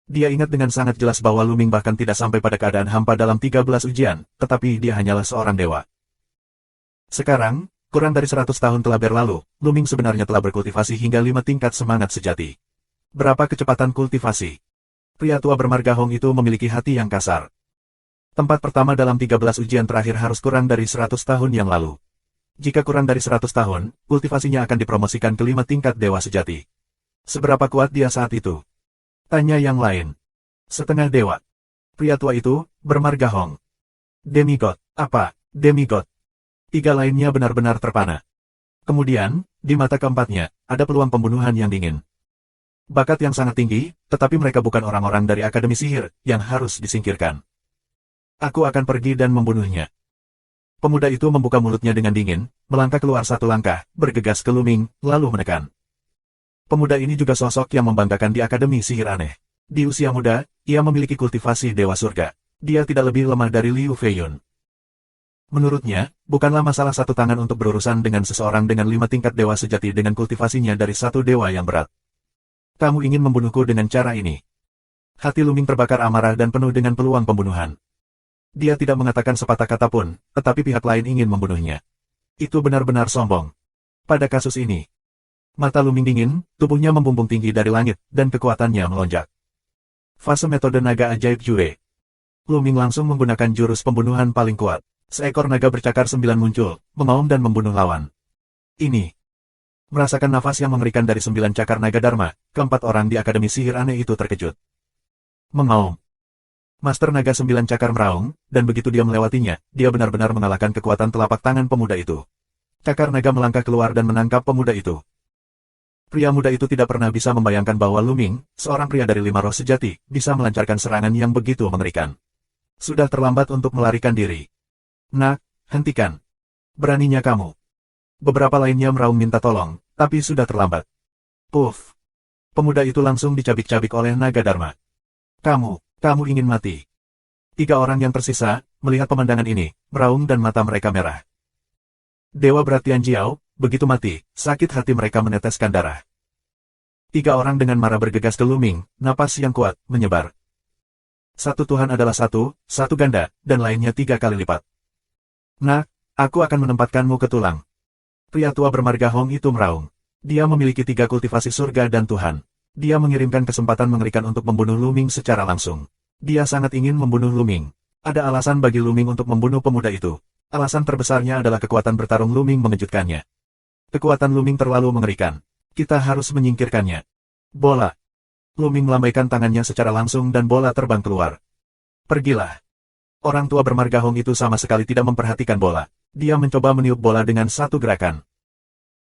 Dia ingat dengan sangat jelas bahwa Luming bahkan tidak sampai pada keadaan hampa dalam 13 ujian, tetapi dia hanyalah seorang dewa. Sekarang, kurang dari 100 tahun telah berlalu, Luming sebenarnya telah berkultivasi hingga 5 tingkat semangat sejati. Berapa kecepatan kultivasi? Pria tua bermarga Hong itu memiliki hati yang kasar. Tempat pertama dalam 13 ujian terakhir harus kurang dari 100 tahun yang lalu. Jika kurang dari 100 tahun, kultivasinya akan dipromosikan ke 5 tingkat dewa sejati. Seberapa kuat dia saat itu? Tanya yang lain. Setengah dewa. Pria tua itu bermarga Hong. Demigod. Apa? Demigod. 3 lainnya benar-benar terpana. Kemudian, di mata keempatnya, ada peluang pembunuhan yang dingin. Bakat yang sangat tinggi, tetapi mereka bukan orang-orang dari Akademi Sihir, yang harus disingkirkan. Aku akan pergi dan membunuhnya. Pemuda itu membuka mulutnya dengan dingin, melangkah keluar 1 langkah, bergegas ke Luming, lalu menekan. Pemuda ini juga sosok yang membanggakan di Akademi Sihir Aneh. Di usia muda, ia memiliki kultivasi Dewa Surga. Dia tidak lebih lemah dari Liu Feiyun. Menurutnya, bukanlah masalah satu tangan untuk berurusan dengan seseorang dengan 5 tingkat dewa sejati dengan kultivasinya dari 1 dewa yang berat. Kamu ingin membunuhku dengan cara ini. Hati Luming terbakar amarah dan penuh dengan peluang pembunuhan. Dia tidak mengatakan sepatah kata pun, tetapi pihak lain ingin membunuhnya. Itu benar-benar sombong. Pada kasus ini, mata Luming dingin, tubuhnya membumbung tinggi dari langit, dan kekuatannya melonjak. Fase metode naga ajaib Jue. Luming langsung menggunakan jurus pembunuhan paling kuat. Seekor naga bercakar 9 muncul, mengaum dan membunuh lawan. Ini. Merasakan nafas yang mengerikan dari 9 cakar naga Dharma, keempat orang di Akademi Sihir Aneh itu terkejut. Mengaum. Master naga 9 cakar meraung, dan begitu dia melewatinya, dia benar-benar mengalahkan kekuatan telapak tangan pemuda itu. Cakar naga melangkah keluar dan menangkap pemuda itu. Pria muda itu tidak pernah bisa membayangkan bahwa Luming, seorang pria dari 5 roh sejati, bisa melancarkan serangan yang begitu mengerikan. Sudah terlambat untuk melarikan diri. Nak, hentikan. Beraninya kamu. Beberapa lainnya meraung minta tolong, tapi sudah terlambat. Puff. Pemuda itu langsung dicabik-cabik oleh naga Dharma. Kamu ingin mati. Tiga orang yang tersisa, melihat pemandangan ini, meraung dan mata mereka merah. Dewa Berat Tianjiao, begitu mati, sakit hati mereka meneteskan darah. Tiga orang dengan marah bergegas ke Luming, napas yang kuat, menyebar. Satu Tuhan adalah satu ganda, dan lainnya 3 kali lipat. Nah, aku akan menempatkanmu ke tulang. Pria tua bermarga Hong itu meraung. Dia memiliki 3 kultivasi surga dan Tuhan. Dia mengirimkan kesempatan mengerikan untuk membunuh Luming secara langsung. Dia sangat ingin membunuh Luming. Ada alasan bagi Luming untuk membunuh pemuda itu. Alasan terbesarnya adalah kekuatan bertarung Luming mengejutkannya. Kekuatan Luming terlalu mengerikan. Kita harus menyingkirkannya. Bola. Luming melambaikan tangannya secara langsung dan bola terbang keluar. Pergilah. Orang tua bermarga Hong itu sama sekali tidak memperhatikan bola. Dia mencoba meniup bola dengan satu gerakan.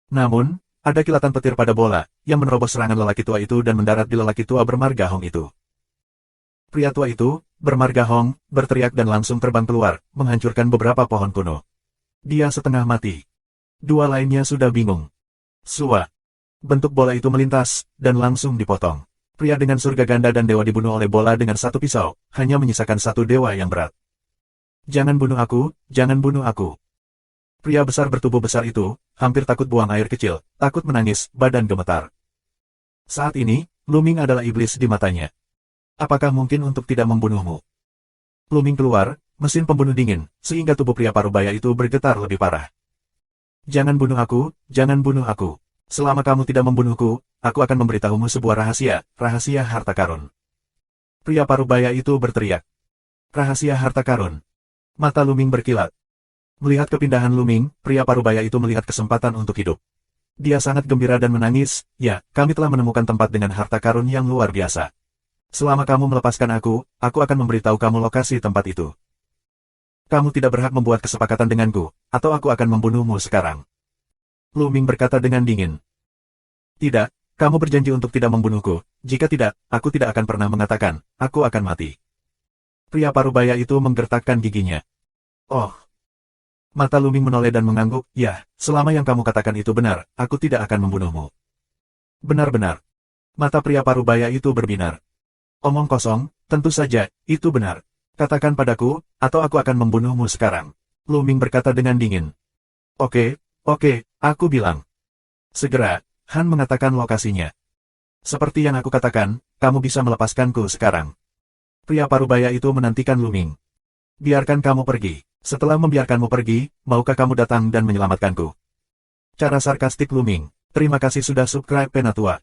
Namun, ada kilatan petir pada bola, yang menerobos serangan lelaki tua itu dan mendarat di lelaki tua bermarga Hong itu. Pria tua itu, bermarga Hong, berteriak dan langsung terbang keluar, menghancurkan beberapa pohon kuno. Dia setengah mati. 2 lainnya sudah bingung. Sua. Bentuk bola itu melintas, dan langsung dipotong. Pria dengan surga ganda dan dewa dibunuh oleh bola dengan satu pisau, hanya menyisakan satu dewa yang berat. Jangan bunuh aku, jangan bunuh aku. Pria besar bertubuh besar itu, hampir takut buang air kecil, takut menangis, badan gemetar. Saat ini, Luming adalah iblis di matanya. Apakah mungkin untuk tidak membunuhmu? Luming keluar, mesin pembunuh dingin, sehingga tubuh pria parubaya itu bergetar lebih parah. Jangan bunuh aku, jangan bunuh aku. Selama kamu tidak membunuhku, aku akan memberitahumu sebuah rahasia harta karun. Pria parubaya itu berteriak. Rahasia harta karun. Mata Luming berkilat. Melihat kepindahan Luming, pria parubaya itu melihat kesempatan untuk hidup. Dia sangat gembira dan menangis, ya, kami telah menemukan tempat dengan harta karun yang luar biasa. Selama kamu melepaskan aku akan memberitahu kamu lokasi tempat itu. Kamu tidak berhak membuat kesepakatan denganku, atau aku akan membunuhmu sekarang. Luming berkata dengan dingin. Tidak, kamu berjanji untuk tidak membunuhku, jika tidak, aku tidak akan pernah mengatakan, aku akan mati. Pria parubaya itu menggertakkan giginya. Oh. Mata Luming menoleh dan mengangguk, ya, selama yang kamu katakan itu benar, aku tidak akan membunuhmu. Benar-benar. Mata pria parubaya itu berbinar. Omong kosong, tentu saja, itu benar. Katakan padaku, atau aku akan membunuhmu sekarang. Luming berkata dengan dingin. Oke, aku bilang. Segera, Han mengatakan lokasinya. Seperti yang aku katakan, kamu bisa melepaskanku sekarang. Pria parubaya itu menantikan Luming. Biarkan kamu pergi. Setelah membiarkanmu pergi, maukah kamu datang dan menyelamatkanku? Cara sarkastik Luming. Terima kasih sudah subscribe Penatua.